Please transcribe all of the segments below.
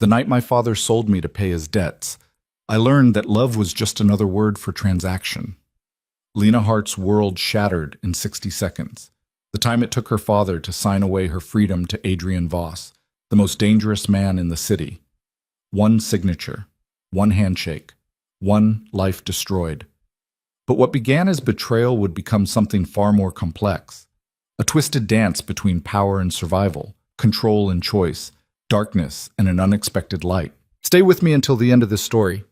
The night my father sold me to pay his debts, I learned that love was just another word for transaction. Lena Hart's world shattered in 60 seconds. The time it took her father to sign away her freedom to Adrian Voss, the most dangerous man in the city. One signature, one handshake, one life destroyed. But what began as betrayal would become something far more complex. A twisted dance between power and survival, control and choice, darkness and an unexpected light. Stay with me until the end of this story.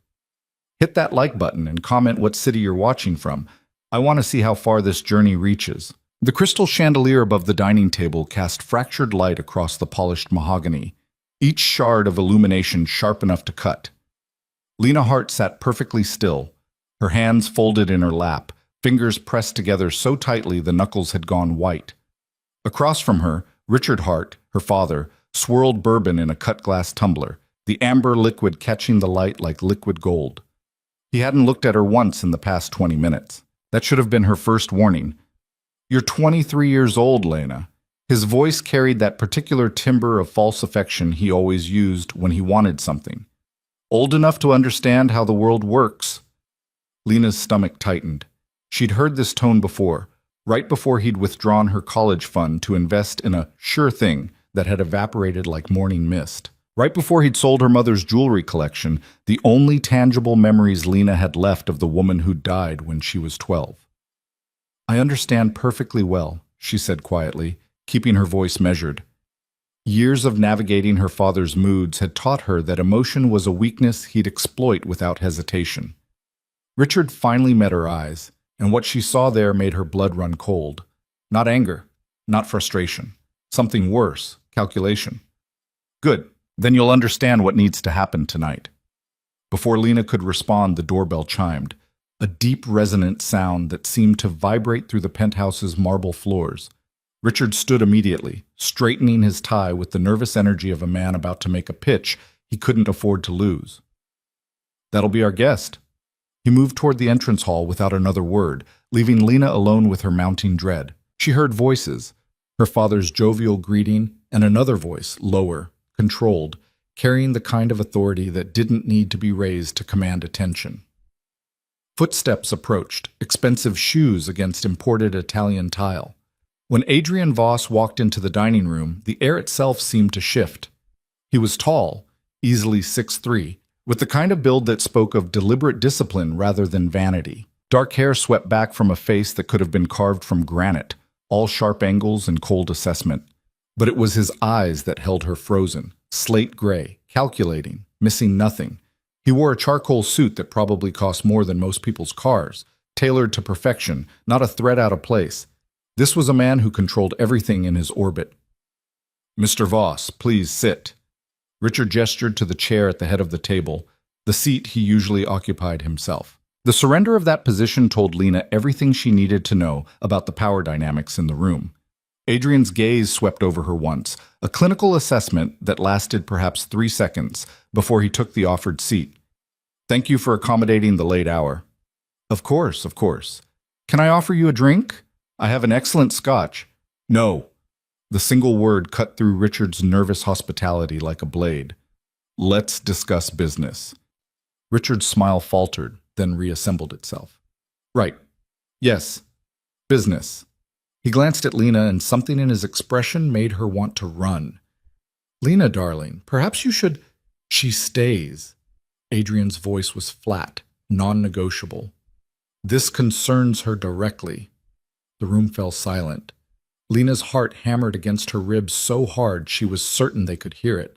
Hit that like button and comment what city you're watching from. I want to see how far this journey reaches. The crystal chandelier above the dining table cast fractured light across the polished mahogany, each shard of illumination sharp enough to cut. Lena Hart sat perfectly still, her hands folded in her lap, fingers pressed together so tightly the knuckles had gone white. Across from her, Richard Hart, her father, swirled bourbon in a cut-glass tumbler, the amber liquid catching the light like liquid gold. He hadn't looked at her once in the past 20 minutes. That should have been her first warning. "You're 23 years old, Lena." His voice carried that particular timbre of false affection he always used when he wanted something. "Old enough to understand how the world works." Lena's stomach tightened. She'd heard this tone before, right before he'd withdrawn her college fund to invest in a sure thing that had evaporated like morning mist. Right before he'd sold her mother's jewelry collection, the only tangible memories Lena had left of the woman who died when she was 12. "I understand perfectly well," she said quietly, keeping her voice measured. Years of navigating her father's moods had taught her that emotion was a weakness he'd exploit without hesitation. Richard finally met her eyes, and what she saw there made her blood run cold. Not anger, not frustration. Something worse, calculation. "Good. Then you'll understand what needs to happen tonight." Before Lena could respond, the doorbell chimed, a deep resonant sound that seemed to vibrate through the penthouse's marble floors. Richard stood immediately, straightening his tie with the nervous energy of a man about to make a pitch he couldn't afford to lose. "That'll be our guest." He moved toward the entrance hall without another word, leaving Lena alone with her mounting dread. She heard voices, her father's jovial greeting, and another voice, lower, controlled, carrying the kind of authority that didn't need to be raised to command attention. Footsteps approached, expensive shoes against imported Italian tile. When Adrian Voss walked into the dining room, the air itself seemed to shift. He was tall, easily 6'3", with the kind of build that spoke of deliberate discipline rather than vanity. Dark hair swept back from a face that could have been carved from granite, all sharp angles and cold assessment. But it was his eyes that held her frozen, slate gray, calculating, missing nothing. He wore a charcoal suit that probably cost more than most people's cars, tailored to perfection, not a thread out of place. This was a man who controlled everything in his orbit. "Mr. Voss, please sit." Richard gestured to the chair at the head of the table, the seat he usually occupied himself. The surrender of that position told Lena everything she needed to know about the power dynamics in the room. Adrian's gaze swept over her once, a clinical assessment that lasted perhaps 3 seconds before he took the offered seat. "Thank you for accommodating the late hour." Of course, of course. "Can I offer you a drink? I have an excellent scotch." "No." The single word cut through Richard's nervous hospitality like a blade. "Let's discuss business." Richard's smile faltered, then reassembled itself. "Right. Yes. Business." He glanced at Lena, and something in his expression made her want to run. "Lena, darling, perhaps you should—" "She stays." Adrian's voice was flat, non-negotiable. "This concerns her directly." The room fell silent. Lena's heart hammered against her ribs so hard she was certain they could hear it.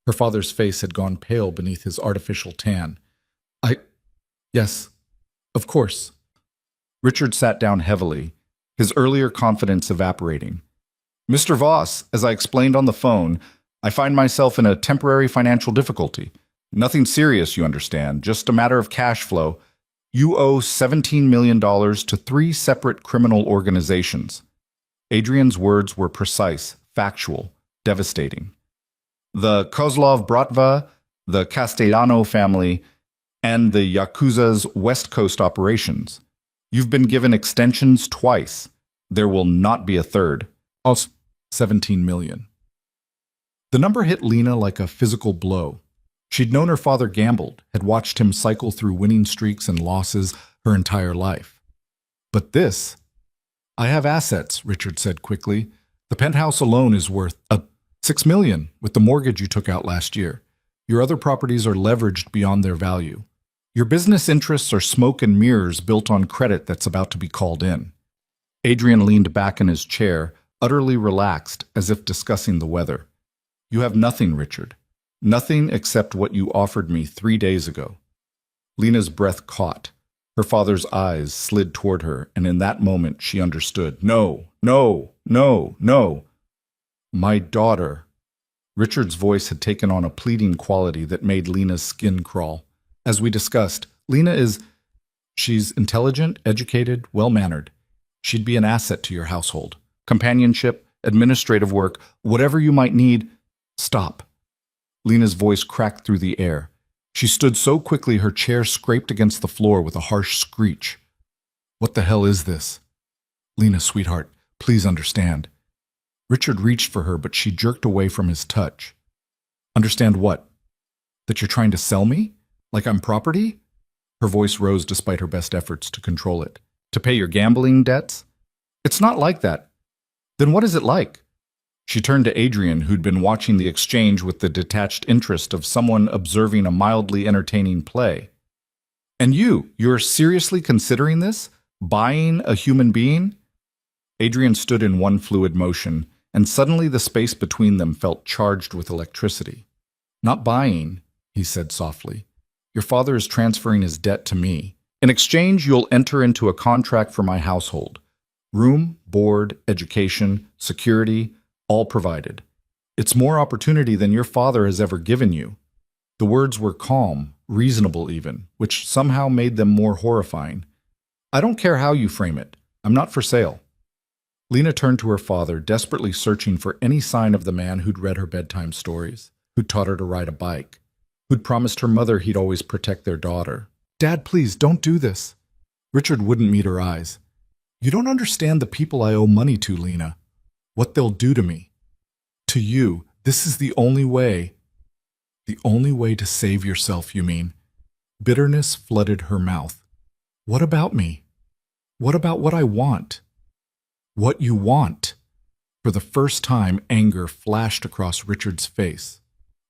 Her father's face had gone pale beneath his artificial tan. Yes, of course." Richard sat down heavily, his earlier confidence evaporating. "Mr. Voss, as I explained on the phone, I find myself in a temporary financial difficulty. Nothing serious, you understand, just a matter of cash flow. You owe $17 million to 3 separate criminal organizations." Adrian's words were precise, factual, devastating. "The Kozlov Bratva, the Castellano family, and the Yakuza's West Coast operations. You've been given extensions twice. There will not be a third." Also, $17 million. The number hit Lena like a physical blow. She'd known her father gambled, had watched him cycle through winning streaks and losses her entire life. But this, I have assets, Richard said quickly. The penthouse alone is worth $6 million with the mortgage you took out last year. Your other properties are leveraged beyond their value. Your business interests are smoke and mirrors built on credit that's about to be called in. Adrian leaned back in his chair, utterly relaxed, as if discussing the weather. You have nothing, Richard. Nothing except what you offered me 3 days ago. Lena's breath caught. Her father's eyes slid toward her, and in that moment she understood. No, no, no, no. My daughter. Richard's voice had taken on a pleading quality that made Lena's skin crawl. As we discussed, she's intelligent, educated, well-mannered. She'd be an asset to your household. Companionship, administrative work, whatever you might need. Stop. Lena's voice cracked through the air. She stood so quickly her chair scraped against the floor with a harsh screech. What the hell is this? Lena, sweetheart, please understand. Richard reached for her, but she jerked away from his touch. Understand what? That you're trying to sell me? Like I'm property? Her voice rose despite her best efforts to control it. To pay your gambling debts? It's not like that. Then what is it like? She turned to Adrian, who'd been watching the exchange with the detached interest of someone observing a mildly entertaining play. And you're seriously considering this? Buying a human being? Adrian stood in one fluid motion, and suddenly the space between them felt charged with electricity. Not buying, he said softly. Your father is transferring his debt to me. In exchange, you'll enter into a contract for my household. Room, board, education, security, all provided. It's more opportunity than your father has ever given you. The words were calm, reasonable even, which somehow made them more horrifying. I don't care how you frame it. I'm not for sale. Lena turned to her father, desperately searching for any sign of the man who'd read her bedtime stories, who'd taught her to ride a bike, who'd promised her mother he'd always protect their daughter. Dad, please, don't do this. Richard wouldn't meet her eyes. You don't understand the people I owe money to, Lena. What they'll do to me. To you, this is the only way. The only way to save yourself, you mean? Bitterness flooded her mouth. What about me? What about what I want? What you want? For the first time, anger flashed across Richard's face.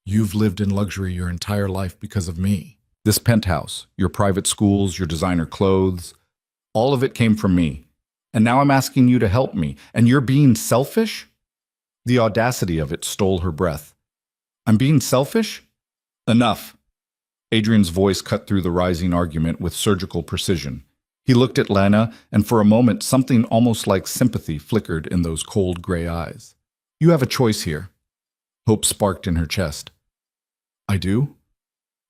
You've lived in luxury your entire life because of me. This penthouse, your private schools, your designer clothes, all of it came from me. And now I'm asking you to help me, and you're being selfish? The audacity of it stole her breath. I'm being selfish? Enough. Adrian's voice cut through the rising argument with surgical precision. He looked at Lena, and for a moment something almost like sympathy flickered in those cold gray eyes. You have a choice here. Hope sparked in her chest. I do?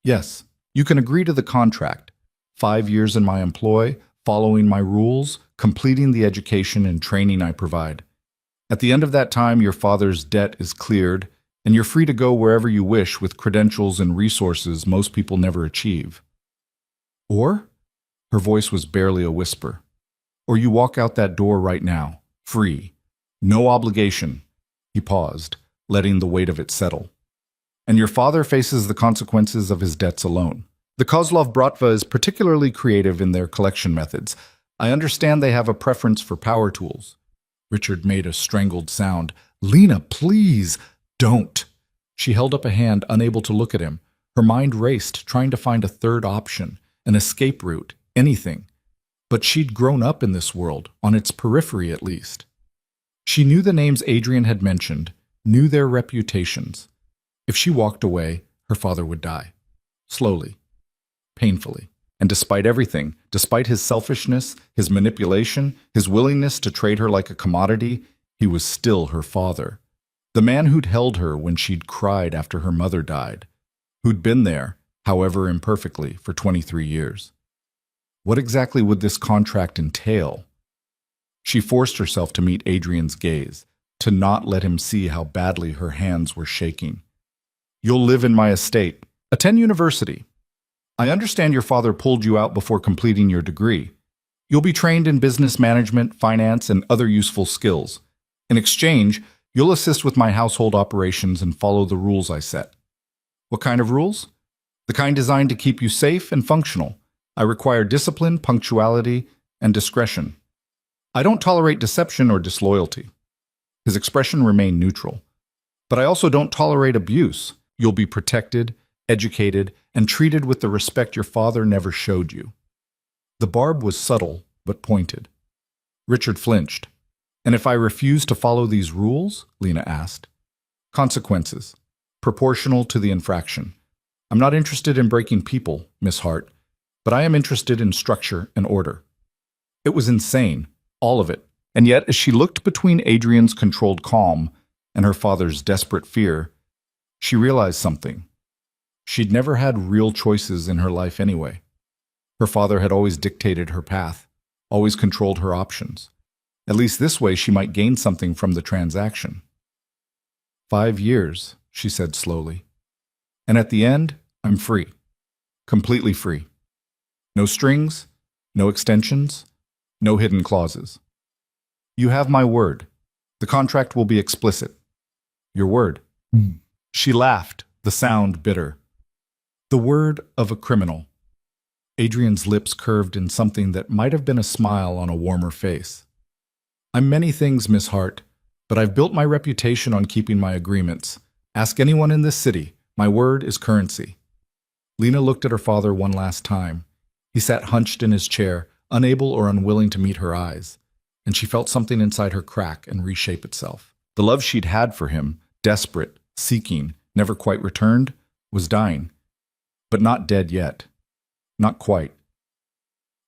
Yes. You can agree to the contract. 5 years in my employ, following my rules, completing the education and training I provide. At the end of that time, your father's debt is cleared, and you're free to go wherever you wish with credentials and resources most people never achieve. Or? Her voice was barely a whisper. Or you walk out that door right now, free. No obligation. He paused, letting the weight of it settle. And your father faces the consequences of his debts alone. The Kozlov Bratva is particularly creative in their collection methods. I understand they have a preference for power tools. Richard made a strangled sound. Lena, please, don't. She held up a hand, unable to look at him. Her mind raced, trying to find a third option, an escape route, anything. But she'd grown up in this world, on its periphery at least. She knew the names Adrian had mentioned, knew their reputations. If she walked away, her father would die. Slowly. Painfully. And despite everything, despite his selfishness, his manipulation, his willingness to trade her like a commodity, he was still her father. The man who'd held her when she'd cried after her mother died. Who'd been there, however imperfectly, for 23 years. What exactly would this contract entail? She forced herself to meet Adrian's gaze, to not let him see how badly her hands were shaking. You'll live in my estate. Attend university. I understand your father pulled you out before completing your degree. You'll be trained in business management, finance, and other useful skills. In exchange, you'll assist with my household operations and follow the rules I set. What kind of rules? The kind designed to keep you safe and functional. I require discipline, punctuality, and discretion. I don't tolerate deception or disloyalty." His expression remained neutral. "But I also don't tolerate abuse. You'll be protected, educated, and treated with the respect your father never showed you." The barb was subtle, but pointed. Richard flinched. "And if I refuse to follow these rules?" Lena asked. "Consequences, proportional to the infraction. I'm not interested in breaking people, Miss Hart, but I am interested in structure and order." It was insane, all of it. And yet, as she looked between Adrian's controlled calm and her father's desperate fear, she realized something. She'd never had real choices in her life anyway. Her father had always dictated her path, always controlled her options. At least this way she might gain something from the transaction. 5 years, she said slowly. And at the end, I'm free. Completely free. No strings, no extensions, no hidden clauses. You have my word. The contract will be explicit. Your word. She laughed, the sound bitter. The word of a criminal. Adrian's lips curved in something that might have been a smile on a warmer face. I'm many things, Miss Hart, but I've built my reputation on keeping my agreements. Ask anyone in this city. My word is currency. Lena looked at her father one last time. He sat hunched in his chair, unable or unwilling to meet her eyes, and she felt something inside her crack and reshape itself. The love she'd had for him, desperate, seeking, never quite returned, was dying. But not dead yet. Not quite.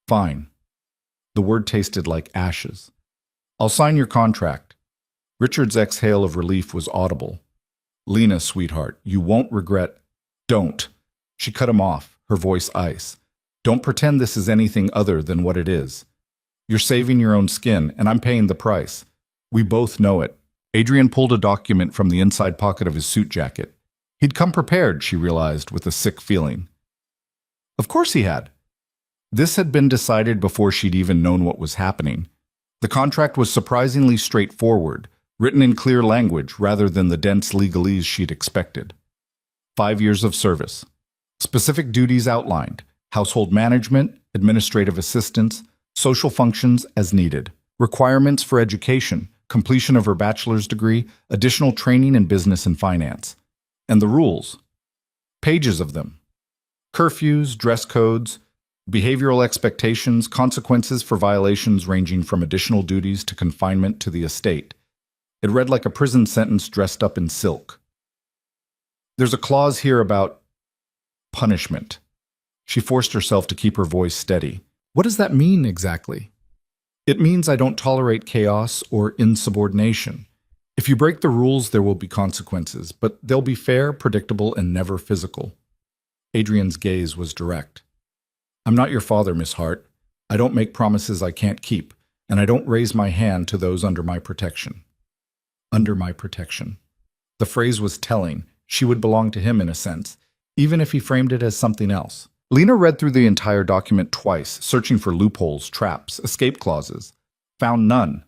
Fine. The word tasted like ashes. I'll sign your contract. Richard's exhale of relief was audible. Lena, sweetheart, you won't regret. Don't. She cut him off, her voice ice. Don't pretend this is anything other than what it is. You're saving your own skin, and I'm paying the price. We both know it. Adrian pulled a document from the inside pocket of his suit jacket. He'd come prepared, she realized, with a sick feeling. Of course he had. This had been decided before she'd even known what was happening. The contract was surprisingly straightforward, written in clear language rather than the dense legalese she'd expected. 5 years of service. Specific duties outlined. Household management, administrative assistance, social functions as needed. Requirements for education, completion of her bachelor's degree, additional training in business and finance. And the rules. Pages of them. Curfews, dress codes, behavioral expectations, consequences for violations ranging from additional duties to confinement to the estate. It read like a prison sentence dressed up in silk. There's a clause here about punishment. She forced herself to keep her voice steady. What does that mean exactly? It means I don't tolerate chaos or insubordination. If you break the rules, there will be consequences, but they'll be fair, predictable, and never physical. Adrian's gaze was direct. I'm not your father, Miss Hart. I don't make promises I can't keep, and I don't raise my hand to those under my protection. Under my protection. The phrase was telling. She would belong to him in a sense, even if he framed it as something else. Lena read through the entire document twice, searching for loopholes, traps, escape clauses. Found none.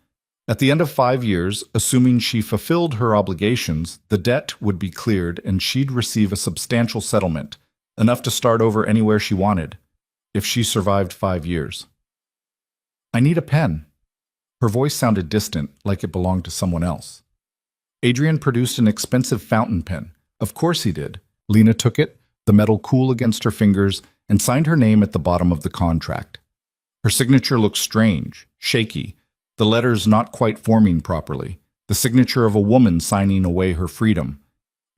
At the end of 5 years, assuming she fulfilled her obligations, the debt would be cleared and she'd receive a substantial settlement, enough to start over anywhere she wanted, if she survived 5 years. I need a pen. Her voice sounded distant, like it belonged to someone else. Adrian produced an expensive fountain pen. Of course he did. Lena took it, the metal cool against her fingers, and signed her name at the bottom of the contract. Her signature looked strange, shaky, the letters not quite forming properly, the signature of a woman signing away her freedom.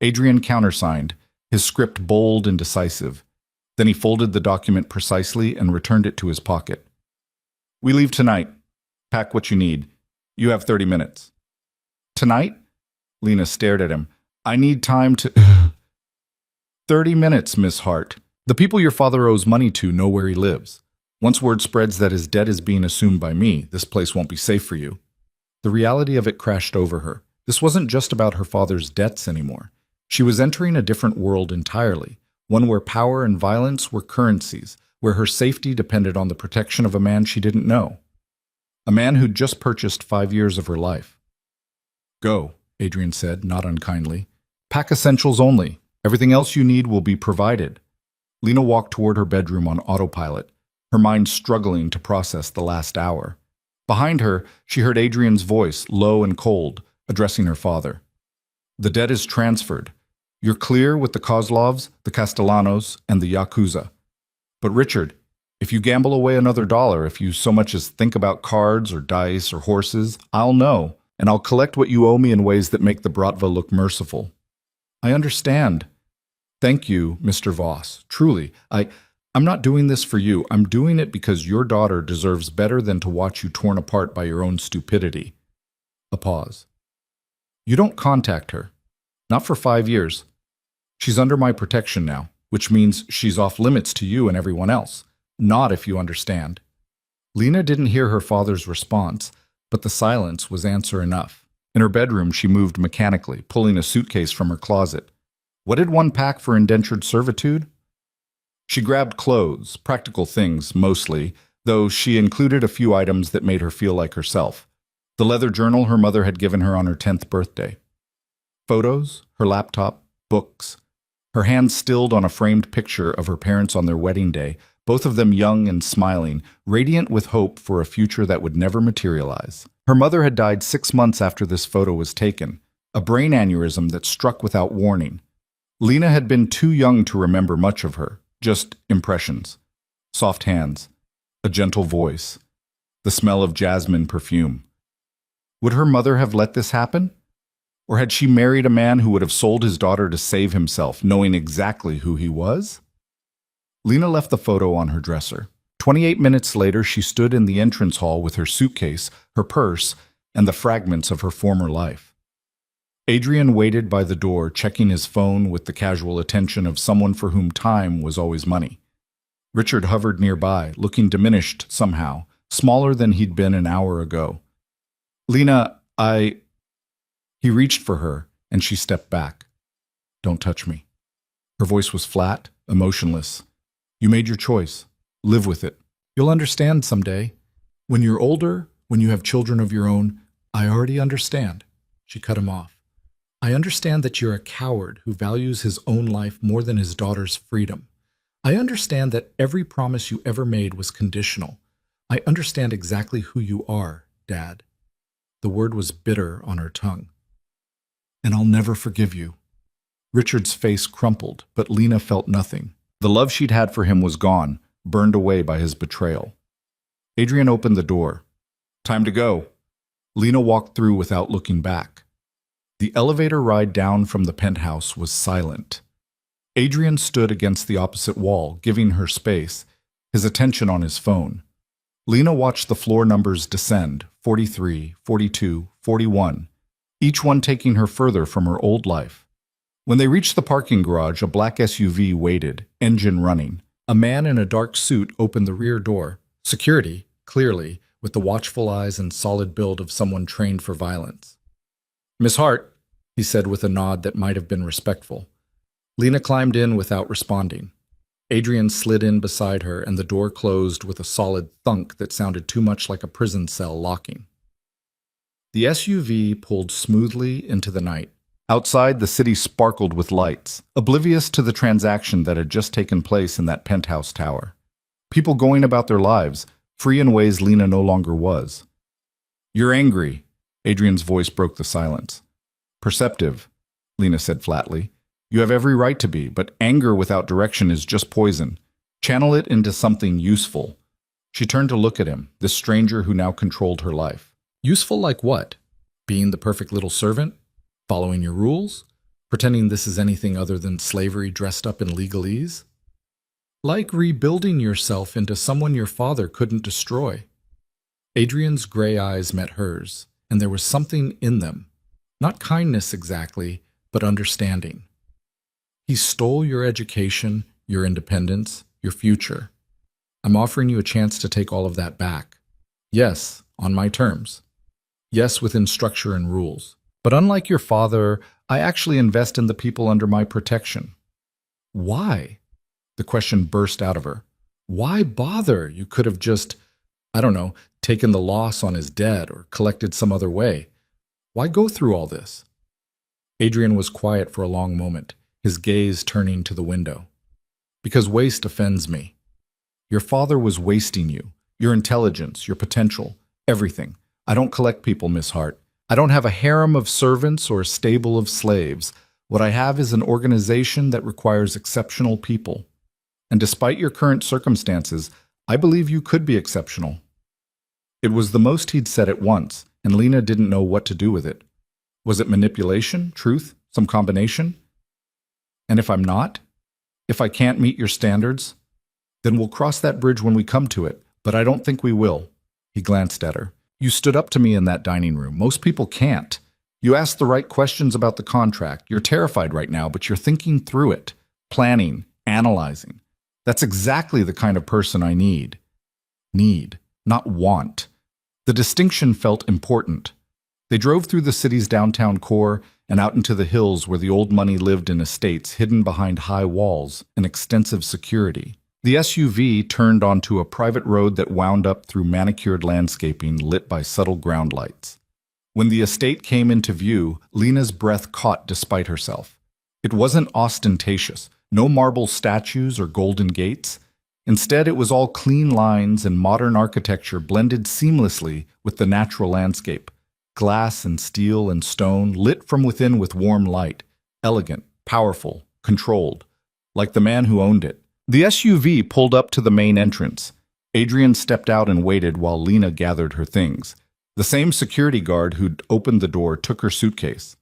Adrian countersigned, his script bold and decisive. Then he folded the document precisely and returned it to his pocket. We leave tonight. Pack what you need. You have 30 minutes. Tonight? Lena stared at him. I need time to... 30 minutes, Miss Hart. The people your father owes money to know where he lives. Once word spreads that his debt is being assumed by me, this place won't be safe for you. The reality of it crashed over her. This wasn't just about her father's debts anymore. She was entering a different world entirely, one where power and violence were currencies, where her safety depended on the protection of a man she didn't know. A man who'd just purchased 5 years of her life. Go, Adrian said, not unkindly. Pack essentials only. Everything else you need will be provided. Lena walked toward her bedroom on autopilot, her mind struggling to process the last hour. Behind her, she heard Adrian's voice, low and cold, addressing her father. The debt is transferred. You're clear with the Kozlovs, the Castellanos, and the Yakuza. But Richard, if you gamble away another dollar, if you so much as think about cards or dice or horses, I'll know, and I'll collect what you owe me in ways that make the Bratva look merciful. I understand. Thank you, Mr. Voss. Truly, I'm not doing this for you. I'm doing it because your daughter deserves better than to watch you torn apart by your own stupidity. A pause. You don't contact her. Not for 5 years. She's under my protection now, which means she's off limits to you and everyone else. Not if you understand. Lena didn't hear her father's response, but the silence was answer enough. In her bedroom, she moved mechanically, pulling a suitcase from her closet. What did one pack for indentured servitude? She grabbed clothes, practical things mostly, though she included a few items that made her feel like herself. The leather journal her mother had given her on her 10th birthday. Photos, her laptop, books. Her hand stilled on a framed picture of her parents on their wedding day, both of them young and smiling, radiant with hope for a future that would never materialize. Her mother had died 6 months after this photo was taken, a brain aneurysm that struck without warning. Lena had been too young to remember much of her, just impressions. Soft hands, a gentle voice, the smell of jasmine perfume. Would her mother have let this happen? Or had she married a man who would have sold his daughter to save himself, knowing exactly who he was? Lena left the photo on her dresser. 28 minutes later, she stood in the entrance hall with her suitcase, her purse, and the fragments of her former life. Adrian waited by the door, checking his phone with the casual attention of someone for whom time was always money. Richard hovered nearby, looking diminished somehow, smaller than he'd been an hour ago. Lena, He reached for her, and she stepped back. Don't touch me. Her voice was flat, emotionless. You made your choice. Live with it. You'll understand someday. When you're older, when you have children of your own, I already understand. She cut him off. I understand that you're a coward who values his own life more than his daughter's freedom. I understand that every promise you ever made was conditional. I understand exactly who you are, Dad. The word was bitter on her tongue. And I'll never forgive you. Richard's face crumpled, but Lena felt nothing. The love she'd had for him was gone, burned away by his betrayal. Adrian opened the door. Time to go. Lena walked through without looking back. The elevator ride down from the penthouse was silent. Adrian stood against the opposite wall, giving her space, his attention on his phone. Lena watched the floor numbers descend, 43, 42, 41, each one taking her further from her old life. When they reached the parking garage, a black SUV waited, engine running. A man in a dark suit opened the rear door. Security, clearly, with the watchful eyes and solid build of someone trained for violence. Miss Hart, he said with a nod that might have been respectful. Lena climbed in without responding. Adrian slid in beside her, and the door closed with a solid thunk that sounded too much like a prison cell locking. The SUV pulled smoothly into the night. Outside, the city sparkled with lights, oblivious to the transaction that had just taken place in that penthouse tower. People going about their lives, free in ways Lena no longer was. You're angry, Adrian's voice broke the silence. Perceptive, Lena said flatly. You have every right to be, but anger without direction is just poison. Channel it into something useful. She turned to look at him, this stranger who now controlled her life. Useful like what? Being the perfect little servant? Following your rules? Pretending this is anything other than slavery dressed up in legalese? Like rebuilding yourself into someone your father couldn't destroy. Adrian's gray eyes met hers, and there was something in them. Not kindness exactly, but understanding. He stole your education, your independence, your future. I'm offering you a chance to take all of that back. Yes, on my terms. Yes, within structure and rules. But unlike your father, I actually invest in the people under my protection. Why? The question burst out of her. Why bother? You could have just, taken the loss on his debt or collected some other way. Why go through all this? Adrian was quiet for a long moment, his gaze turning to the window. Because waste offends me. Your father was wasting you, your intelligence, your potential, everything. I don't collect people, Miss Hart. I don't have a harem of servants or a stable of slaves. What I have is an organization that requires exceptional people. And despite your current circumstances, I believe you could be exceptional. It was the most he'd said at once, and Lena didn't know what to do with it. Was it manipulation, truth, some combination? And if I'm not? If I can't meet your standards? Then we'll cross that bridge when we come to it, but I don't think we will. He glanced at her. You stood up to me in that dining room. Most people can't. You asked the right questions about the contract. You're terrified right now, but you're thinking through it, planning, analyzing. That's exactly the kind of person I need. Need, not want. The distinction felt important. They drove through the city's downtown core and out into the hills where the old money lived in estates hidden behind high walls and extensive security. The SUV turned onto a private road that wound up through manicured landscaping lit by subtle ground lights. When the estate came into view, Lena's breath caught despite herself. It wasn't ostentatious, no marble statues or golden gates. Instead, it was all clean lines and modern architecture blended seamlessly with the natural landscape. Glass and steel and stone, lit from within with warm light, elegant, powerful, controlled, like the man who owned it. The SUV pulled up to the main entrance. Adrian stepped out and waited while Lena gathered her things. The same security guard who'd opened the door took her suitcase.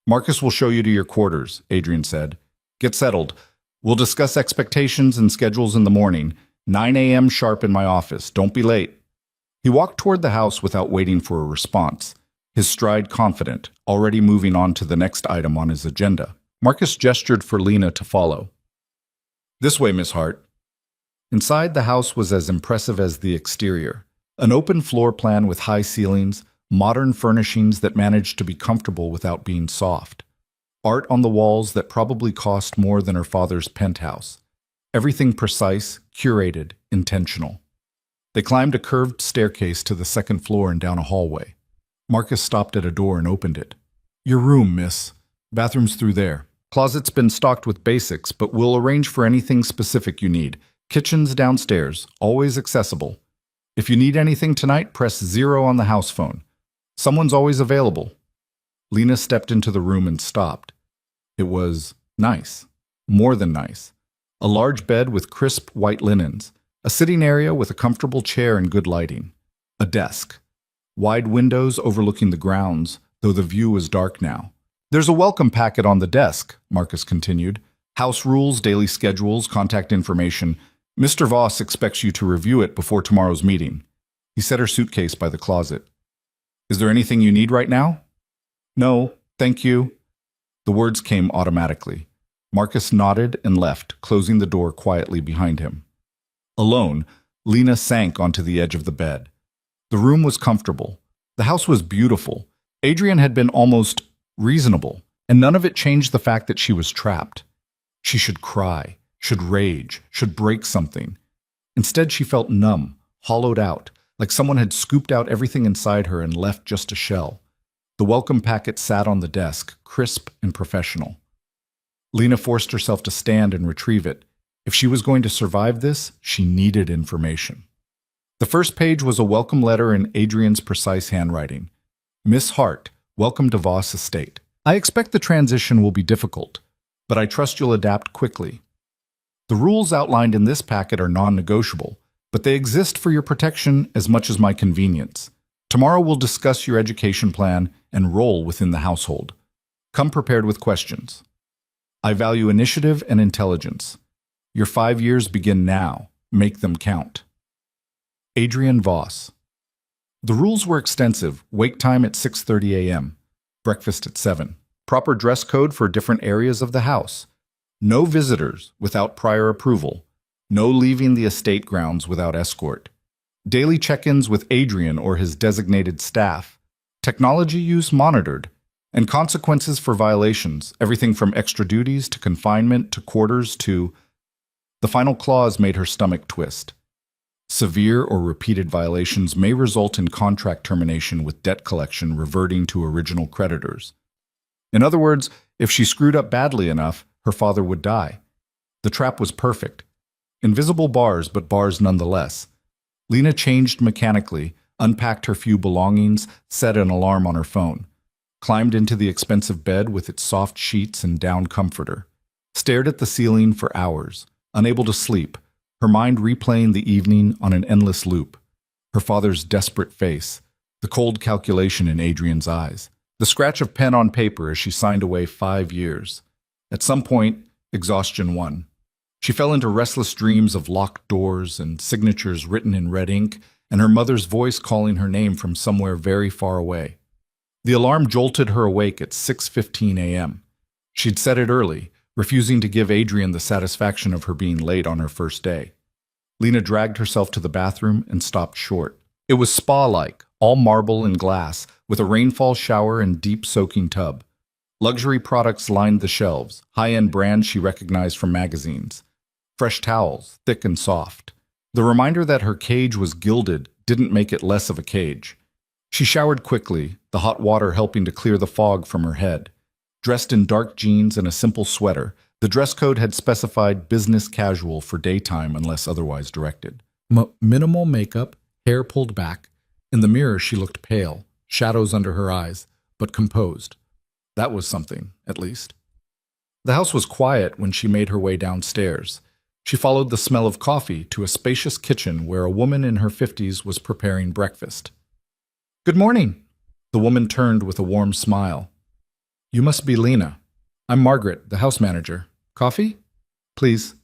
Marcus will show you to your quarters, Adrian said. Get settled. We'll discuss expectations and schedules in the morning. 9 a.m. sharp in my office. Don't be late. He walked toward the house without waiting for a response, his stride confident, already moving on to the next item on his agenda. Marcus gestured for Lena to follow. This way, Miss Hart. Inside, the house was as impressive as the exterior. An open floor plan with high ceilings, modern furnishings that managed to be comfortable without being soft. Art on the walls that probably cost more than her father's penthouse. Everything precise, curated, intentional. They climbed a curved staircase to the second floor and down a hallway. Marcus stopped at a door and opened it. Your room, miss. Bathroom's through there. Closet's been stocked with basics, but we'll arrange for anything specific you need. Kitchen's downstairs, always accessible. If you need anything tonight, press 0 on the house phone. Someone's always available. Lena stepped into the room and stopped. It was nice. More than nice. A large bed with crisp white linens. A sitting area with a comfortable chair and good lighting. A desk. Wide windows overlooking the grounds, though the view was dark now. There's a welcome packet on the desk, Marcus continued. House rules, daily schedules, contact information. Mr. Voss expects you to review it before tomorrow's meeting. He set her suitcase by the closet. Is there anything you need right now? No, thank you. The words came automatically. Marcus nodded and left, closing the door quietly behind him. Alone, Lena sank onto the edge of the bed. The room was comfortable. The house was beautiful. Adrian had been almost reasonable, and none of it changed the fact that she was trapped. She should cry, should rage, should break something. Instead, she felt numb, hollowed out, like someone had scooped out everything inside her and left just a shell. The welcome packet sat on the desk, crisp and professional. Lena forced herself to stand and retrieve it. If she was going to survive this, she needed information. The first page was a welcome letter in Adrian's precise handwriting. Miss Hart, welcome to Voss Estate. I expect the transition will be difficult, but I trust you'll adapt quickly. The rules outlined in this packet are non-negotiable, but they exist for your protection as much as my convenience. Tomorrow we'll discuss your education plan and role within the household. Come prepared with questions. I value initiative and intelligence. Your 5 years begin now. Make them count. Adrian Voss. The rules were extensive. Wake time at 6:30 a.m. Breakfast at 7. Proper dress code for different areas of the house. No visitors without prior approval. No leaving the estate grounds without escort. Daily check-ins with Adrian or his designated staff. Technology use monitored. And consequences for violations, everything from extra duties to confinement to quarters to... The final clause made her stomach twist. Severe or repeated violations may result in contract termination with debt collection reverting to original creditors. In other words, if she screwed up badly enough, her father would die. The trap was perfect. Invisible bars, but bars nonetheless. Lena changed mechanically, unpacked her few belongings, set an alarm on her phone, climbed into the expensive bed with its soft sheets and down comforter, stared at the ceiling for hours, unable to sleep, her mind replaying the evening on an endless loop. Her father's desperate face, the cold calculation in Adrian's eyes, the scratch of pen on paper as she signed away 5 years. At some point, exhaustion won. She fell into restless dreams of locked doors and signatures written in red ink, and her mother's voice calling her name from somewhere very far away. The alarm jolted her awake at 6:15 a.m. She'd set it early, refusing to give Adrian the satisfaction of her being late on her first day. Lena dragged herself to the bathroom and stopped short. It was spa-like, all marble and glass, with a rainfall shower and deep soaking tub. Luxury products lined the shelves, high-end brands she recognized from magazines. Fresh towels, thick and soft. The reminder that her cage was gilded didn't make it less of a cage. She showered quickly, the hot water helping to clear the fog from her head. Dressed in dark jeans and a simple sweater, the dress code had specified business casual for daytime unless otherwise directed. Minimal makeup, hair pulled back. In the mirror she looked pale, shadows under her eyes, but composed. That was something, at least. The house was quiet when she made her way downstairs. She followed the smell of coffee to a spacious kitchen where a woman in her 50s was preparing breakfast. "Good morning." The woman turned with a warm smile. "You must be Lena. I'm Margaret, the house manager. Coffee? Please."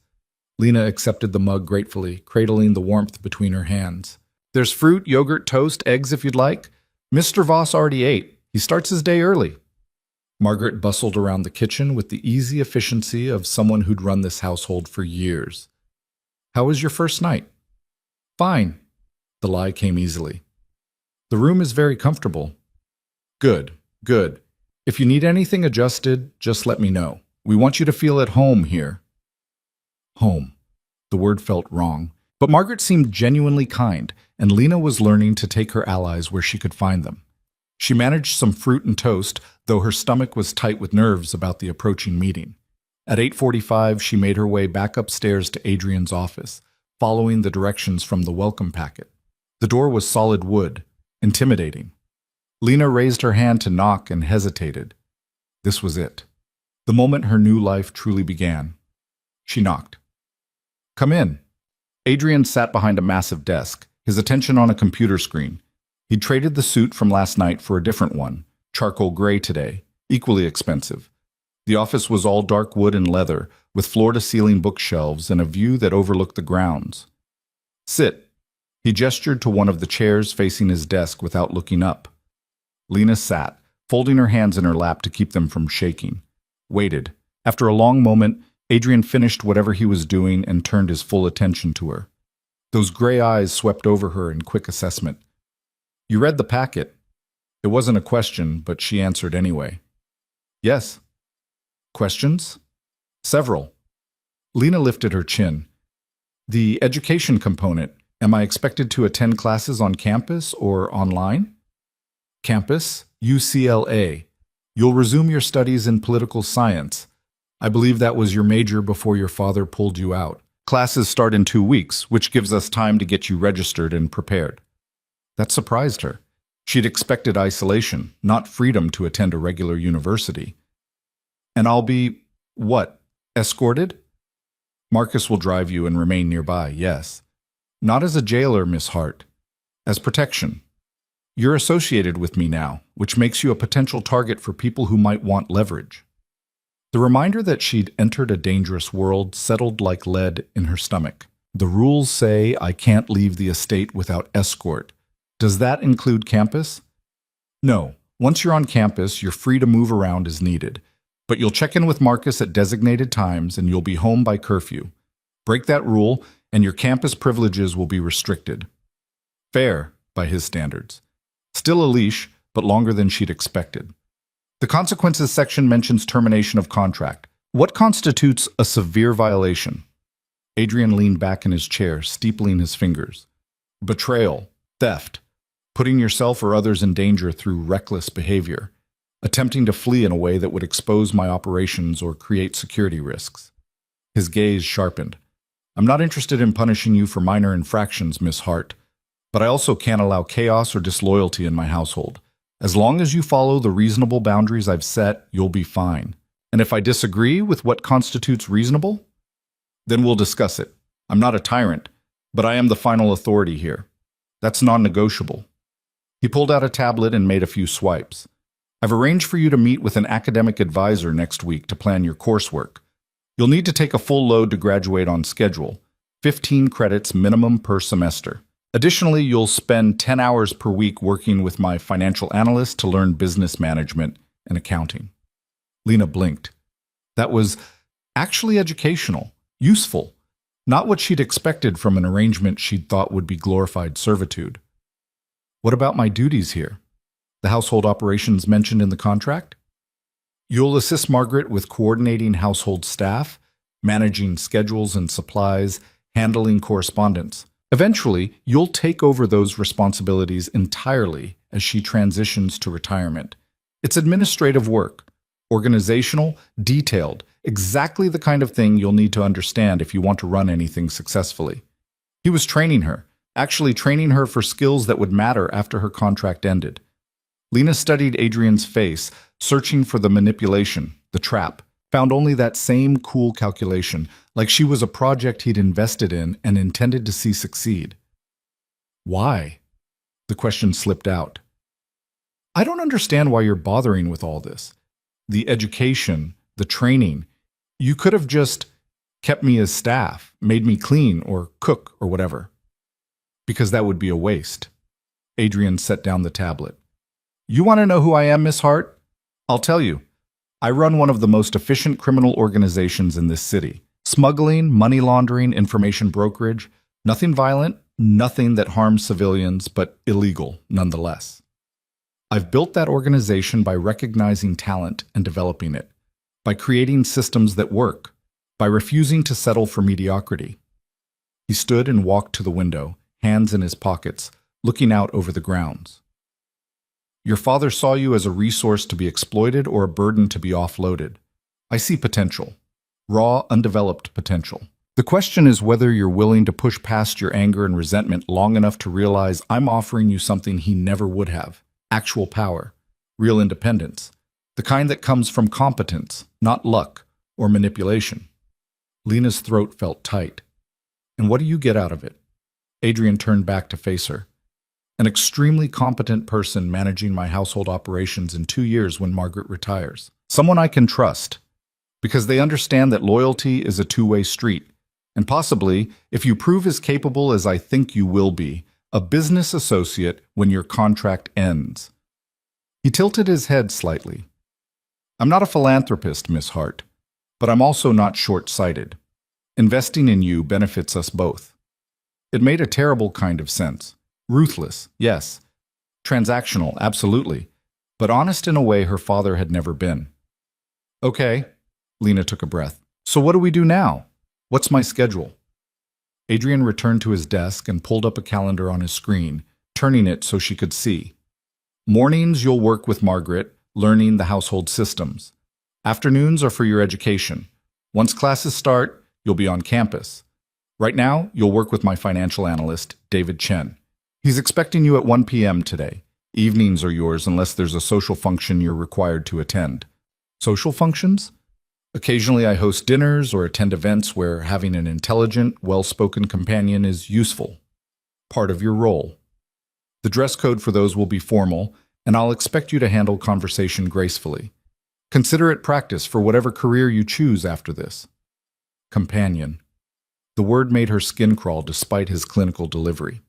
Lena accepted the mug gratefully, cradling the warmth between her hands. "There's fruit, yogurt, toast, eggs if you'd like. Mr. Voss already ate. He starts his day early." Margaret bustled around the kitchen with the easy efficiency of someone who'd run this household for years. "How was your first night?" "Fine." The lie came easily. "The room is very comfortable." "Good, good. If you need anything adjusted, just let me know. We want you to feel at home here." Home. The word felt wrong, but Margaret seemed genuinely kind, and Lena was learning to take her allies where she could find them. She managed some fruit and toast, though her stomach was tight with nerves about the approaching meeting. At 8:45, she made her way back upstairs to Adrian's office, following the directions from the welcome packet. The door was solid wood, intimidating. Lena raised her hand to knock and hesitated. This was it. The moment her new life truly began. She knocked. "Come in." Adrian sat behind a massive desk, his attention on a computer screen. He'd traded the suit from last night for a different one, charcoal gray today, equally expensive. The office was all dark wood and leather, with floor-to-ceiling bookshelves and a view that overlooked the grounds. "Sit." He gestured to one of the chairs facing his desk without looking up. Lena sat, folding her hands in her lap to keep them from shaking. Waited. After a long moment, Adrian finished whatever he was doing and turned his full attention to her. Those gray eyes swept over her in quick assessment. "You read the packet." It wasn't a question, but she answered anyway. "Yes." "Questions?" "Several." Lena lifted her chin. "The education component. Am I expected to attend classes on campus or online?" "Campus, UCLA. You'll resume your studies in political science. I believe that was your major before your father pulled you out. Classes start in 2 weeks, which gives us time to get you registered and prepared." That surprised her. She'd expected isolation, not freedom to attend a regular university. "And I'll be, what, escorted?" "Marcus will drive you and remain nearby, yes. Not as a jailer, Miss Hart. As protection. You're associated with me now, which makes you a potential target for people who might want leverage." The reminder that she'd entered a dangerous world settled like lead in her stomach. The rules say I can't leave the estate without escort. Does that include campus? No. Once you're on campus, you're free to move around as needed. But you'll check in with Marcus at designated times and you'll be home by curfew. Break that rule, and your campus privileges will be restricted. Fair, by his standards. Still a leash, but longer than she'd expected. The consequences section mentions termination of contract. What constitutes a severe violation? Adrian leaned back in his chair, steepling his fingers. Betrayal, theft, putting yourself or others in danger through reckless behavior, attempting to flee in a way that would expose my operations or create security risks. His gaze sharpened. I'm not interested in punishing you for minor infractions, Miss Hart, but I also can't allow chaos or disloyalty in my household. As long as you follow the reasonable boundaries I've set, you'll be fine. And if I disagree with what constitutes reasonable, then we'll discuss it. I'm not a tyrant, but I am the final authority here. That's non-negotiable. He pulled out a tablet and made a few swipes. I've arranged for you to meet with an academic advisor next week to plan your coursework. You'll need to take a full load to graduate on schedule, 15 credits minimum per semester. Additionally, you'll spend 10 hours per week working with my financial analyst to learn business management and accounting. Lena blinked. That was actually educational, useful, not what she'd expected from an arrangement she'd thought would be glorified servitude. What about my duties here? The household operations mentioned in the contract? You'll assist Margaret with coordinating household staff, managing schedules and supplies, handling correspondence. Eventually, you'll take over those responsibilities entirely as she transitions to retirement. It's administrative work, organizational, detailed, exactly the kind of thing you'll need to understand if you want to run anything successfully. He was training her, actually training her for skills that would matter after her contract ended. Lena studied Adrian's face, searching for the manipulation, the trap, found only that same cool calculation, like she was a project he'd invested in and intended to see succeed. Why? The question slipped out. I don't understand why you're bothering with all this. The education, the training. You could have just kept me as staff, made me clean or cook or whatever. Because that would be a waste. Adrian set down the tablet. You want to know who I am, Miss Hart? I'll tell you. I run one of the most efficient criminal organizations in this city. Smuggling, money laundering, information brokerage. Nothing violent, nothing that harms civilians, but illegal nonetheless. I've built that organization by recognizing talent and developing it, by creating systems that work, by refusing to settle for mediocrity. He stood and walked to the window, hands in his pockets, looking out over the grounds. Your father saw you as a resource to be exploited or a burden to be offloaded. I see potential. Raw, undeveloped potential. The question is whether you're willing to push past your anger and resentment long enough to realize I'm offering you something he never would have. Actual power. Real independence. The kind that comes from competence, not luck or manipulation. Lena's throat felt tight. And what do you get out of it? Adrian turned back to face her. An extremely competent person managing my household operations in 2 years when Margaret retires. Someone I can trust, because they understand that loyalty is a two-way street, and possibly, if you prove as capable as I think you will be, a business associate when your contract ends. He tilted his head slightly. I'm not a philanthropist, Miss Hart, but I'm also not short-sighted. Investing in you benefits us both. It made a terrible kind of sense. Ruthless, yes. Transactional, absolutely. But honest in a way her father had never been. Okay, Lena took a breath. So what do we do now? What's my schedule? Adrian returned to his desk and pulled up a calendar on his screen, turning it so she could see. Mornings you'll work with Margaret, learning the household systems. Afternoons are for your education. Once classes start, you'll be on campus. Right now, you'll work with my financial analyst, David Chen. He's expecting you at 1 p.m. today. Evenings are yours unless there's a social function you're required to attend. Social functions? Occasionally I host dinners or attend events where having an intelligent, well-spoken companion is useful. Part of your role. The dress code for those will be formal, and I'll expect you to handle conversation gracefully. Consider it practice for whatever career you choose after this. Companion. The word made her skin crawl despite his clinical delivery.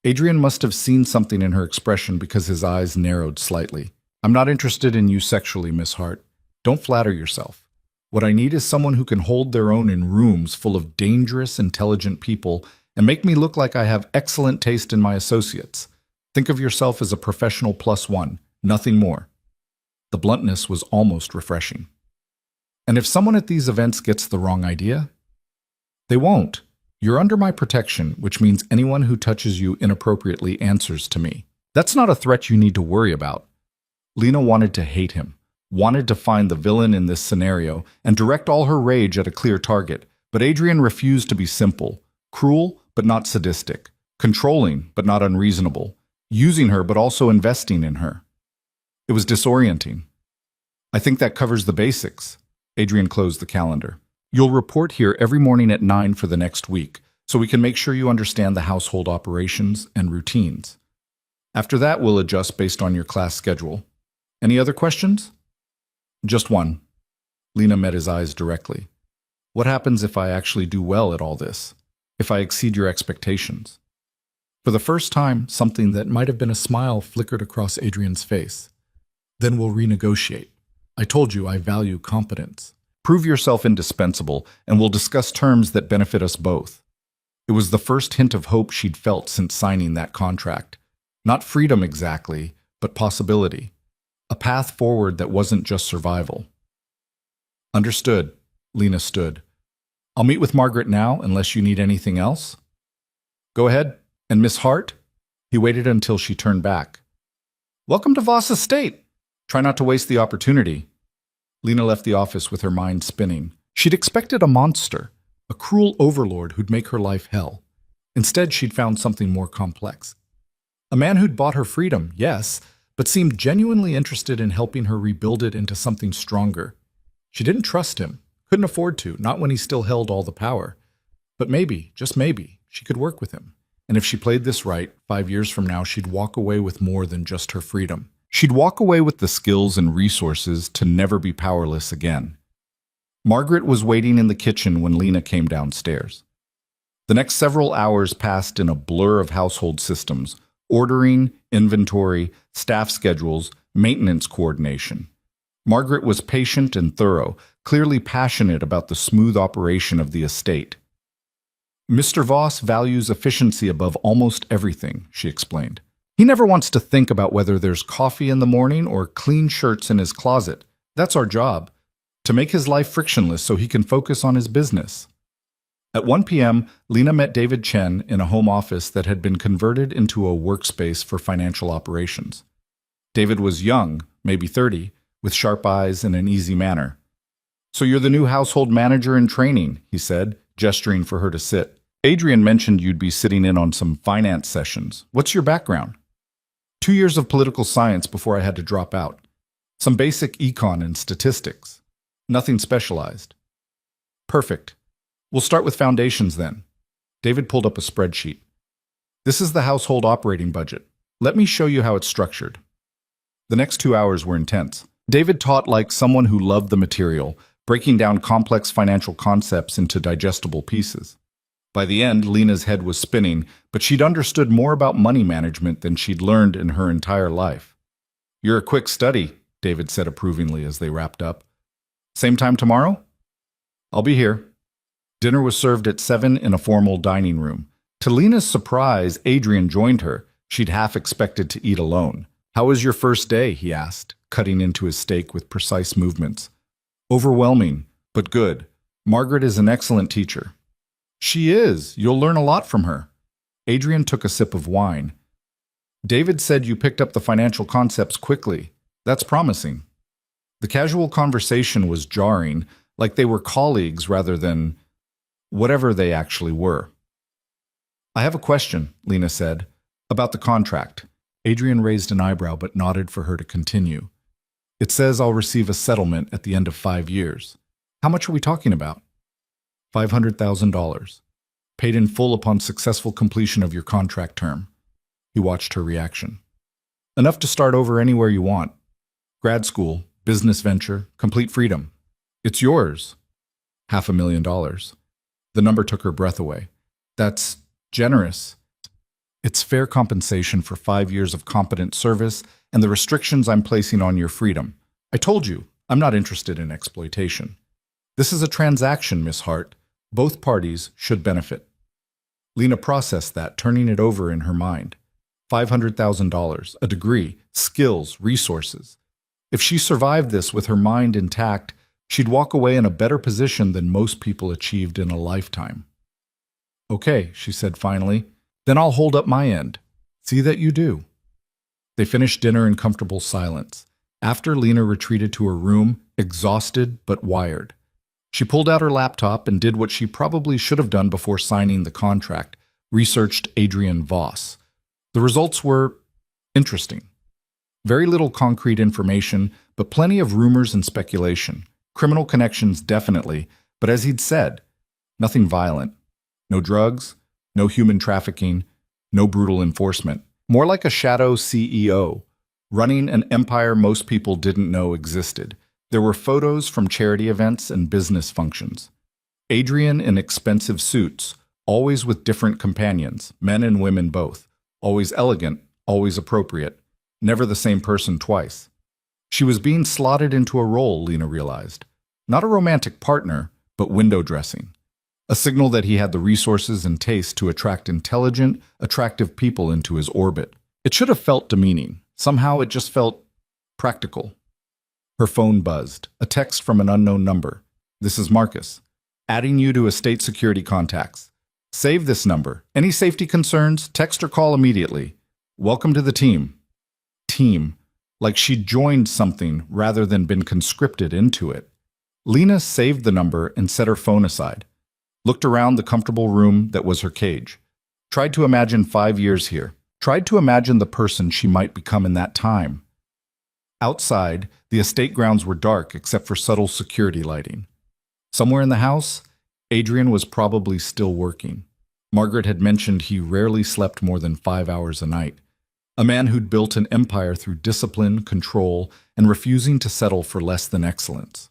Adrian must have seen something in her expression because his eyes narrowed slightly. I'm not interested in you sexually, Miss Hart. Don't flatter yourself. What I need is someone who can hold their own in rooms full of dangerous, intelligent people and make me look like I have excellent taste in my associates. Think of yourself as a professional +1, nothing more. The bluntness was almost refreshing. And if someone at these events gets the wrong idea? They won't. You're under my protection, which means anyone who touches you inappropriately answers to me. That's not a threat you need to worry about. Lena wanted to hate him, wanted to find the villain in this scenario and direct all her rage at a clear target, But Adrian refused to be simple, cruel but not sadistic, controlling but not unreasonable, using her but also investing in her. It was disorienting. I think that covers the basics. Adrian closed the calendar. You'll report here every morning at 9 for the next week, so we can make sure you understand the household operations and routines. After that, we'll adjust based on your class schedule. Any other questions? Just one. Lena met his eyes directly. What happens if I actually do well at all this? If I exceed your expectations? For the first time, something that might have been a smile flickered across Adrian's face. Then we'll renegotiate. I told you I value competence. Prove yourself indispensable, and we'll discuss terms that benefit us both. It was the first hint of hope she'd felt since signing that contract. Not freedom exactly, but possibility. A path forward that wasn't just survival. Understood. Lena stood. I'll meet with Margaret now, unless you need anything else. Go ahead. And Miss Hart? He waited until she turned back. Welcome to Voss Estate. Try not to waste the opportunity. Lena left the office with her mind spinning. She'd expected a monster, a cruel overlord who'd make her life hell. Instead, she'd found something more complex. A man who'd bought her freedom, yes, but seemed genuinely interested in helping her rebuild it into something stronger. She didn't trust him, couldn't afford to, not when he still held all the power. But maybe, just maybe, she could work with him. And if she played this right, 5 years from now, she'd walk away with more than just her freedom. She'd walk away with the skills and resources to never be powerless again. Margaret was waiting in the kitchen when Lena came downstairs. The next several hours passed in a blur of household systems, ordering, inventory, staff schedules, maintenance coordination. Margaret was patient and thorough, clearly passionate about the smooth operation of the estate. Mr. Voss values efficiency above almost everything, she explained. He never wants to think about whether there's coffee in the morning or clean shirts in his closet. That's our job, to make his life frictionless so he can focus on his business. At 1 p.m., Lena met David Chen in a home office that had been converted into a workspace for financial operations. David was young, maybe 30, with sharp eyes and an easy manner. So you're the new household manager in training, he said, gesturing for her to sit. Adrian mentioned you'd be sitting in on some finance sessions. What's your background? 2 years of political science before I had to drop out. Some basic econ and statistics. Nothing specialized. Perfect. We'll start with foundations then. David pulled up a spreadsheet. This is the household operating budget. Let me show you how it's structured. The next 2 hours were intense. David taught like someone who loved the material, breaking down complex financial concepts into digestible pieces. By the end, Lena's head was spinning, but she'd understood more about money management than she'd learned in her entire life. You're a quick study, David said approvingly as they wrapped up. Same time tomorrow? I'll be here. Dinner was served at 7 in a formal dining room. To Lena's surprise, Adrian joined her. She'd half expected to eat alone. How was your first day? He asked, cutting into his steak with precise movements. Overwhelming, but good. Margaret is an excellent teacher. She is. You'll learn a lot from her. Adrian took a sip of wine. David said you picked up the financial concepts quickly. That's promising. The casual conversation was jarring, like they were colleagues rather than whatever they actually were. I have a question, Lena said, about the contract. Adrian raised an eyebrow but nodded for her to continue. It says I'll receive a settlement at the end of 5 years. How much are we talking about? $500,000. Paid in full upon successful completion of your contract term. He watched her reaction. Enough to start over anywhere you want. Grad school, business venture, complete freedom. It's yours. $500,000. The number took her breath away. That's generous. It's fair compensation for 5 years of competent service and the restrictions I'm placing on your freedom. I told you, I'm not interested in exploitation. This is a transaction, Miss Hart. Both parties should benefit. Lena processed that, turning it over in her mind. $500,000, a degree, skills, resources. If she survived this with her mind intact, she'd walk away in a better position than most people achieved in a lifetime. Okay, she said finally, then I'll hold up my end. See that you do. They finished dinner in comfortable silence. After, Lena retreated to her room, exhausted but wired. She pulled out her laptop and did what she probably should have done before signing the contract, researched Adrian Voss. The results were interesting. Very little concrete information, but plenty of rumors and speculation. Criminal connections, definitely, but as he'd said, nothing violent. No drugs, no human trafficking, no brutal enforcement. More like a shadow CEO, running an empire most people didn't know existed. There were photos from charity events and business functions. Adrian in expensive suits, always with different companions, men and women both. Always elegant, always appropriate. Never the same person twice. She was being slotted into a role, Lena realized. Not a romantic partner, but window dressing. A signal that he had the resources and taste to attract intelligent, attractive people into his orbit. It should have felt demeaning. Somehow it just felt practical. Her phone buzzed. A text from an unknown number. "This is Marcus. Adding you to estate security contacts. Save this number. Any safety concerns? Text or call immediately. Welcome to the team." Team. Like she'd joined something rather than been conscripted into it. Lena saved the number and set her phone aside. Looked around the comfortable room that was her cage. Tried to imagine 5 years here. Tried to imagine the person she might become in that time. Outside, the estate grounds were dark except for subtle security lighting. Somewhere in the house, Adrian was probably still working. Margaret had mentioned he rarely slept more than 5 hours a night. A man who'd built an empire through discipline, control, and refusing to settle for less than excellence.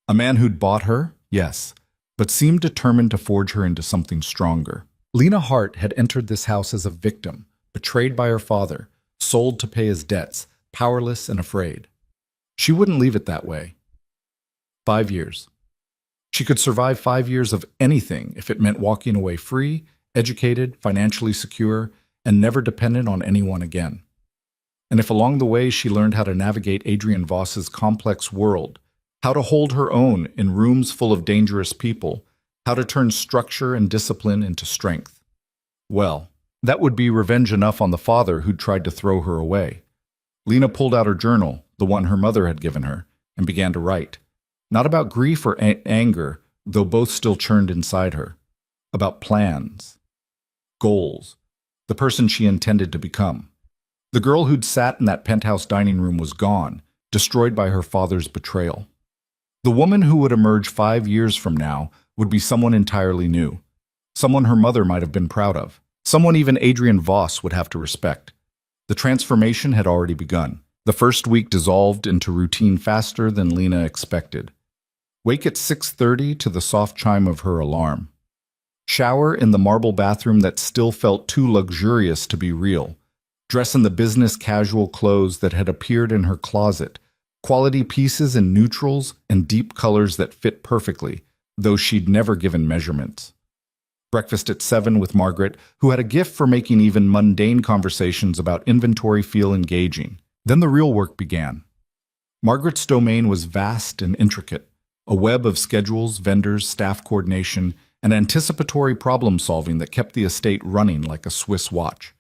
A man who'd bought her, yes, but seemed determined to forge her into something stronger. Lena Hart had entered this house as a victim, betrayed by her father, sold to pay his debts, powerless and afraid. She wouldn't leave it that way. 5 years. She could survive 5 years of anything if it meant walking away free, educated, financially secure, and never dependent on anyone again. And if along the way she learned how to navigate Adrian Voss's complex world, how to hold her own in rooms full of dangerous people, how to turn structure and discipline into strength. Well, that would be revenge enough on the father who'd tried to throw her away. Lena pulled out her journal, the one her mother had given her, and began to write. Not about grief or anger, though both still churned inside her. About plans, goals, the person she intended to become. The girl who'd sat in that penthouse dining room was gone, destroyed by her father's betrayal. The woman who would emerge 5 years from now would be someone entirely new. Someone her mother might have been proud of. Someone even Adrian Voss would have to respect. The transformation had already begun. The first week dissolved into routine faster than Lena expected. Wake at 6:30 to the soft chime of her alarm. Shower in the marble bathroom that still felt too luxurious to be real. Dress in the business casual clothes that had appeared in her closet. Quality pieces in neutrals and deep colors that fit perfectly, though she'd never given measurements. Breakfast at 7 with Margaret, who had a gift for making even mundane conversations about inventory feel engaging. Then the real work began. Margaret's domain was vast and intricate, a web of schedules, vendors, staff coordination, and anticipatory problem-solving that kept the estate running like a Swiss watch.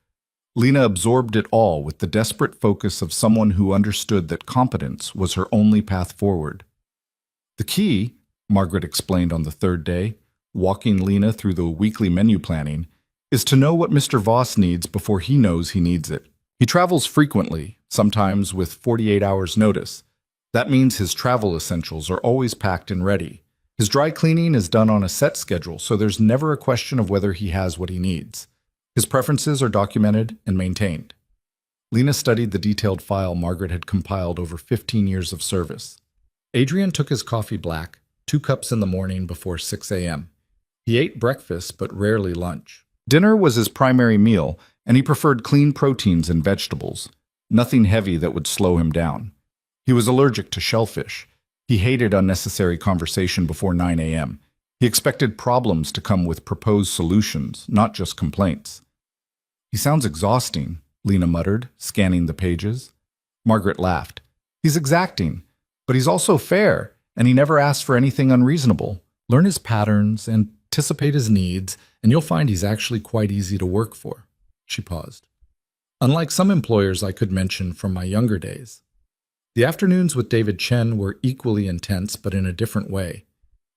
Lena absorbed it all with the desperate focus of someone who understood that competence was her only path forward. The key, Margaret explained on the third day, walking Lena through the weekly menu planning, is to know what Mr. Voss needs before he knows he needs it. He travels frequently, sometimes with 48 hours' notice. That means his travel essentials are always packed and ready. His dry cleaning is done on a set schedule, so there's never a question of whether he has what he needs. His preferences are documented and maintained. Lena studied the detailed file Margaret had compiled over 15 years of service. Adrian took his coffee black, 2 cups in the morning before 6 a.m. He ate breakfast, but rarely lunch. Dinner was his primary meal, and he preferred clean proteins and vegetables, nothing heavy that would slow him down. He was allergic to shellfish. He hated unnecessary conversation before 9 a.m. He expected problems to come with proposed solutions, not just complaints. "He sounds exhausting," Lena muttered, scanning the pages. Margaret laughed. "He's exacting, but he's also fair, and he never asks for anything unreasonable. Learn his patterns, anticipate his needs, and you'll find he's actually quite easy to work for." She paused. "Unlike some employers I could mention from my younger days." The afternoons with David Chen were equally intense, but in a different way.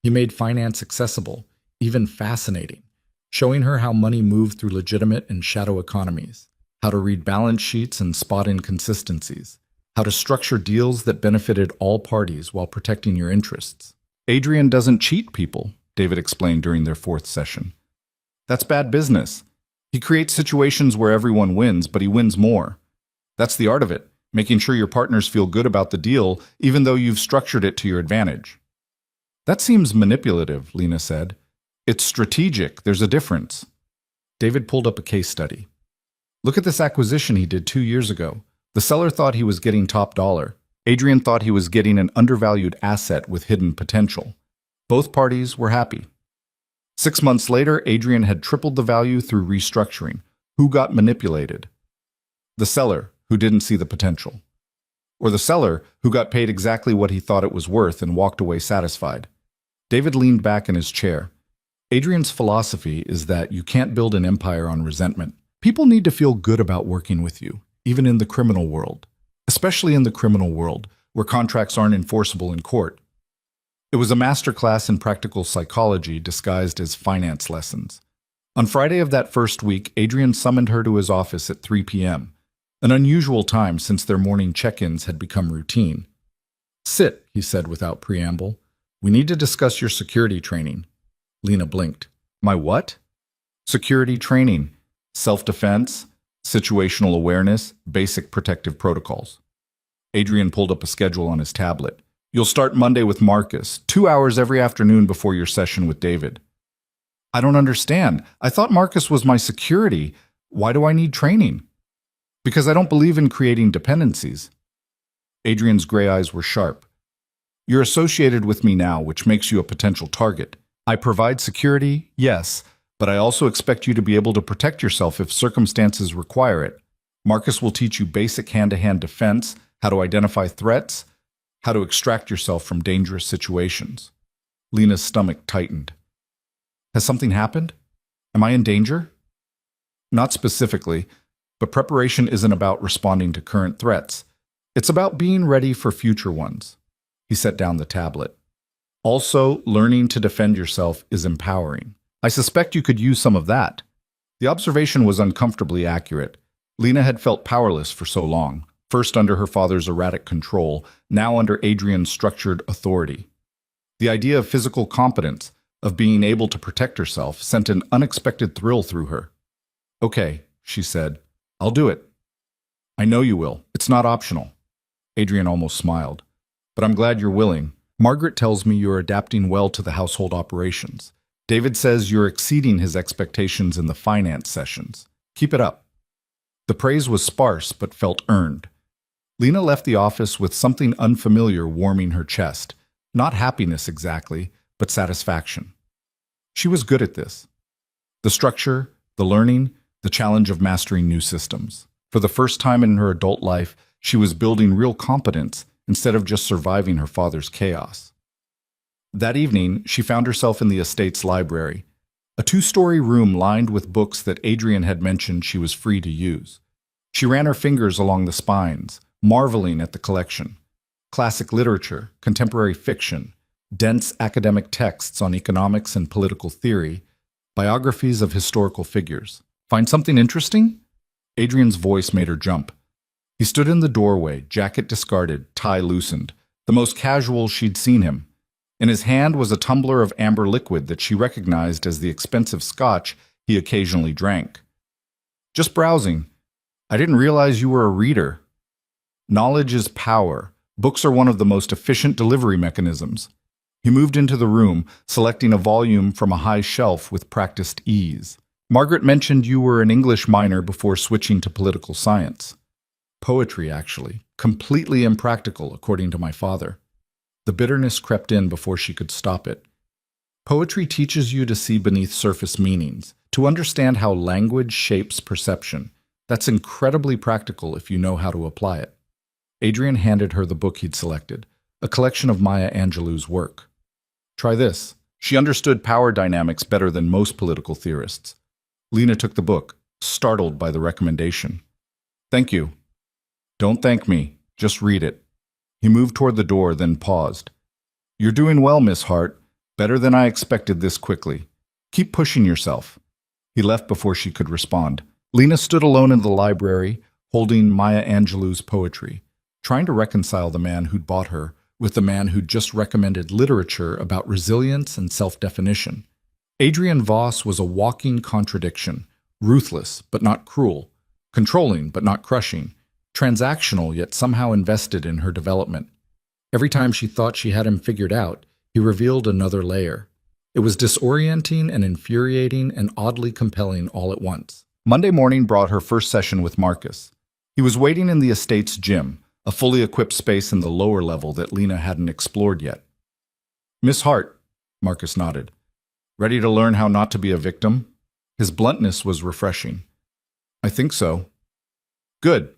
He made finance accessible, even fascinating, showing her how money moved through legitimate and shadow economies, how to read balance sheets and spot inconsistencies, how to structure deals that benefited all parties while protecting your interests. Adrian doesn't cheat people, David explained during their fourth session. That's bad business. He creates situations where everyone wins, but he wins more. That's the art of it, making sure your partners feel good about the deal, even though you've structured it to your advantage. That seems manipulative, Lena said. It's strategic. There's a difference. David pulled up a case study. Look at this acquisition he did 2 years ago. The seller thought he was getting top dollar. Adrian thought he was getting an undervalued asset with hidden potential. Both parties were happy. 6 months later, Adrian had tripled the value through restructuring. Who got manipulated? The seller, who didn't see the potential. Or the seller, who got paid exactly what he thought it was worth and walked away satisfied. David leaned back in his chair. Adrian's philosophy is that you can't build an empire on resentment. People need to feel good about working with you, even in the criminal world. Especially in the criminal world, where contracts aren't enforceable in court. It was a masterclass in practical psychology disguised as finance lessons. On Friday of that first week, Adrian summoned her to his office at 3 p.m., an unusual time since their morning check-ins had become routine. "Sit," he said without preamble. "We need to discuss your security training." Lena blinked. "My what?" "Security training. Self-defense, situational awareness, basic protective protocols." Adrian pulled up a schedule on his tablet. "You'll start Monday with Marcus, 2 hours every afternoon before your session with David." "I don't understand. I thought Marcus was my security. Why do I need training?" "Because I don't believe in creating dependencies." Adrian's gray eyes were sharp. "You're associated with me now, which makes you a potential target. I provide security, yes, but I also expect you to be able to protect yourself if circumstances require it. Marcus will teach you basic hand-to-hand defense, how to identify threats, how to extract yourself from dangerous situations." Lena's stomach tightened. "Has something happened? Am I in danger?" "Not specifically, but preparation isn't about responding to current threats. It's about being ready for future ones." He set down the tablet. "Also, learning to defend yourself is empowering. I suspect you could use some of that." The observation was uncomfortably accurate. Lena had felt powerless for so long, first under her father's erratic control, now under Adrian's structured authority. The idea of physical competence, of being able to protect herself, sent an unexpected thrill through her. "Okay," she said. "I'll do it." "I know you will. It's not optional." Adrian almost smiled. "But I'm glad you're willing. Margaret tells me you're adapting well to the household operations. David says you're exceeding his expectations in the finance sessions. Keep it up." The praise was sparse but felt earned. Lena left the office with something unfamiliar warming her chest. Not happiness exactly, but satisfaction. She was good at this. The structure, the learning, the challenge of mastering new systems. For the first time in her adult life, she was building real competence instead of just surviving her father's chaos. That evening, she found herself in the estate's library, a 2-story room lined with books that Adrian had mentioned she was free to use. She ran her fingers along the spines, marveling at the collection. Classic literature, contemporary fiction, dense academic texts on economics and political theory, biographies of historical figures. "Find something interesting?" Adrian's voice made her jump. He stood in the doorway, jacket discarded, tie loosened, the most casual she'd seen him. In his hand was a tumbler of amber liquid that she recognized as the expensive scotch he occasionally drank. "Just browsing. I didn't realize you were a reader." Knowledge is power. Books are one of the most efficient delivery mechanisms. He moved into the room, selecting a volume from a high shelf with practiced ease. "Margaret mentioned you were an English minor before switching to political science." "Poetry, actually. Completely impractical, according to my father." The bitterness crept in before she could stop it. "Poetry teaches you to see beneath surface meanings, to understand how language shapes perception. That's incredibly practical if you know how to apply it." Adrian handed her the book he'd selected, a collection of Maya Angelou's work. "Try this." She understood power dynamics better than most political theorists. Lena took the book, startled by the recommendation. "Thank you." "Don't thank me. Just read it." He moved toward the door, then paused. "You're doing well, Miss Hart. Better than I expected this quickly. Keep pushing yourself. He left before she could respond. Lena stood alone in the library, holding Maya Angelou's poetry, trying to reconcile the man who'd bought her with the man who'd just recommended literature about resilience and self-definition. Adrian Voss was a walking contradiction, ruthless but not cruel, controlling but not crushing, transactional yet somehow invested in her development. Every time she thought she had him figured out, he revealed another layer. It was disorienting and infuriating and oddly compelling all at once. Monday morning brought her first session with Marcus. He was waiting in the estate's gym, a fully equipped space in the lower level that Lena hadn't explored yet. "Miss Hart," Marcus nodded. "Ready to learn how not to be a victim?" His bluntness was refreshing. "I think so." "Good.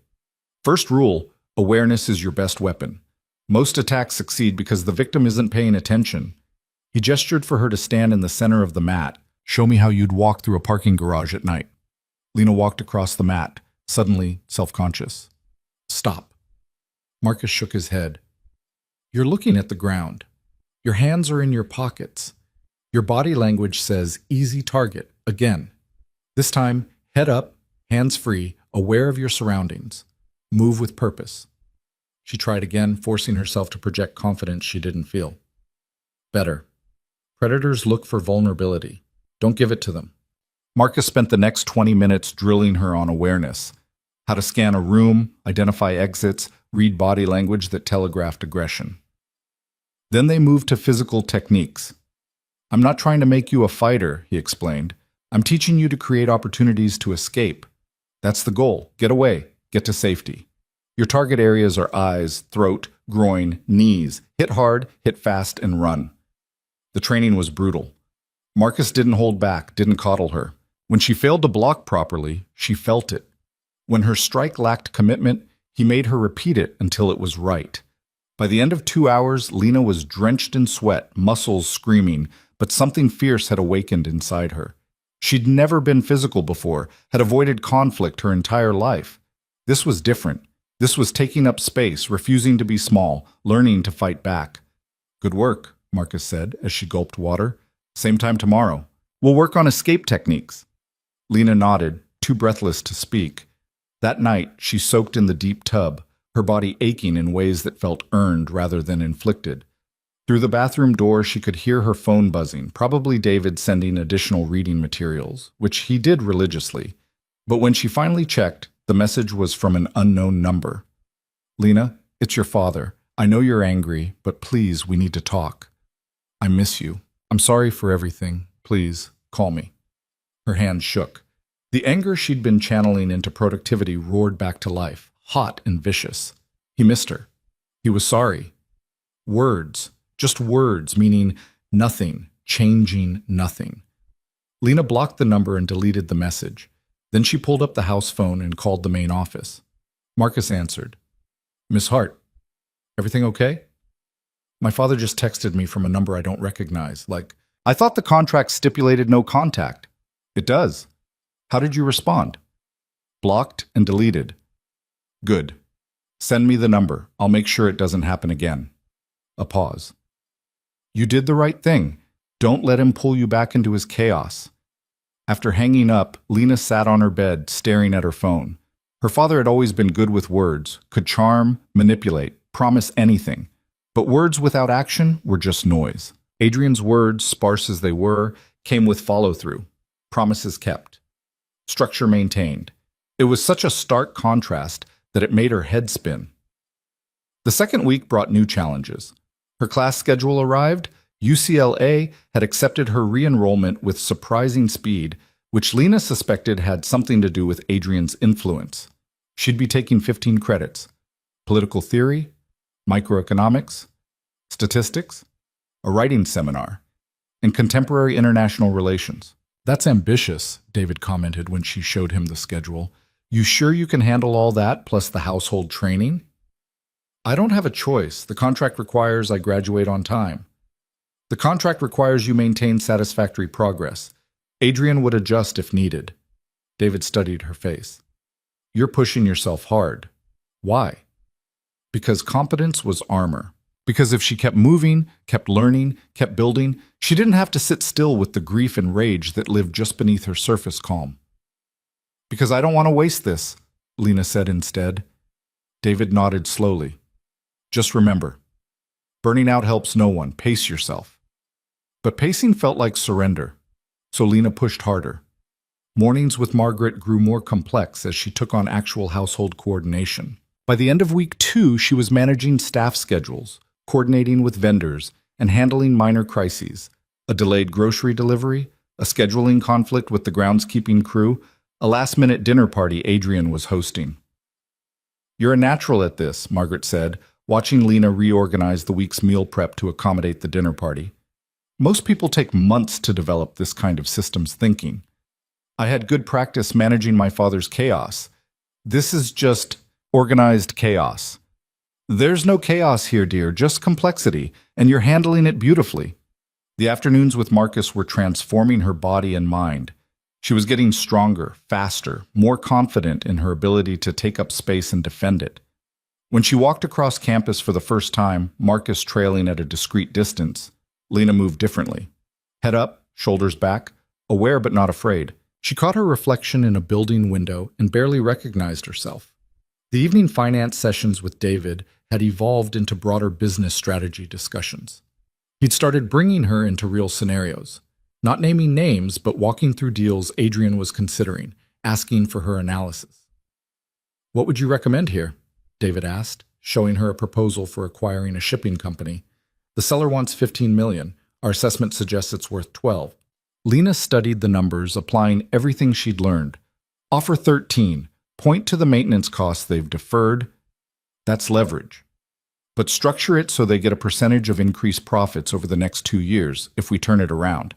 First rule, awareness is your best weapon. Most attacks succeed because the victim isn't paying attention." He gestured for her to stand in the center of the mat. "Show me how you'd walk through a parking garage at night." Lena walked across the mat, suddenly self-conscious. "Stop." Marcus shook his head. "You're looking at the ground. Your hands are in your pockets. Your body language says easy target again. This time, head up, hands free, aware of your surroundings. Move with purpose." She tried again, forcing herself to project confidence she didn't feel. "Better. Predators look for vulnerability. Don't give it to them." Marcus spent the next 20 minutes drilling her on awareness. How to scan a room, identify exits, read body language that telegraphed aggression. Then they moved to physical techniques. "I'm not trying to make you a fighter," he explained. "I'm teaching you to create opportunities to escape. That's the goal. Get away. Get to safety. Your target areas are eyes, throat, groin, knees. Hit hard, hit fast, and run." The training was brutal. Marcus didn't hold back, didn't coddle her. When she failed to block properly, she felt it. When her strike lacked commitment, he made her repeat it until it was right. By the end of 2 hours, Lena was drenched in sweat, muscles screaming, but something fierce had awakened inside her. She'd never been physical before, had avoided conflict her entire life. This was different. This was taking up space, refusing to be small, learning to fight back. "Good work," Marcus said as she gulped water. "Same time tomorrow. We'll work on escape techniques." Lena nodded, too breathless to speak. That night, she soaked in the deep tub, her body aching in ways that felt earned rather than inflicted. Through the bathroom door, she could hear her phone buzzing, probably David sending additional reading materials, which he did religiously. But when she finally checked, the message was from an unknown number. "Lena, it's your father. I know you're angry, but please, we need to talk. I miss you. I'm sorry for everything. Please, call me." Her hand shook. The anger she'd been channeling into productivity roared back to life, hot and vicious. He missed her. He was sorry. Words, just words, meaning nothing, changing nothing. Lena blocked the number and deleted the message. Then she pulled up the house phone and called the main office. Marcus answered. "Miss Hart, everything okay?" "My father just texted me from a number I don't recognize. I thought the contract stipulated no contact." "It does. How did you respond?" "Blocked and deleted." "Good. Send me the number. I'll make sure it doesn't happen again." A pause. "You did the right thing. Don't let him pull you back into his chaos." After hanging up, Lena sat on her bed, staring at her phone. Her father had always been good with words, could charm, manipulate, promise anything. But words without action were just noise. Adrian's words, sparse as they were, came with follow-through. Promises kept. Structure maintained. It was such a stark contrast that it made her head spin. The second week brought new challenges. Her class schedule arrived. UCLA had accepted her re-enrollment with surprising speed, which Lena suspected had something to do with Adrian's influence. She'd be taking 15 credits. Political theory, microeconomics, statistics, a writing seminar, and contemporary international relations. "That's ambitious," David commented when she showed him the schedule. "You sure you can handle all that plus the household training?" "I don't have a choice. The contract requires I graduate on time." "The contract requires you maintain satisfactory progress. Adrian would adjust if needed." David studied her face. "You're pushing yourself hard. Why?" "Because competence was armor. Because if she kept moving, kept learning, kept building, she didn't have to sit still with the grief and rage that lived just beneath her surface calm. Because I don't want to waste this, Lena said instead. David nodded slowly. Just remember, burning out helps no one. Pace yourself. But pacing felt like surrender, so Lena pushed harder. Mornings with Margaret grew more complex as she took on actual household coordination. By the end of week 2, she was managing staff schedules, coordinating with vendors, and handling minor crises, a delayed grocery delivery, a scheduling conflict with the groundskeeping crew, a last-minute dinner party Adrian was hosting. You're a natural at this, Margaret said, watching Lena reorganize the week's meal prep to accommodate the dinner party. Most people take months to develop this kind of systems thinking. I had good practice managing my father's chaos. This is just organized chaos. There's no chaos here, dear, just complexity, and you're handling it beautifully. The afternoons with Marcus were transforming her body and mind. She was getting stronger, faster, more confident in her ability to take up space and defend it. When she walked across campus for the first time, Marcus trailing at a discreet distance, Lena moved differently. Head up, shoulders back, aware but not afraid. She caught her reflection in a building window and barely recognized herself. The evening finance sessions with David had evolved into broader business strategy discussions. He'd started bringing her into real scenarios, not naming names, but walking through deals Adrian was considering, asking for her analysis. What would you recommend here? David asked, showing her a proposal for acquiring a shipping company. The seller wants $15 million. Our assessment suggests it's worth $12. Lena studied the numbers, applying everything she'd learned. Offer 13. Point to the maintenance costs they've deferred. That's leverage. But structure it so they get a percentage of increased profits over the next 2 years if we turn it around.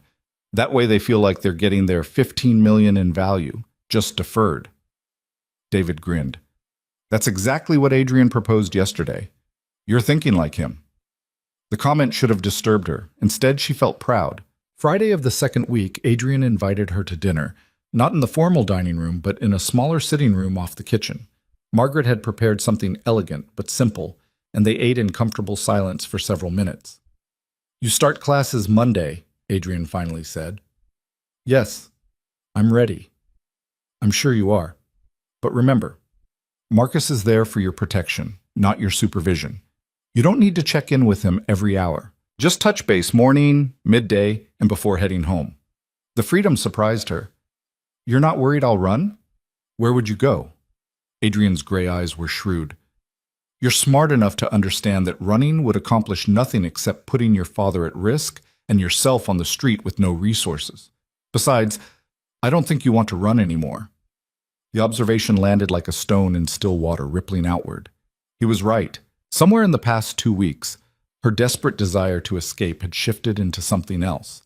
That way they feel like they're getting their $15 million in value, just deferred. David grinned. That's exactly what Adrian proposed yesterday. You're thinking like him. The comment should have disturbed her. Instead, she felt proud. Friday of the second week, Adrian invited her to dinner, not in the formal dining room, but in a smaller sitting room off the kitchen. Margaret had prepared something elegant but simple, and they ate in comfortable silence for several minutes. You start classes Monday, Adrian finally said. Yes, I'm ready. I'm sure you are. But remember, Marcus is there for your protection, not your supervision. You don't need to check in with him every hour. Just touch base morning, midday, and before heading home. The freedom surprised her. You're not worried I'll run? Where would you go? Adrian's gray eyes were shrewd. You're smart enough to understand that running would accomplish nothing except putting your father at risk and yourself on the street with no resources. Besides, I don't think you want to run anymore. The observation landed like a stone in still water, rippling outward. He was right. Somewhere in the past 2 weeks, her desperate desire to escape had shifted into something else.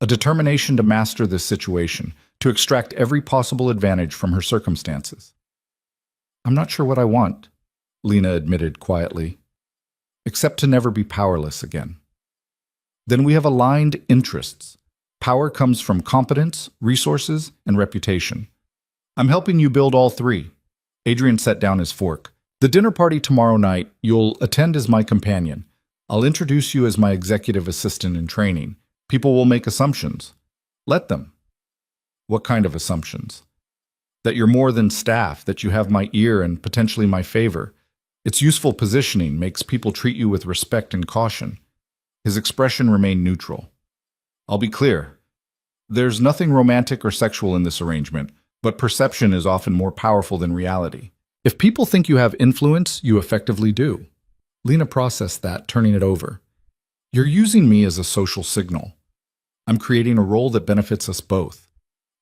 A determination to master this situation, to extract every possible advantage from her circumstances. I'm not sure what I want, Lena admitted quietly, except to never be powerless again. Then we have aligned interests. Power comes from competence, resources, and reputation. I'm helping you build all three. Adrian set down his fork. The dinner party tomorrow night, you'll attend as my companion. I'll introduce you as my executive assistant in training. People will make assumptions. Let them. What kind of assumptions? That you're more than staff, that you have my ear and potentially my favor. It's useful positioning, makes people treat you with respect and caution. His expression remained neutral. I'll be clear. There's nothing romantic or sexual in this arrangement, but perception is often more powerful than reality. If people think you have influence, you effectively do. Lena processed that, turning it over. You're using me as a social signal. I'm creating a role that benefits us both.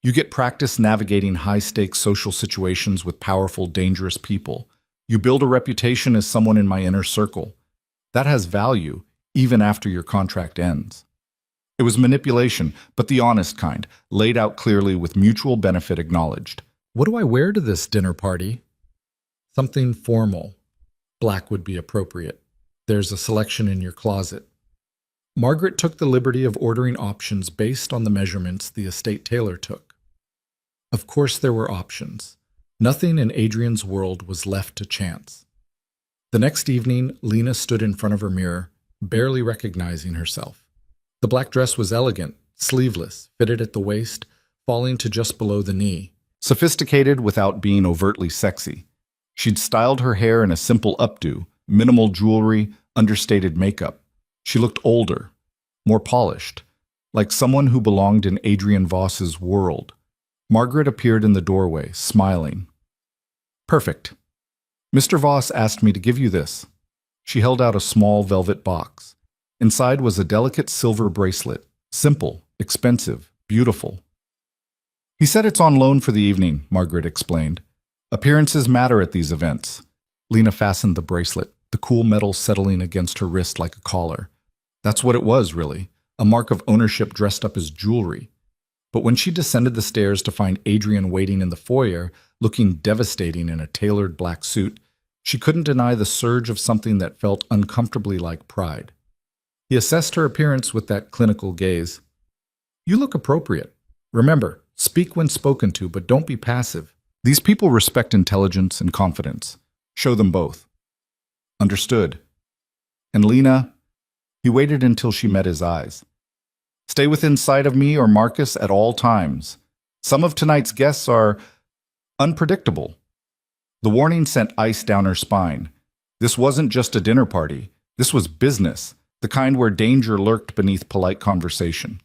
You get practice navigating high-stakes social situations with powerful, dangerous people. You build a reputation as someone in my inner circle. That has value, even after your contract ends. It was manipulation, but the honest kind, laid out clearly with mutual benefit acknowledged. What do I wear to this dinner party? Something formal. Black would be appropriate. There's a selection in your closet. Margaret took the liberty of ordering options based on the measurements the estate tailor took. Of course there were options. Nothing in Adrian's world was left to chance. The next evening, Lena stood in front of her mirror, barely recognizing herself. The black dress was elegant, sleeveless, fitted at the waist, falling to just below the knee. Sophisticated without being overtly sexy. She'd styled her hair in a simple updo, minimal jewelry, understated makeup. She looked older, more polished, like someone who belonged in Adrian Voss's world. Margaret appeared in the doorway, smiling. "Perfect. Mr. Voss asked me to give you this." She held out a small velvet box. Inside was a delicate silver bracelet, simple, expensive, beautiful. "He said it's on loan for the evening," Margaret explained. "Appearances matter at these events." Lena fastened the bracelet, the cool metal settling against her wrist like a collar. That's what it was, really, a mark of ownership dressed up as jewelry. But when she descended the stairs to find Adrian waiting in the foyer, looking devastating in a tailored black suit, she couldn't deny the surge of something that felt uncomfortably like pride. He assessed her appearance with that clinical gaze. "You look appropriate. Remember, speak when spoken to, but don't be passive. These people respect intelligence and confidence. Show them both." "Understood." And Lena, he waited until she met his eyes. "Stay within sight of me or Marcus at all times. Some of tonight's guests are unpredictable." The warning sent ice down her spine. This wasn't just a dinner party. This was business, the kind where danger lurked beneath polite conversation.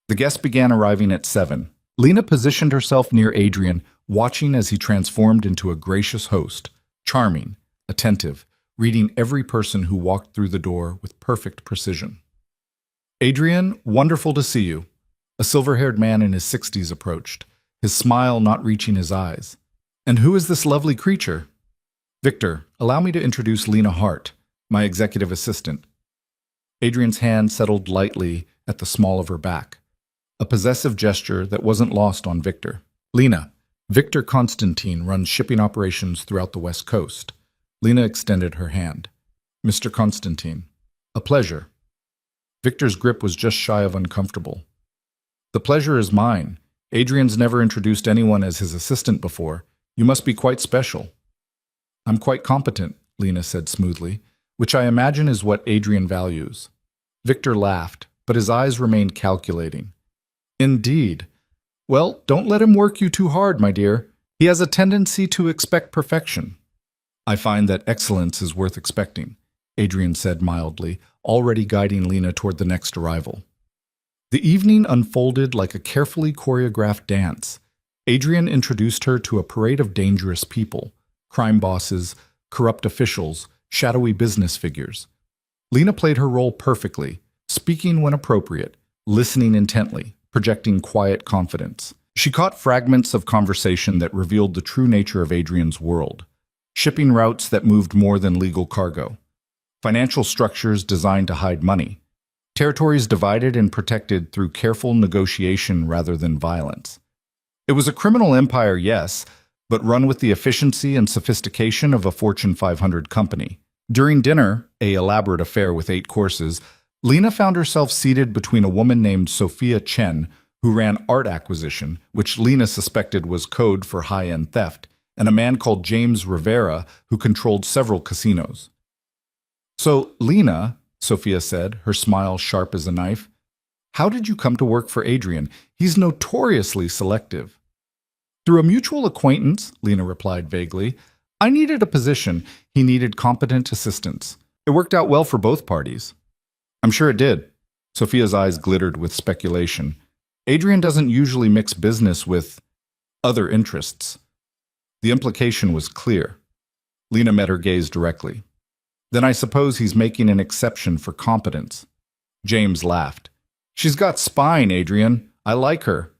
The guests began arriving at 7. Lena positioned herself near Adrian, watching as he transformed into a gracious host, charming, attentive, reading every person who walked through the door with perfect precision. "Adrian, wonderful to see you." A silver-haired man in his 60s approached, his smile not reaching his eyes. "And who is this lovely creature?" "Victor, allow me to introduce Lena Hart, my executive assistant." Adrian's hand settled lightly at the small of her back, a possessive gesture that wasn't lost on Victor. "Lena, Victor Constantine runs shipping operations throughout the West Coast." Lena extended her hand. "Mr. Constantine, a pleasure." Victor's grip was just shy of uncomfortable. "The pleasure is mine. Adrian's never introduced anyone as his assistant before. You must be quite special." "I'm quite competent," Lena said smoothly, "which I imagine is what Adrian values." Victor laughed, but his eyes remained calculating. "Indeed. Well, don't let him work you too hard, my dear. He has a tendency to expect perfection." "I find that excellence is worth expecting," Adrian said mildly, already guiding Lena toward the next arrival. The evening unfolded like a carefully choreographed dance. Adrian introduced her to a parade of dangerous people, crime bosses, corrupt officials, shadowy business figures. Lena played her role perfectly, speaking when appropriate, listening intently, projecting quiet confidence. She caught fragments of conversation that revealed the true nature of Adrian's world. Shipping routes that moved more than legal cargo. Financial structures designed to hide money. Territories divided and protected through careful negotiation rather than violence. It was a criminal empire, yes, but run with the efficiency and sophistication of a Fortune 500 company. During dinner, an elaborate affair with 8 courses, Lena found herself seated between a woman named Sophia Chen, who ran art acquisition, which Lena suspected was code for high-end theft, and a man called James Rivera, who controlled several casinos. "So, Lena," Sophia said, her smile sharp as a knife, "how did you come to work for Adrian? He's notoriously selective." "Through a mutual acquaintance," Lena replied vaguely. "I needed a position. He needed competent assistance. It worked out well for both parties." "I'm sure it did." Sophia's eyes glittered with speculation. "Adrian doesn't usually mix business with other interests." The implication was clear. Lena met her gaze directly. "Then I suppose he's making an exception for competence." James laughed. "She's got spine, Adrian. I like her."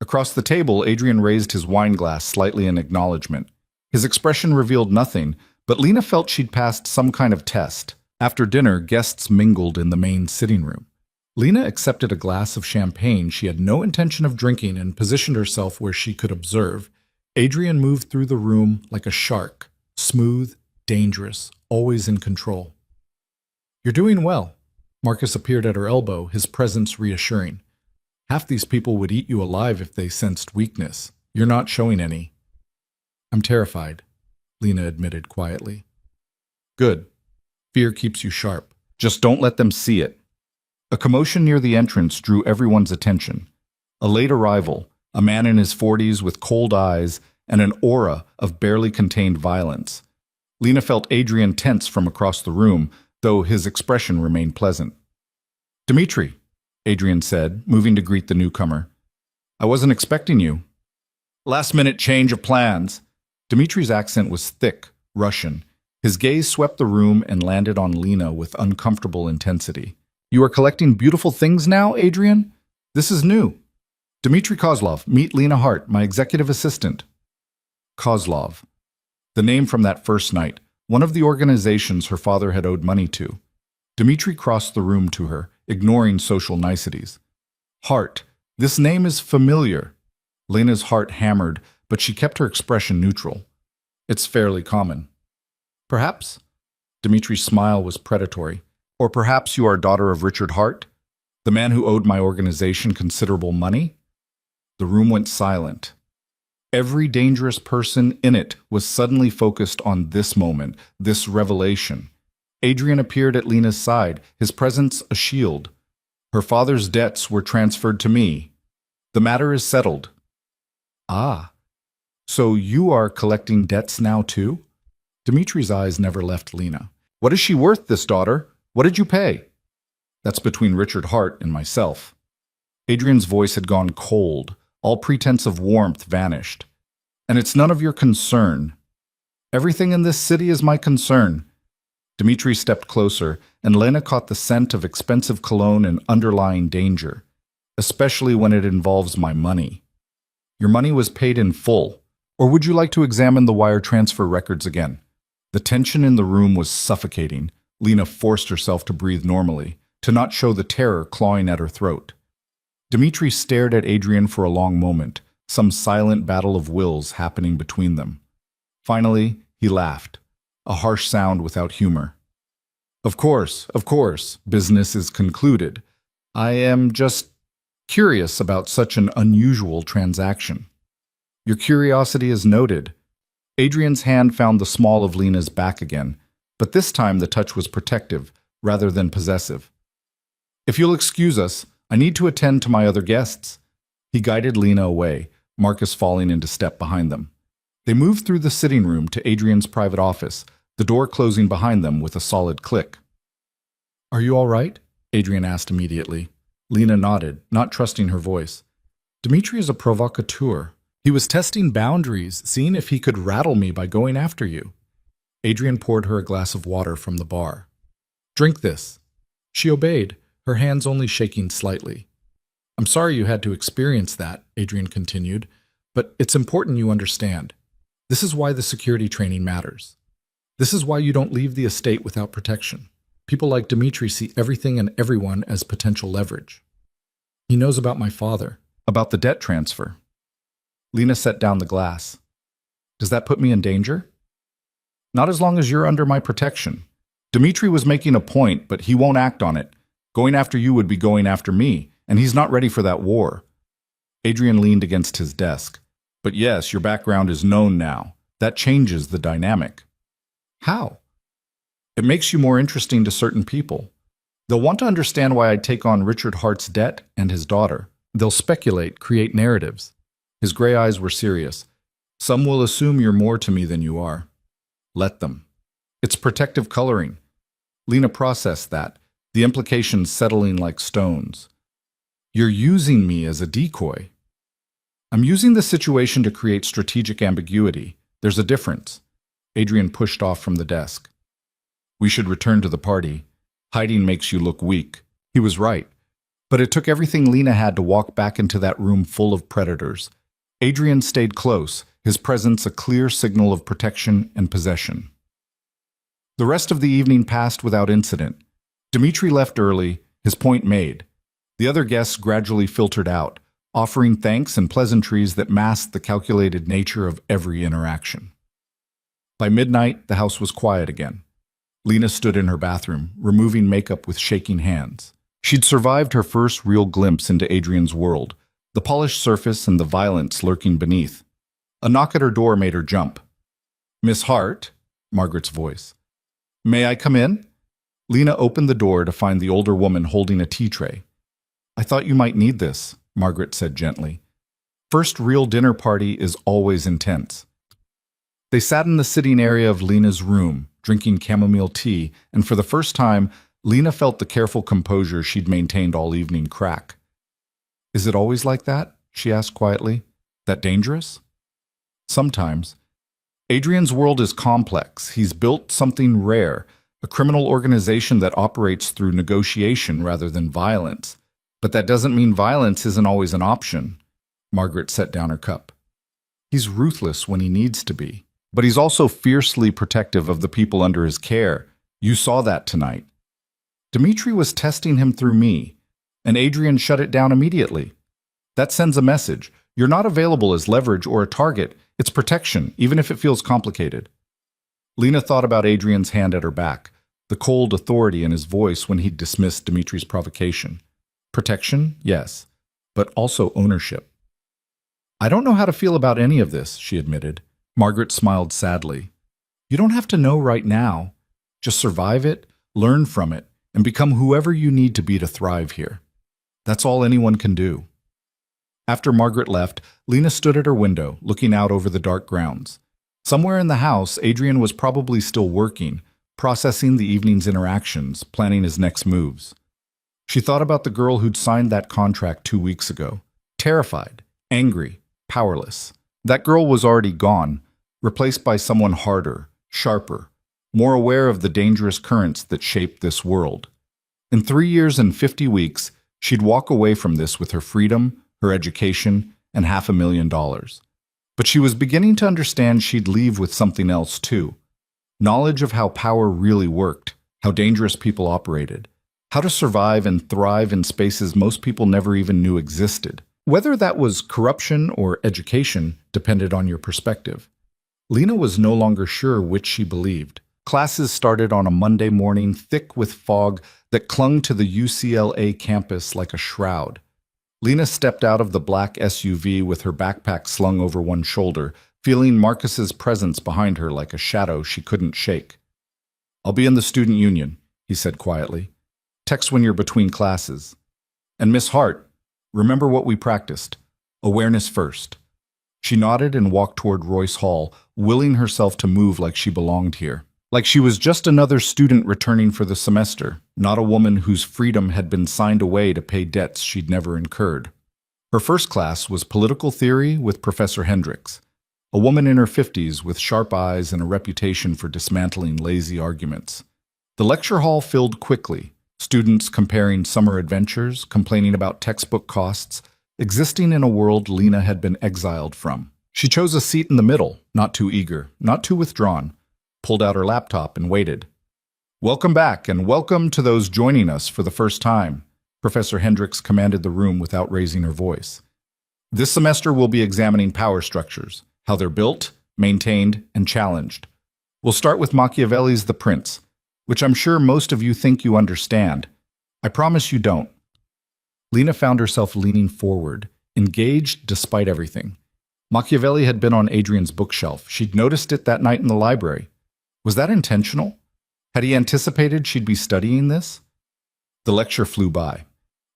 Across the table, Adrian raised his wine glass slightly in acknowledgement. His expression revealed nothing, but Lena felt she'd passed some kind of test. After dinner, guests mingled in the main sitting room. Lena accepted a glass of champagne she had no intention of drinking and positioned herself where she could observe. Adrian moved through the room like a shark, smooth, dangerous, always in control. "You're doing well." Marcus appeared at her elbow, his presence reassuring. "Half these people would eat you alive if they sensed weakness. You're not showing any." "I'm terrified," Lena admitted quietly. "Good. Fear keeps you sharp. Just don't let them see it. A commotion near the entrance drew everyone's attention. A late arrival, a man in his 40s with cold eyes and an aura of barely contained violence. Lena felt Adrian tense from across the room, though his expression remained pleasant. "Dimitri," Adrian said, moving to greet the newcomer. "I wasn't expecting you." "Last-minute change of plans." Dimitri's accent was thick, Russian. His gaze swept the room and landed on Lena with uncomfortable intensity. "You are collecting beautiful things now, Adrian? This is new." "Dmitri Kozlov, meet Lena Hart, my executive assistant." Kozlov. The name from that first night, one of the organizations her father had owed money to. Dmitri crossed the room to her, ignoring social niceties. "Hart, this name is familiar." Lena's heart hammered, but she kept her expression neutral. "It's fairly common." "Perhaps?" Dimitri's smile was predatory. "Or perhaps you are daughter of Richard Hart, the man who owed my organization considerable money?" The room went silent. Every dangerous person in it was suddenly focused on this moment, this revelation. Adrian appeared at Lena's side, his presence a shield. "Her father's debts were transferred to me. The matter is settled." "Ah, so you are collecting debts now too?" Dimitri's eyes never left Lena. "What is she worth, this daughter? What did you pay?" "That's between Richard Hart and myself." Adrian's voice had gone cold. All pretense of warmth vanished. "And it's none of your concern." "Everything in this city is my concern." Dimitri stepped closer, and Lena caught the scent of expensive cologne and underlying danger, especially when it involves my money. "Your money was paid in full. Or would you like to examine the wire transfer records again?" The tension in the room was suffocating. Lena forced herself to breathe normally, to not show the terror clawing at her throat. Dimitri stared at Adrian for a long moment, some silent battle of wills happening between them. Finally, he laughed, a harsh sound without humor. Of course, business is concluded. I am just curious about such an unusual transaction." "Your curiosity is noted." Adrian's hand found the small of Lena's back again, but this time the touch was protective rather than possessive. "If you'll excuse us, I need to attend to my other guests." He guided Lena away, Marcus falling into step behind them. They moved through the sitting room to Adrian's private office, the door closing behind them with a solid click. "Are you all right?" Adrian asked immediately. Lena nodded, not trusting her voice. "Dimitri is a provocateur. He was testing boundaries, seeing if he could rattle me by going after you." Adrian poured her a glass of water from the bar. "Drink this." She obeyed, her hands only shaking slightly. "I'm sorry you had to experience that," Adrian continued, "but it's important you understand. This is why the security training matters. This is why you don't leave the estate without protection. People like Dimitri see everything and everyone as potential leverage. He knows about my father, about the debt transfer." Lena set down the glass. "Does that put me in danger?" "Not as long as you're under my protection. Dimitri was making a point, but he won't act on it. Going after you would be going after me, and he's not ready for that war." Adrian leaned against his desk. "But yes, your background is known now. That changes the dynamic." "How?" "It makes you more interesting to certain people. They'll want to understand why I'd take on Richard Hart's debt and his daughter. They'll speculate, create narratives." His gray eyes were serious. "Some will assume you're more to me than you are. Let them. It's protective coloring." Lena processed that, the implications settling like stones. "You're using me as a decoy." "I'm using the situation to create strategic ambiguity. There's a difference." Adrian pushed off from the desk. "We should return to the party. Hiding makes you look weak." He was right. But it took everything Lena had to walk back into that room full of predators. Adrian stayed close, his presence a clear signal of protection and possession. The rest of the evening passed without incident. Dimitri left early, his point made. The other guests gradually filtered out, offering thanks and pleasantries that masked the calculated nature of every interaction. By midnight, the house was quiet again. Lena stood in her bathroom, removing makeup with shaking hands. She'd survived her first real glimpse into Adrian's world, the polished surface and the violence lurking beneath. A knock at her door made her jump. "Miss Hart?" Margaret's voice. "May I come in?" Lena opened the door to find the older woman holding a tea tray. "I thought you might need this," Margaret said gently. "First real dinner party is always intense." They sat in the sitting area of Lena's room, drinking chamomile tea, and for the first time, Lena felt the careful composure she'd maintained all evening crack. "Is it always like that?" she asked quietly. "That dangerous?" "Sometimes. Adrian's world is complex. He's built something rare, a criminal organization that operates through negotiation rather than violence. But that doesn't mean violence isn't always an option." Margaret set down her cup. "He's ruthless when he needs to be, but he's also fiercely protective of the people under his care. You saw that tonight. Dmitri was testing him through me, and Adrian shut it down immediately. That sends a message. You're not available as leverage or a target. It's protection, even if it feels complicated." Lena thought about Adrian's hand at her back, the cold authority in his voice when he'd dismissed Dmitri's provocation. Protection, yes, but also ownership. "I don't know how to feel about any of this," she admitted. Margaret smiled sadly. "You don't have to know right now. Just survive it, learn from it, and become whoever you need to be to thrive here. That's all anyone can do." After Margaret left, Lena stood at her window, looking out over the dark grounds. Somewhere in the house, Adrian was probably still working, processing the evening's interactions, planning his next moves. She thought about the girl who'd signed that contract 2 weeks ago. Terrified, angry, powerless. That girl was already gone, replaced by someone harder, sharper, more aware of the dangerous currents that shaped this world. In 3 years and 50 weeks, she'd walk away from this with her freedom, her education, and $500,000. But she was beginning to understand she'd leave with something else too. Knowledge of how power really worked, how dangerous people operated, how to survive and thrive in spaces most people never even knew existed. Whether that was corruption or education depended on your perspective. Lena was no longer sure which she believed. Classes started on a Monday morning, thick with fog that clung to the UCLA campus like a shroud. Lena stepped out of the black SUV with her backpack slung over one shoulder, feeling Marcus's presence behind her like a shadow she couldn't shake. "I'll be in the student union," he said quietly. "Text when you're between classes. And Miss Hart, remember what we practiced. Awareness first." She nodded and walked toward Royce Hall, willing herself to move like she belonged here. Like she was just another student returning for the semester, not a woman whose freedom had been signed away to pay debts she'd never incurred. Her first class was political theory with Professor Hendricks, a woman in her 50s with sharp eyes and a reputation for dismantling lazy arguments. The lecture hall filled quickly, students comparing summer adventures, complaining about textbook costs, existing in a world Lena had been exiled from. She chose a seat in the middle, not too eager, not too withdrawn, pulled out her laptop and waited. "Welcome back, and welcome to those joining us for the first time," Professor Hendricks commanded the room without raising her voice. "This semester we'll be examining power structures, how they're built, maintained, and challenged. We'll start with Machiavelli's The Prince, which I'm sure most of you think you understand. I promise you don't." Lena found herself leaning forward, engaged despite everything. Machiavelli had been on Adrian's bookshelf. She'd noticed it that night in the library. Was that intentional? Had he anticipated she'd be studying this? The lecture flew by.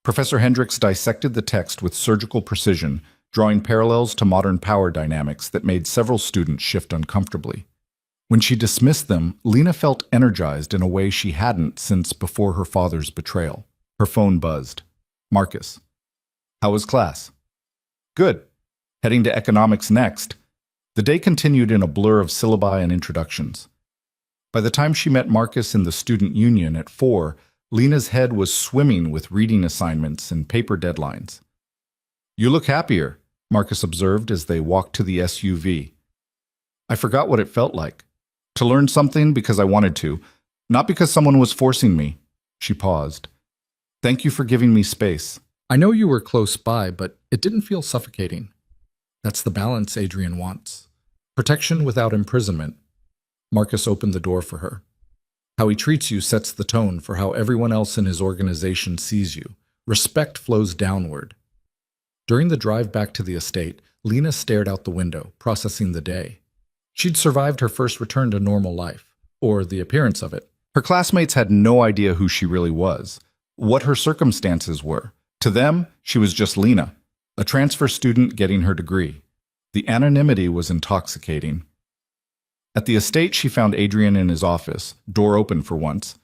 Professor Hendricks dissected the text with surgical precision, drawing parallels to modern power dynamics that made several students shift uncomfortably. When she dismissed them, Lena felt energized in a way she hadn't since before her father's betrayal. Her phone buzzed. "Marcus." "How was class?" "Good. Heading to economics next." The day continued in a blur of syllabi and introductions. By the time she met Marcus in the student union at 4, Lena's head was swimming with reading assignments and paper deadlines. "You look happier," Marcus observed as they walked to the SUV. "I forgot what it felt like. To learn something because I wanted to, not because someone was forcing me." She paused. "Thank you for giving me space. I know you were close by, but it didn't feel suffocating." That's the balance Adrian wants. Protection without imprisonment. Marcus opened the door for her. How he treats you sets the tone for how everyone else in his organization sees you. Respect flows downward. During the drive back to the estate, Lena stared out the window, processing the day. She'd survived her first return to normal life, or the appearance of it, Her classmates had no idea who she really was, what her circumstances were. To them, she was just Lena, a transfer student getting her degree. The anonymity was intoxicating. At the estate, she found Adrian in his office, door open for once.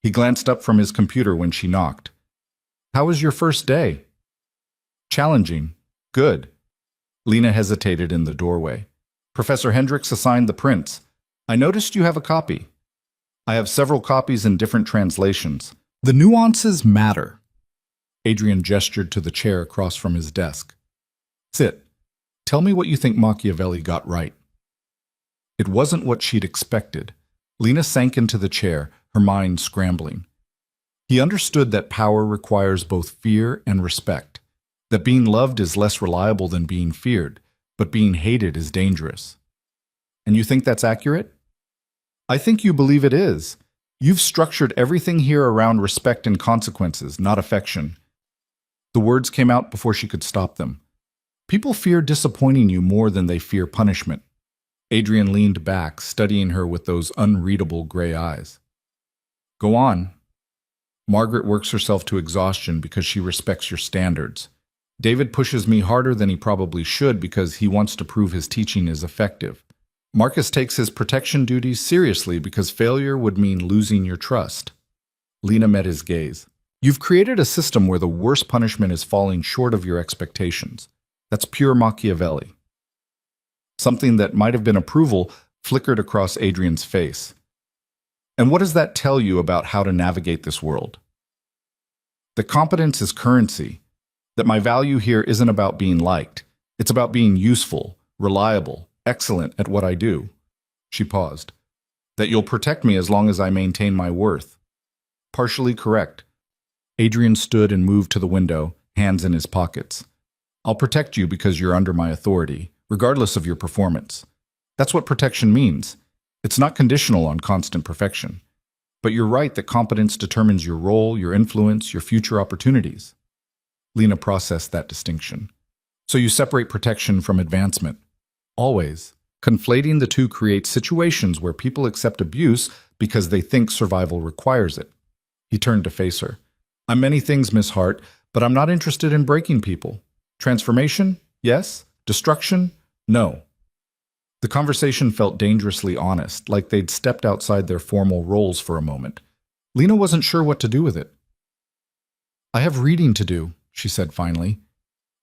He glanced up from his computer when she knocked. "How was your first day?" "Challenging. Good." Lena hesitated in the doorway. "Professor Hendricks assigned the prints. I noticed you have a copy." "I have several copies in different translations. The nuances matter." Adrian gestured to the chair across from his desk. "Sit. Tell me what you think Machiavelli got right." It wasn't what she'd expected. Lena sank into the chair, her mind scrambling. He understood that power requires both fear and respect, that being loved is less reliable than being feared, but being hated is dangerous. "And you think that's accurate?" "I think you believe it is. You've structured everything here around respect and consequences, not affection." The words came out before she could stop them. "People fear disappointing you more than they fear punishment." Adrian leaned back, studying her with those unreadable gray eyes. "Go on." "Margaret works herself to exhaustion because she respects your standards. David pushes me harder than he probably should because he wants to prove his teaching is effective. Marcus takes his protection duties seriously because failure would mean losing your trust." Lena met his gaze. "You've created a system where the worst punishment is falling short of your expectations. That's pure Machiavelli." Something that might have been approval flickered across Adrian's face. "And what does that tell you about how to navigate this world?" "That competence is currency. That my value here isn't about being liked. It's about being useful, reliable, excellent at what I do." She paused. "That you'll protect me as long as I maintain my worth." "Partially correct." Adrian stood and moved to the window, hands in his pockets. "I'll protect you because you're under my authority, regardless of your performance. That's what protection means. It's not conditional on constant perfection. But you're right that competence determines your role, your influence, your future opportunities." Lena processed that distinction. "So you separate protection from advancement." "Always. Conflating the two creates situations where people accept abuse because they think survival requires it." He turned to face her. "I'm many things, Miss Hart, but I'm not interested in breaking people. Transformation? Yes. Destruction? No." The conversation felt dangerously honest, like they'd stepped outside their formal roles for a moment. Lena wasn't sure what to do with it. "I have reading to do," she said finally.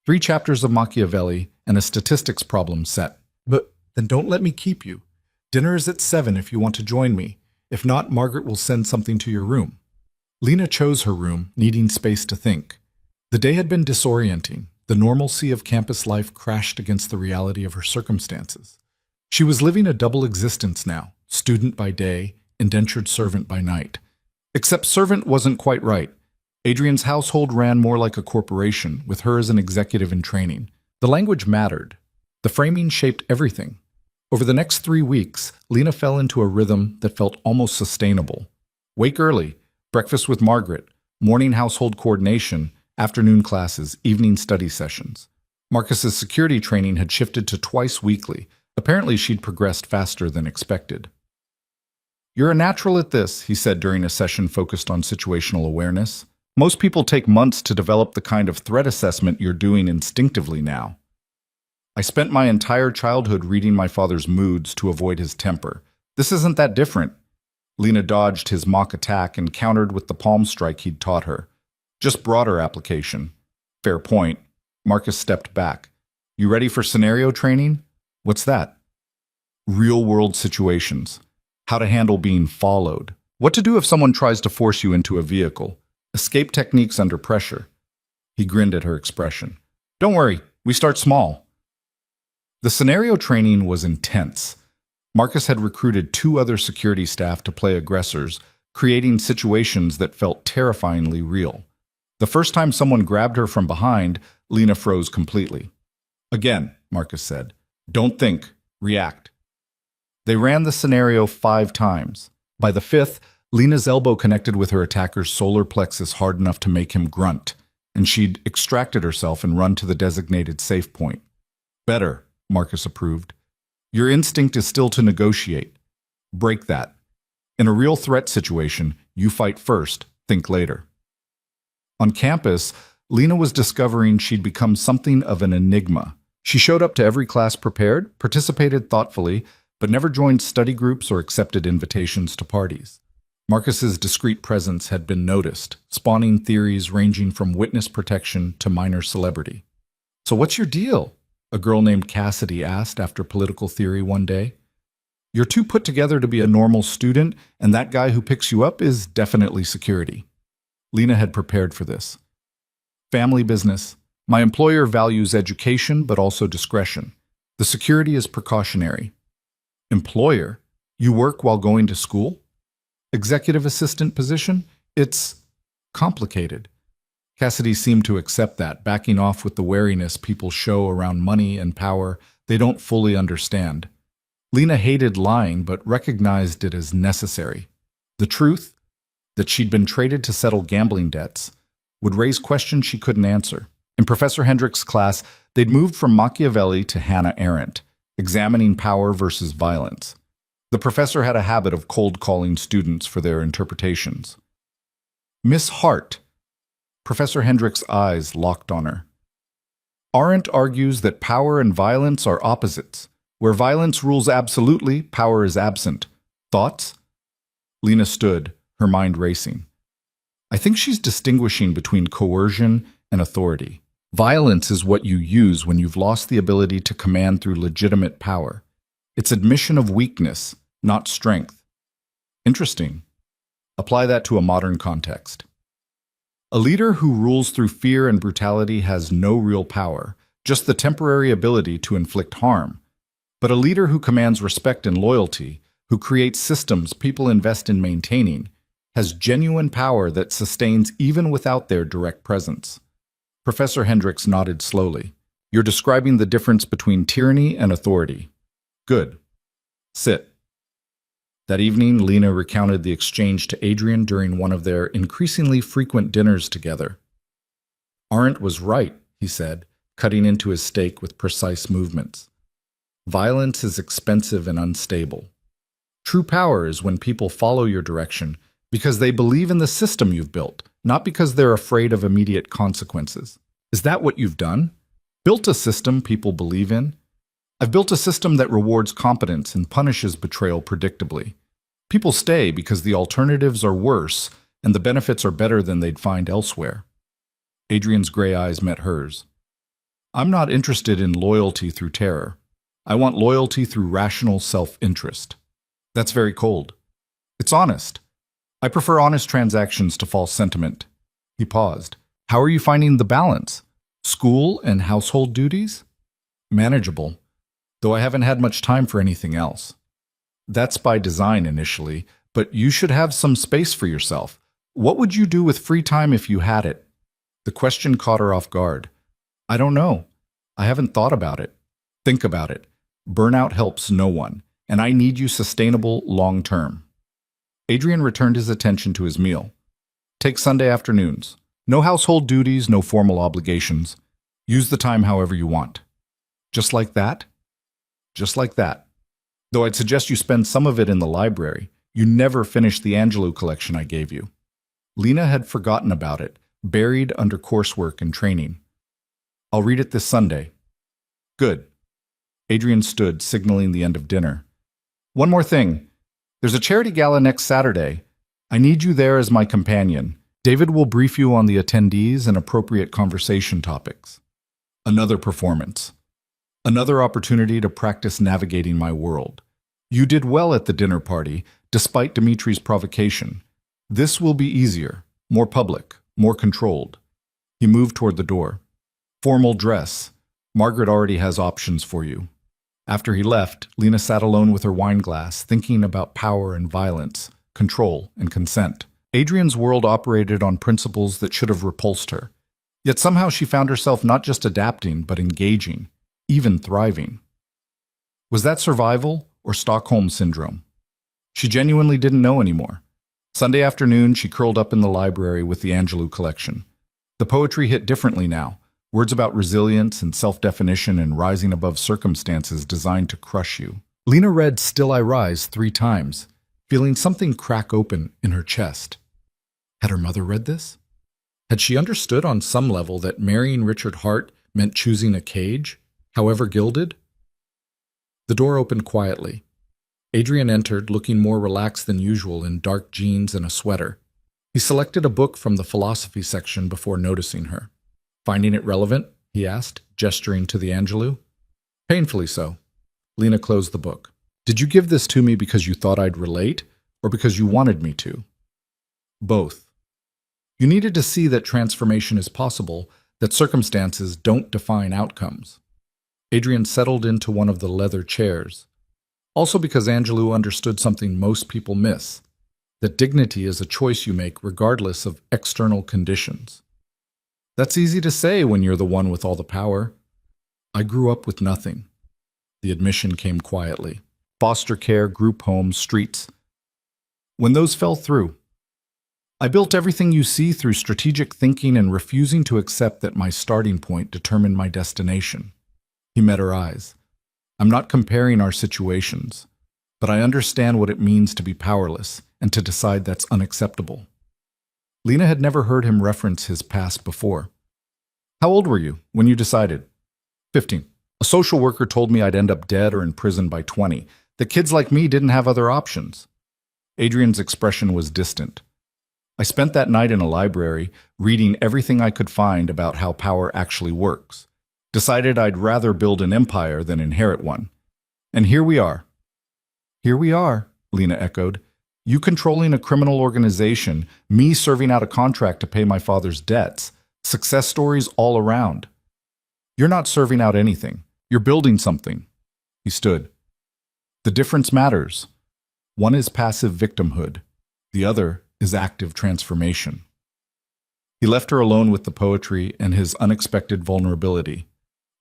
3 chapters of Machiavelli and a statistics problem set. "But then don't let me keep you. Dinner is at 7 if you want to join me. If not, Margaret will send something to your room." Lena chose her room, needing space to think. The day had been disorienting. The normalcy of campus life crashed against the reality of her circumstances. She was living a double existence now, student by day, indentured servant by night. Except servant wasn't quite right. Adrian's household ran more like a corporation, with her as an executive in training. The language mattered. The framing shaped everything. Over the next 3 weeks, Lena fell into a rhythm that felt almost sustainable. Wake early, breakfast with Margaret, morning household coordination, afternoon classes, evening study sessions. Marcus's security training had shifted to twice weekly. Apparently, she'd progressed faster than expected. "You're a natural at this," he said during a session focused on situational awareness. "Most people take months to develop the kind of threat assessment you're doing instinctively now." "I spent my entire childhood reading my father's moods to avoid his temper. This isn't that different." Lena dodged his mock attack and countered with the palm strike he'd taught her. "Just broader application." "Fair point." Marcus stepped back. "You ready for scenario training?" "What's that?" "Real-world situations. How to handle being followed. What to do if someone tries to force you into a vehicle. Escape techniques under pressure." He grinned at her expression. "Don't worry, we start small." The scenario training was intense. Marcus had recruited 2 other security staff to play aggressors, creating situations that felt terrifyingly real. The first time someone grabbed her from behind, Lena froze completely. "Again," Marcus said. "Don't think, react." They ran the scenario 5 times. By the 5th, Lena's elbow connected with her attacker's solar plexus hard enough to make him grunt, and she'd extracted herself and run to the designated safe point. "Better," Marcus approved. "Your instinct is still to negotiate. Break that." In a real threat situation, you fight first, think later. On campus, Lena was discovering she'd become something of an enigma. She showed up to every class prepared, participated thoughtfully, but never joined study groups or accepted invitations to parties. Marcus's discreet presence had been noticed, spawning theories ranging from witness protection to minor celebrity. "So what's your deal?" a girl named Cassidy asked after political theory one day. "You're too put together to be a normal student, and that guy who picks you up is definitely security." Lena had prepared for this. "Family business. My employer values education, but also discretion. The security is precautionary." "Employer? You work while going to school?" "Executive assistant position? It's complicated." Cassidy seemed to accept that, backing off with the wariness people show around money and power they don't fully understand. Lena hated lying, but recognized it as necessary. The truth, that she'd been traded to settle gambling debts, would raise questions she couldn't answer. In Professor Hendrick's class, they'd moved from Machiavelli to Hannah Arendt, examining power versus violence. The professor had a habit of cold-calling students for their interpretations. "Miss Hart." Professor Hendrick's eyes locked on her. "Arendt argues that power and violence are opposites. Where violence rules absolutely, power is absent. Thoughts?" Lena stood, her mind racing. "I think she's distinguishing between coercion and authority. Violence is what you use when you've lost the ability to command through legitimate power. It's admission of weakness, not strength." Interesting. Apply that to a modern context. A leader who rules through fear and brutality has no real power, just the temporary ability to inflict harm. But a leader who commands respect and loyalty, who creates systems people invest in maintaining, has genuine power that sustains even without their direct presence. Professor Hendricks nodded slowly. "You're describing the difference between tyranny and authority." "Good. Sit." That evening, Lena recounted the exchange to Adrian during one of their increasingly frequent dinners together. "Arendt was right," he said, cutting into his steak with precise movements. "Violence is expensive and unstable. True power is when people follow your direction because they believe in the system you've built, not because they're afraid of immediate consequences. Is that what you've done? Built a system people believe in? I've built a system that rewards competence and punishes betrayal predictably. People stay because the alternatives are worse and the benefits are better than they'd find elsewhere." Adrian's gray eyes met hers. "I'm not interested in loyalty through terror. I want loyalty through rational self-interest." "That's very cold." "It's honest. I prefer honest transactions to false sentiment." He paused. "How are you finding the balance? School and household duties?" "Manageable, though I haven't had much time for anything else." "That's by design initially, but you should have some space for yourself. What would you do with free time if you had it?" The question caught her off guard. "I don't know. I haven't thought about it." "Think about it. Burnout helps no one, and I need you sustainable long-term." Adrian returned his attention to his meal. "Take Sunday afternoons. No household duties, no formal obligations. Use the time however you want." "Just like that?" "Just like that. Though I'd suggest you spend some of it in the library. You never finished the Angelou collection I gave you." Lena had forgotten about it, buried under coursework and training. "I'll read it this Sunday." "Good." Adrian stood, signaling the end of dinner. "One more thing. There's a charity gala next Saturday. I need you there as my companion. David will brief you on the attendees and appropriate conversation topics." Another performance. Another opportunity to practice navigating my world. "You did well at the dinner party, despite Dimitri's provocation. This will be easier, more public, more controlled." He moved toward the door. "Formal dress. Margaret already has options for you." After he left, Lena sat alone with her wine glass, thinking about power and violence, control and consent. Adrian's world operated on principles that should have repulsed her. Yet somehow she found herself not just adapting, but engaging, even thriving. Was that survival or Stockholm Syndrome? She genuinely didn't know anymore. Sunday afternoon, she curled up in the library with the Angelou collection. The poetry hit differently now. Words about resilience and self-definition and rising above circumstances designed to crush you. Lena read Still I Rise 3 times. feeling something crack open in her chest. Had her mother read this? Had she understood on some level that marrying Richard Hart meant choosing a cage, however gilded? The door opened quietly. Adrian entered, looking more relaxed than usual in dark jeans and a sweater. He selected a book from the philosophy section before noticing her. "Finding it relevant?" he asked, gesturing to the Angelou. "Painfully so." Lena closed the book. "Did you give this to me because you thought I'd relate, or because you wanted me to?" "Both. You needed to see that transformation is possible, that circumstances don't define outcomes." Adrian settled into one of the leather chairs. Also because Angelou understood something most people miss, that dignity is a choice you make regardless of external conditions. That's easy to say when you're the one with all the power. "I grew up with nothing." The admission came quietly. Foster care, group homes, streets. When those fell through, I built everything you see through strategic thinking and refusing to accept that my starting point determined my destination. He met her eyes. "I'm not comparing our situations, but I understand what it means to be powerless and to decide that's unacceptable." Lena had never heard him reference his past before. "How old were you when you decided?" 15. "A social worker told me I'd end up dead or in prison by 20. That kids like me didn't have other options." Adrian's expression was distant. "I spent that night in a library, reading everything I could find about how power actually works. Decided I'd rather build an empire than inherit one. And here we are." "Here we are," Lena echoed. "You controlling a criminal organization, me serving out a contract to pay my father's debts. Success stories all around. You're not serving out anything. You're building something." He stood. "The difference matters. One is passive victimhood. The other is active transformation." He left her alone with the poetry and his unexpected vulnerability.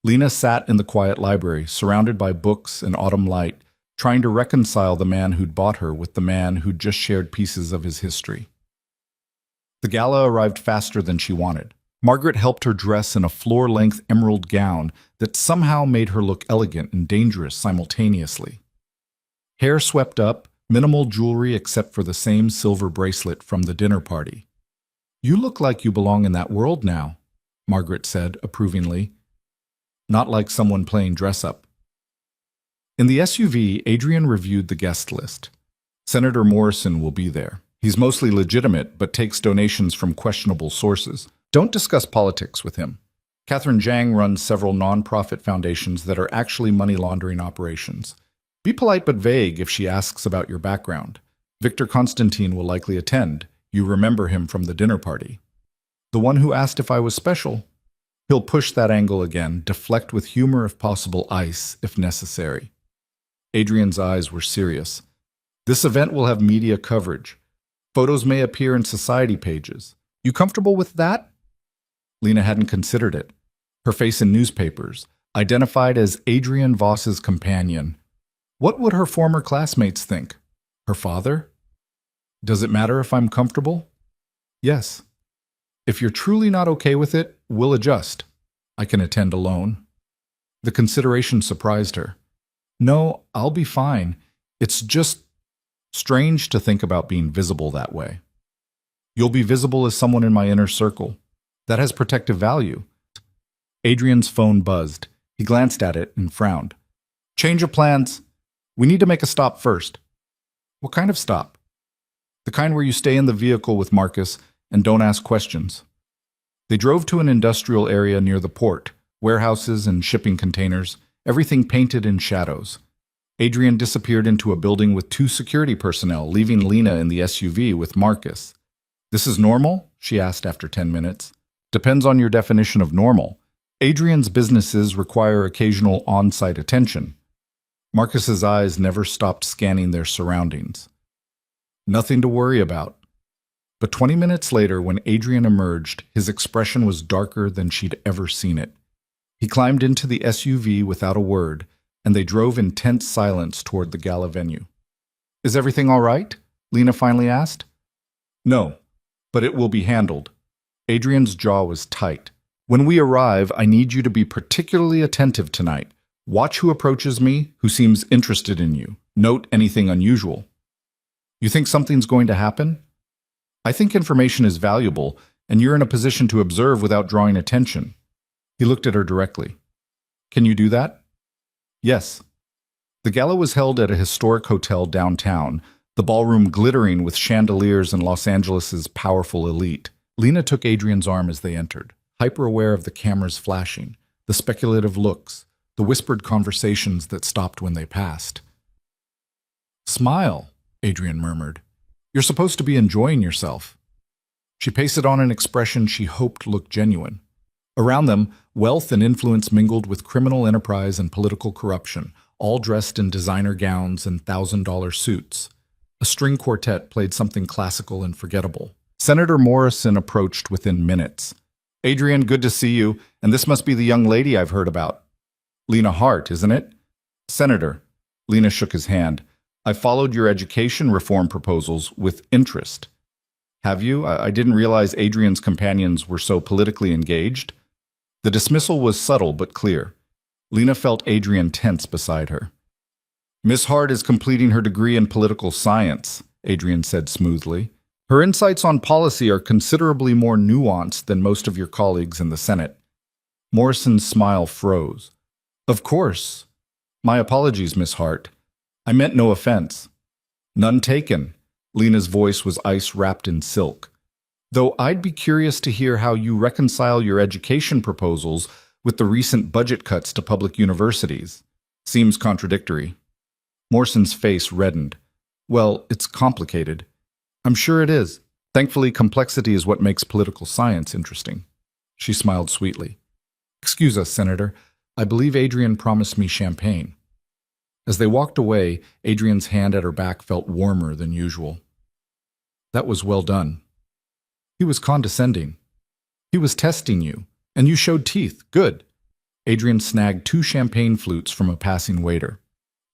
Lena sat in the quiet library, surrounded by books and autumn light, trying to reconcile the man who'd bought her with the man who'd just shared pieces of his history. The gala arrived faster than she wanted. Margaret helped her dress in a floor-length emerald gown that somehow made her look elegant and dangerous simultaneously. Hair swept up, minimal jewelry except for the same silver bracelet from the dinner party. "You look like you belong in that world now," Margaret said approvingly. "Not like someone playing dress-up." In the SUV, Adrian reviewed the guest list. Senator Morrison will be there. He's mostly legitimate, but takes donations from questionable sources. Don't discuss politics with him. Catherine Zhang runs several non-profit foundations that are actually money laundering operations. Be polite but vague if she asks about your background. Victor Constantine will likely attend. You remember him from the dinner party. The one who asked if I was special? He'll push that angle again, deflect with humor if possible, ice if necessary. Adrian's eyes were serious. This event will have media coverage. Photos may appear in society pages. You comfortable with that? Lena hadn't considered it. Her face in newspapers, identified as Adrian Voss's companion. What would her former classmates think? Her father? Does it matter if I'm comfortable? Yes. If you're truly not okay with it, we'll adjust. I can attend alone. The consideration surprised her. No, I'll be fine. It's just strange to think about being visible that way. You'll be visible as someone in my inner circle. That has protective value. Adrian's phone buzzed. He glanced at it and frowned. Change of plans. We need to make a stop first. What kind of stop? The kind where you stay in the vehicle with Marcus and don't ask questions. They drove to an industrial area near the port, warehouses and shipping containers, everything painted in shadows. Adrian disappeared into a building with 2 security personnel, leaving Lena in the SUV with Marcus. This is normal? She asked after 10 minutes. Depends on your definition of normal. Adrian's businesses require occasional on-site attention. Marcus's eyes never stopped scanning their surroundings. Nothing to worry about. But 20 minutes later, when Adrian emerged, his expression was darker than she'd ever seen it. He climbed into the SUV without a word, and they drove in tense silence toward the gala venue. Is everything all right? Lena finally asked. No, but it will be handled. Adrian's jaw was tight. When we arrive, I need you to be particularly attentive tonight. Watch who approaches me, who seems interested in you. Note anything unusual. You think something's going to happen? I think information is valuable, and you're in a position to observe without drawing attention. He looked at her directly. Can you do that? Yes. The gala was held at a historic hotel downtown, the ballroom glittering with chandeliers and Los Angeles's powerful elite. Lena took Adrian's arm as they entered, hyper-aware of the cameras flashing, the speculative looks, the whispered conversations that stopped when they passed. Smile, Adrian murmured. You're supposed to be enjoying yourself. She pasted on an expression she hoped looked genuine. Around them, wealth and influence mingled with criminal enterprise and political corruption, all dressed in designer gowns and $1,000 suits. A string quartet played something classical and forgettable. Senator Morrison approached within minutes. Adrian, good to see you, and this must be the young lady I've heard about. Lena Hart, isn't it? Senator. Lena shook his hand. I followed your education reform proposals with interest. Have you? I didn't realize Adrian's companions were so politically engaged. The dismissal was subtle but clear. Lena felt Adrian tense beside her. Miss Hart is completing her degree in political science, Adrian said smoothly. Her insights on policy are considerably more nuanced than most of your colleagues in the Senate. Morrison's smile froze. Of course. My apologies, Miss Hart. I meant no offense. None taken. Lena's voice was ice wrapped in silk. Though I'd be curious to hear how you reconcile your education proposals with the recent budget cuts to public universities. Seems contradictory. Morrison's face reddened. Well, it's complicated. I'm sure it is. Thankfully, complexity is what makes political science interesting. She smiled sweetly. Excuse us, Senator. I believe Adrian promised me champagne. As they walked away, Adrian's hand at her back felt warmer than usual. That was well done. He was condescending. He was testing you, and you showed teeth. Good. Adrian snagged 2 champagne flutes from a passing waiter.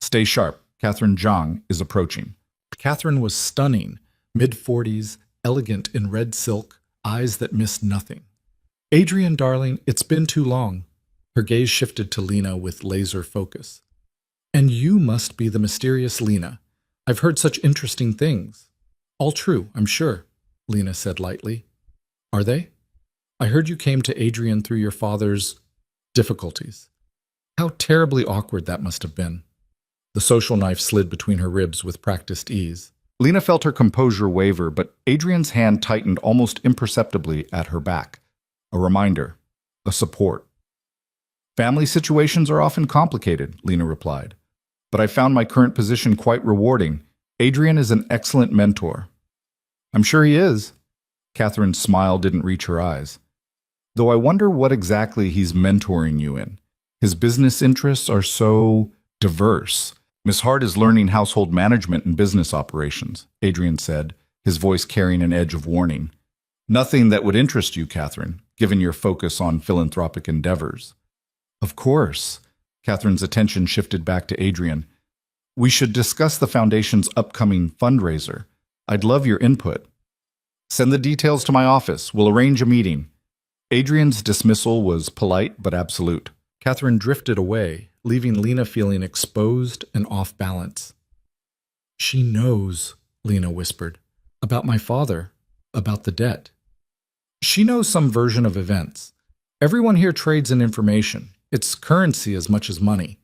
Stay sharp. Catherine Zhang is approaching. Catherine was stunning, mid-40s, elegant in red silk, eyes that missed nothing. Adrian, darling, it's been too long. Her gaze shifted to Lena with laser focus. And you must be the mysterious Lena. I've heard such interesting things. All true, I'm sure, Lena said lightly. Are they? I heard you came to Adrian through your father's difficulties. How terribly awkward that must have been. The social knife slid between her ribs with practiced ease. Lena felt her composure waver, but Adrian's hand tightened almost imperceptibly at her back. A reminder, a support. Family situations are often complicated, Lena replied. But I found my current position quite rewarding. Adrian is an excellent mentor. I'm sure he is. Catherine's smile didn't reach her eyes. Though I wonder what exactly he's mentoring you in. His business interests are so diverse. Miss Hart is learning household management and business operations, Adrian said, his voice carrying an edge of warning. Nothing that would interest you, Catherine, given your focus on philanthropic endeavors. Of course. Catherine's attention shifted back to Adrian. We should discuss the Foundation's upcoming fundraiser. I'd love your input. Send the details to my office. We'll arrange a meeting. Adrian's dismissal was polite but absolute. Catherine drifted away, leaving Lena feeling exposed and off balance. She knows, Lena whispered, about my father, about the debt. She knows some version of events. Everyone here trades in information. It's currency as much as money.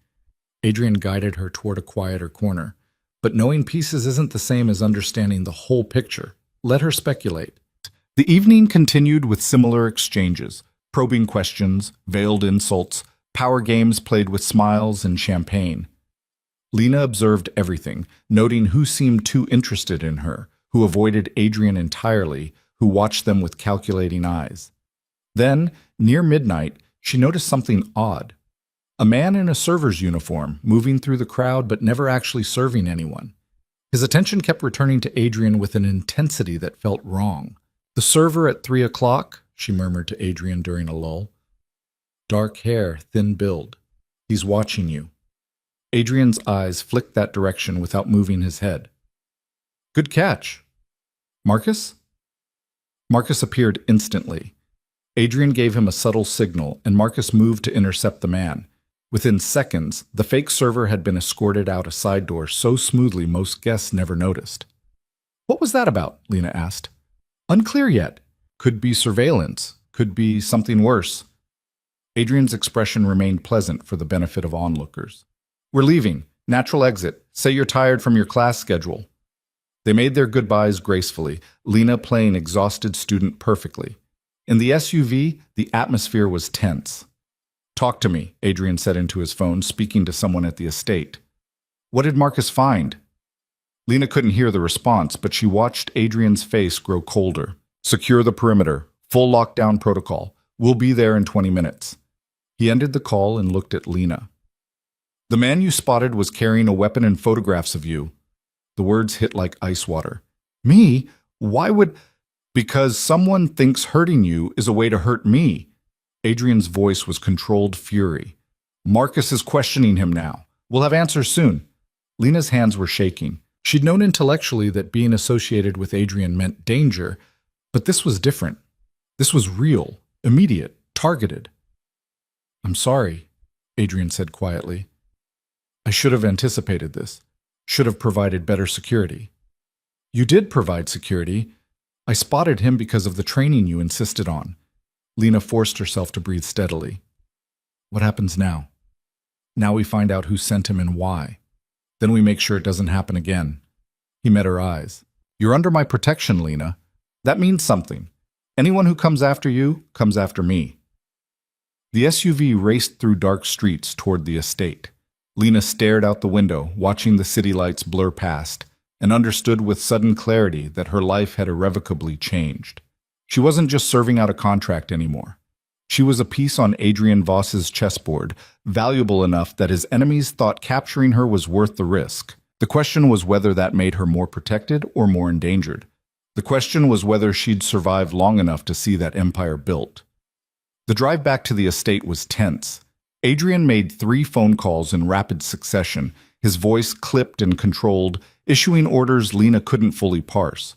Adrian guided her toward a quieter corner. But knowing pieces isn't the same as understanding the whole picture. Let her speculate. The evening continued with similar exchanges, probing questions, veiled insults, power games played with smiles and champagne. Lena observed everything, noting who seemed too interested in her, who avoided Adrian entirely, who watched them with calculating eyes. Then, near midnight, she noticed something odd. A man in a server's uniform, moving through the crowd but never actually serving anyone. His attention kept returning to Adrian with an intensity that felt wrong. The server at 3 o'clock, she murmured to Adrian during a lull. Dark hair, thin build. He's watching you. Adrian's eyes flicked that direction without moving his head. Good catch. Marcus? Marcus appeared instantly. Adrian gave him a subtle signal, and Marcus moved to intercept the man. Within seconds, the fake server had been escorted out a side door so smoothly most guests never noticed. What was that about? Lena asked. Unclear yet. Could be surveillance. Could be something worse. Adrian's expression remained pleasant for the benefit of onlookers. We're leaving. Natural exit. Say you're tired from your class schedule. They made their goodbyes gracefully, Lena playing exhausted student perfectly. In the SUV, the atmosphere was tense. Talk to me, Adrian said into his phone, speaking to someone at the estate. What did Marcus find? Lena couldn't hear the response, but she watched Adrian's face grow colder. Secure the perimeter. Full lockdown protocol. We'll be there in 20 minutes. He ended the call and looked at Lena. The man you spotted was carrying a weapon and photographs of you. The words hit like ice water. Me? Why would... Because someone thinks hurting you is a way to hurt me. Adrian's voice was controlled fury. Marcus is questioning him now. We'll have answers soon. Lena's hands were shaking. She'd known intellectually that being associated with Adrian meant danger, but this was different. This was real, immediate, targeted. I'm sorry, Adrian said quietly. I should have anticipated this. Should have provided better security. You did provide security. I spotted him because of the training you insisted on. Lena forced herself to breathe steadily. What happens now? Now we find out who sent him and why. Then we make sure it doesn't happen again. He met her eyes. You're under my protection, Lena. That means something. Anyone who comes after you comes after me. The SUV raced through dark streets toward the estate. Lena stared out the window, watching the city lights blur past, and understood with sudden clarity that her life had irrevocably changed. She wasn't just serving out a contract anymore. She was a piece on Adrian Voss's chessboard, valuable enough that his enemies thought capturing her was worth the risk. The question was whether that made her more protected or more endangered. The question was whether she'd survive long enough to see that empire built. The drive back to the estate was tense. Adrian made 3 phone calls in rapid succession, his voice clipped and controlled, issuing orders Lena couldn't fully parse.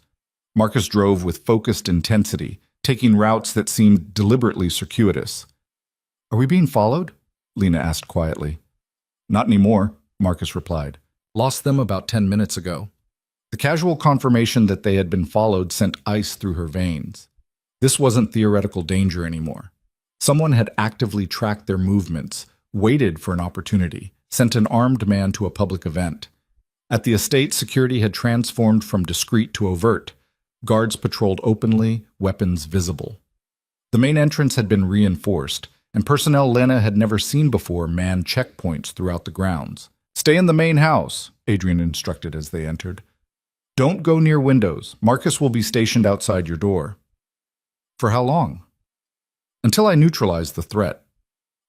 Marcus drove with focused intensity, taking routes that seemed deliberately circuitous. Are we being followed? Lena asked quietly. Not anymore, Marcus replied. Lost them about 10 minutes ago. The casual confirmation that they had been followed sent ice through her veins. This wasn't theoretical danger anymore. Someone had actively tracked their movements, waited for an opportunity, sent an armed man to a public event. At the estate, security had transformed from discreet to overt. Guards patrolled openly, weapons visible. The main entrance had been reinforced, and personnel Lena had never seen before manned checkpoints throughout the grounds. Stay in the main house, Adrian instructed as they entered. Don't go near windows. Marcus will be stationed outside your door. For how long? Until I neutralized the threat.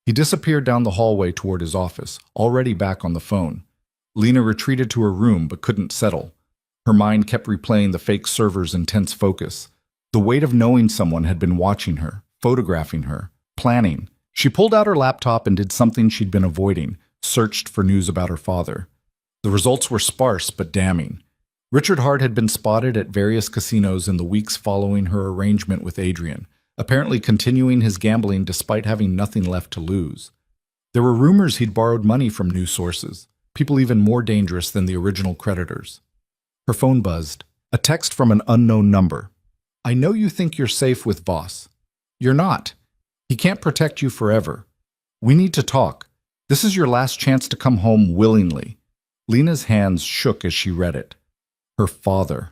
He disappeared down the hallway toward his office, already back on the phone. Lena retreated to her room but couldn't settle. Her mind kept replaying the fake server's intense focus. The weight of knowing someone had been watching her, photographing her, planning. She pulled out her laptop and did something she'd been avoiding, searched for news about her father. The results were sparse but damning. Richard Hart had been spotted at various casinos in the weeks following her arrangement with Adrian, apparently continuing his gambling despite having nothing left to lose. There were rumors he'd borrowed money from new sources, people even more dangerous than the original creditors. Her phone buzzed. A text from an unknown number. I know you think you're safe with Voss. You're not. He can't protect you forever. We need to talk. This is your last chance to come home willingly. Lena's hands shook as she read it. Her father.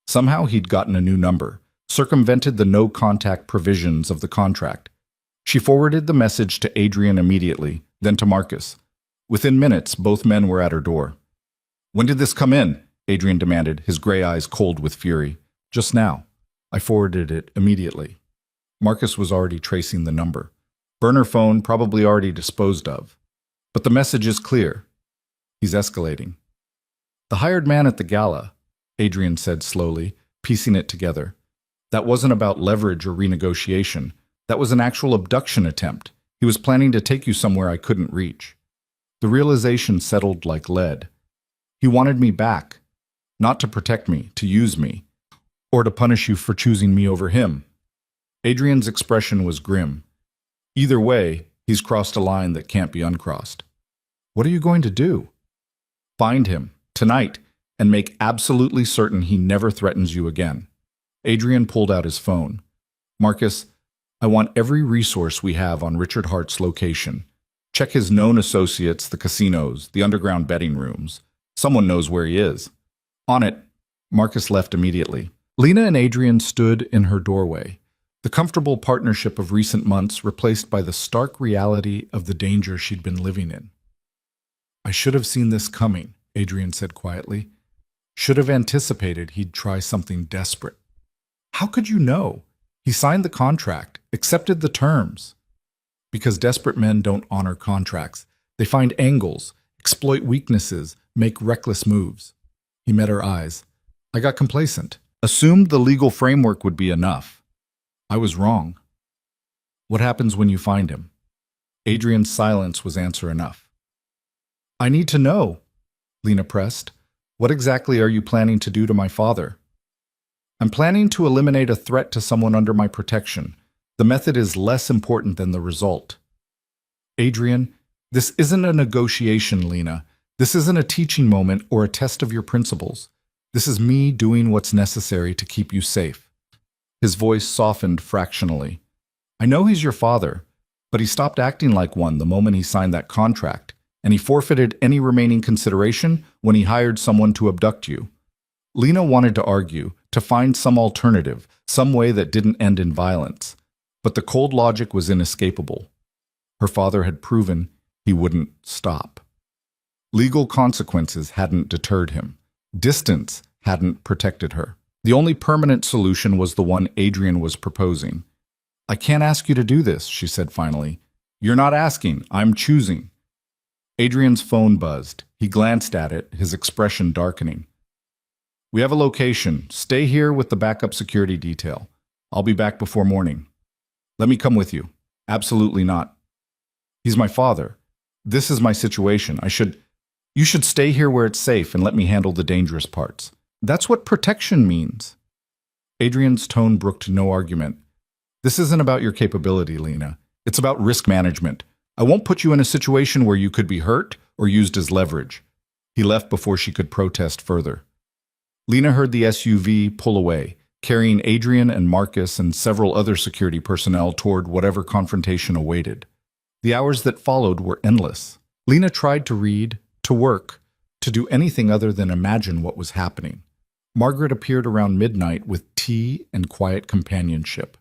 Somehow he'd gotten a new number, circumvented the no-contact provisions of the contract. She forwarded the message to Adrian immediately, then to Marcus. Within minutes, both men were at her door. When did this come in? Adrian demanded, his gray eyes cold with fury. Just now. I forwarded it immediately. Marcus was already tracing the number. Burner phone probably already disposed of. But the message is clear. He's escalating. The hired man at the gala, Adrian said slowly, piecing it together. That wasn't about leverage or renegotiation. That was an actual abduction attempt. He was planning to take you somewhere I couldn't reach. The realization settled like lead. He wanted me back. Not to protect me, to use me, or to punish you for choosing me over him. Adrian's expression was grim. Either way, he's crossed a line that can't be uncrossed. What are you going to do? Find him, tonight, and make absolutely certain he never threatens you again. Adrian pulled out his phone. Marcus, I want every resource we have on Richard Hart's location. Check his known associates, the casinos, the underground betting rooms. Someone knows where he is. On it. Marcus left immediately. Lena and Adrian stood in her doorway, the comfortable partnership of recent months replaced by the stark reality of the danger she'd been living in. I should have seen this coming, Adrian said quietly. Should have anticipated he'd try something desperate. How could you know? He signed the contract, accepted the terms. Because desperate men don't honor contracts. They find angles, exploit weaknesses, make reckless moves. He met her eyes. I got complacent. Assumed the legal framework would be enough. I was wrong. What happens when you find him? Adrian's silence was answer enough. I need to know, Lena pressed. What exactly are you planning to do to my father? I'm planning to eliminate a threat to someone under my protection. The method is less important than the result. Adrian, this isn't a negotiation, Lena. This isn't a teaching moment or a test of your principles. This is me doing what's necessary to keep you safe. His voice softened fractionally. I know he's your father, but he stopped acting like one the moment he signed that contract, and he forfeited any remaining consideration when he hired someone to abduct you. Lena wanted to argue, to find some alternative, some way that didn't end in violence. But the cold logic was inescapable. Her father had proven he wouldn't stop. Legal consequences hadn't deterred him. Distance hadn't protected her. The only permanent solution was the one Adrian was proposing. I can't ask you to do this, she said finally. You're not asking, I'm choosing. Adrian's phone buzzed. He glanced at it, his expression darkening. We have a location. Stay here with the backup security detail. I'll be back before morning. Let me come with you. Absolutely not. He's my father. This is my situation. You should stay here where it's safe and let me handle the dangerous parts. That's what protection means. Adrian's tone brooked no argument. This isn't about your capability, Lena. It's about risk management. I won't put you in a situation where you could be hurt or used as leverage. He left before she could protest further. Lena heard the SUV pull away, carrying Adrian and Marcus and several other security personnel toward whatever confrontation awaited. The hours that followed were endless. Lena tried to read, to work, to do anything other than imagine what was happening. Margaret appeared around midnight with tea and quiet companionship.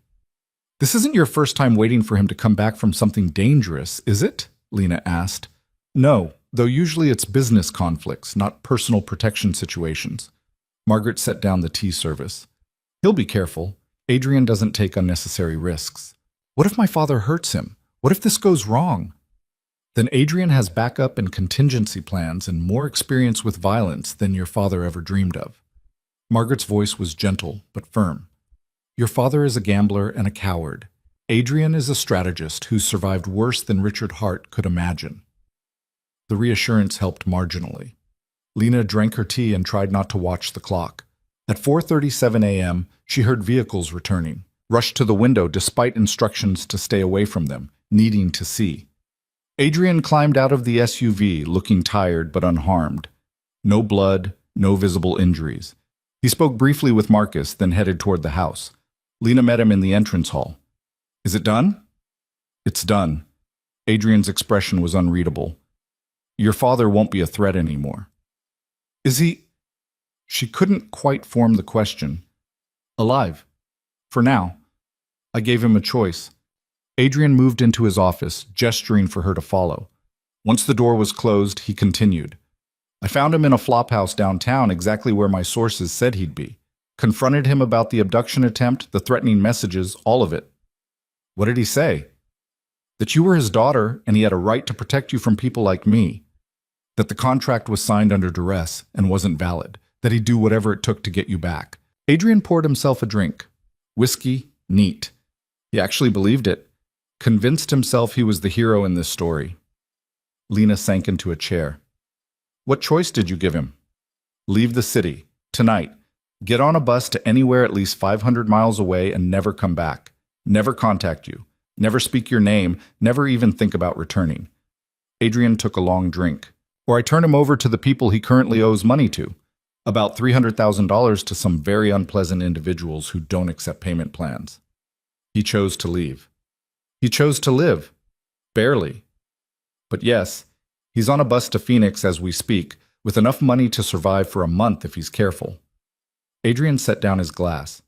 This isn't your first time waiting for him to come back from something dangerous, is it? Lena asked. No, though usually it's business conflicts, not personal protection situations. Margaret set down the tea service. He'll be careful. Adrian doesn't take unnecessary risks. What if my father hurts him? What if this goes wrong? Then Adrian has backup and contingency plans and more experience with violence than your father ever dreamed of. Margaret's voice was gentle but firm. Your father is a gambler and a coward. Adrian is a strategist who's survived worse than Richard Hart could imagine. The reassurance helped marginally. Lena drank her tea and tried not to watch the clock. At 4:37 a.m., she heard vehicles returning, rushed to the window despite instructions to stay away from them, needing to see. Adrian climbed out of the SUV, looking tired but unharmed. No blood, no visible injuries. He spoke briefly with Marcus, then headed toward the house. Lena met him in the entrance hall. Is it done? It's done. Adrian's expression was unreadable. Your father won't be a threat anymore. Is he? She couldn't quite form the question. Alive. For now. I gave him a choice. Adrian moved into his office, gesturing for her to follow. Once the door was closed, he continued. I found him in a flophouse downtown, exactly where my sources said he'd be. Confronted him about the abduction attempt, the threatening messages, all of it. What did he say? That you were his daughter and he had a right to protect you from people like me. That the contract was signed under duress and wasn't valid. That he'd do whatever it took to get you back. Adrian poured himself a drink. Whiskey, neat. He actually believed it. Convinced himself he was the hero in this story. Lena sank into a chair. What choice did you give him? Leave the city. Tonight. Get on a bus to anywhere at least 500 miles away and never come back. Never contact you. Never speak your name. Never even think about returning. Adrian took a long drink. Or I turn him over to the people he currently owes money to. About $300,000 to some very unpleasant individuals who don't accept payment plans. He chose to leave. He chose to live. Barely. But yes, he's on a bus to Phoenix as we speak, with enough money to survive for a month if he's careful. Adrian set down his glass.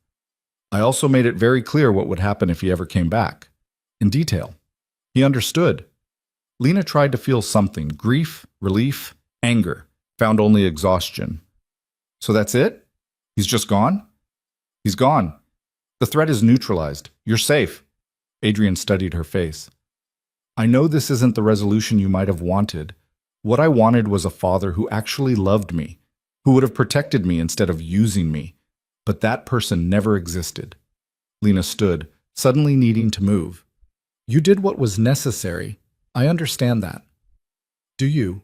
I also made it very clear what would happen if he ever came back. In detail. He understood. Lena tried to feel something. Grief, relief, anger. Found only exhaustion. So that's it? He's just gone? He's gone. The threat is neutralized. You're safe. Adrian studied her face. I know this isn't the resolution you might have wanted. What I wanted was a father who actually loved me, who would have protected me instead of using me. But that person never existed. Lena stood, suddenly needing to move. You did what was necessary. I understand that. Do you?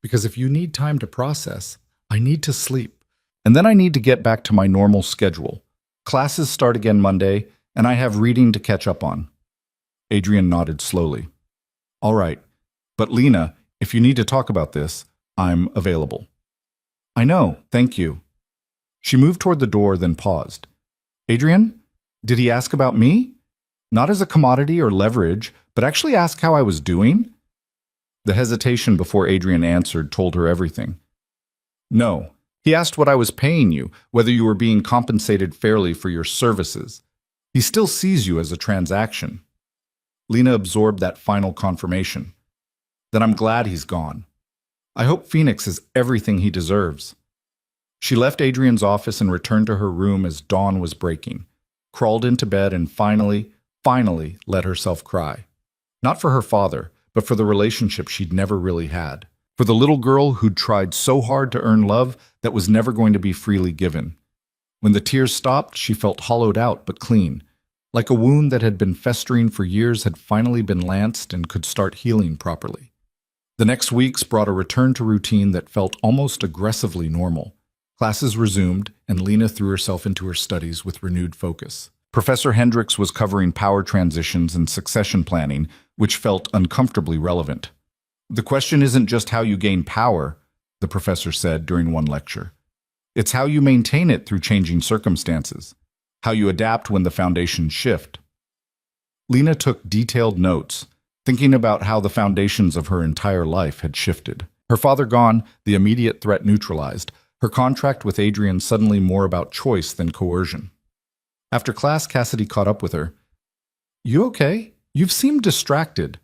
Because if you need time to process, I need to sleep. And then I need to get back to my normal schedule. Classes start again Monday, and I have reading to catch up on. Adrian nodded slowly. All right, but Lena, if you need to talk about this, I'm available. I know, thank you. She moved toward the door, then paused. Adrian, did he ask about me? Not as a commodity or leverage, but actually ask how I was doing? The hesitation before Adrian answered told her everything. No, he asked what I was paying you, whether you were being compensated fairly for your services. He still sees you as a transaction. Lena absorbed that final confirmation. Then I'm glad he's gone. I hope Phoenix is everything he deserves. She left Adrian's office and returned to her room as dawn was breaking, crawled into bed and finally let herself cry. Not for her father, but for the relationship she'd never really had. For the little girl who'd tried so hard to earn love that was never going to be freely given. When the tears stopped, she felt hollowed out but clean, like a wound that had been festering for years had finally been lanced and could start healing properly. The next weeks brought a return to routine that felt almost aggressively normal. Classes resumed, and Lena threw herself into her studies with renewed focus. Professor Hendricks was covering power transitions and succession planning, which felt uncomfortably relevant. The question isn't just how you gain power, the professor said during one lecture. It's how you maintain it through changing circumstances, how you adapt when the foundations shift. Lena took detailed notes, thinking about how the foundations of her entire life had shifted. Her father gone, the immediate threat neutralized, her contract with Adrian suddenly more about choice than coercion. After class, Cassidy caught up with her. You okay? You've seemed distracted.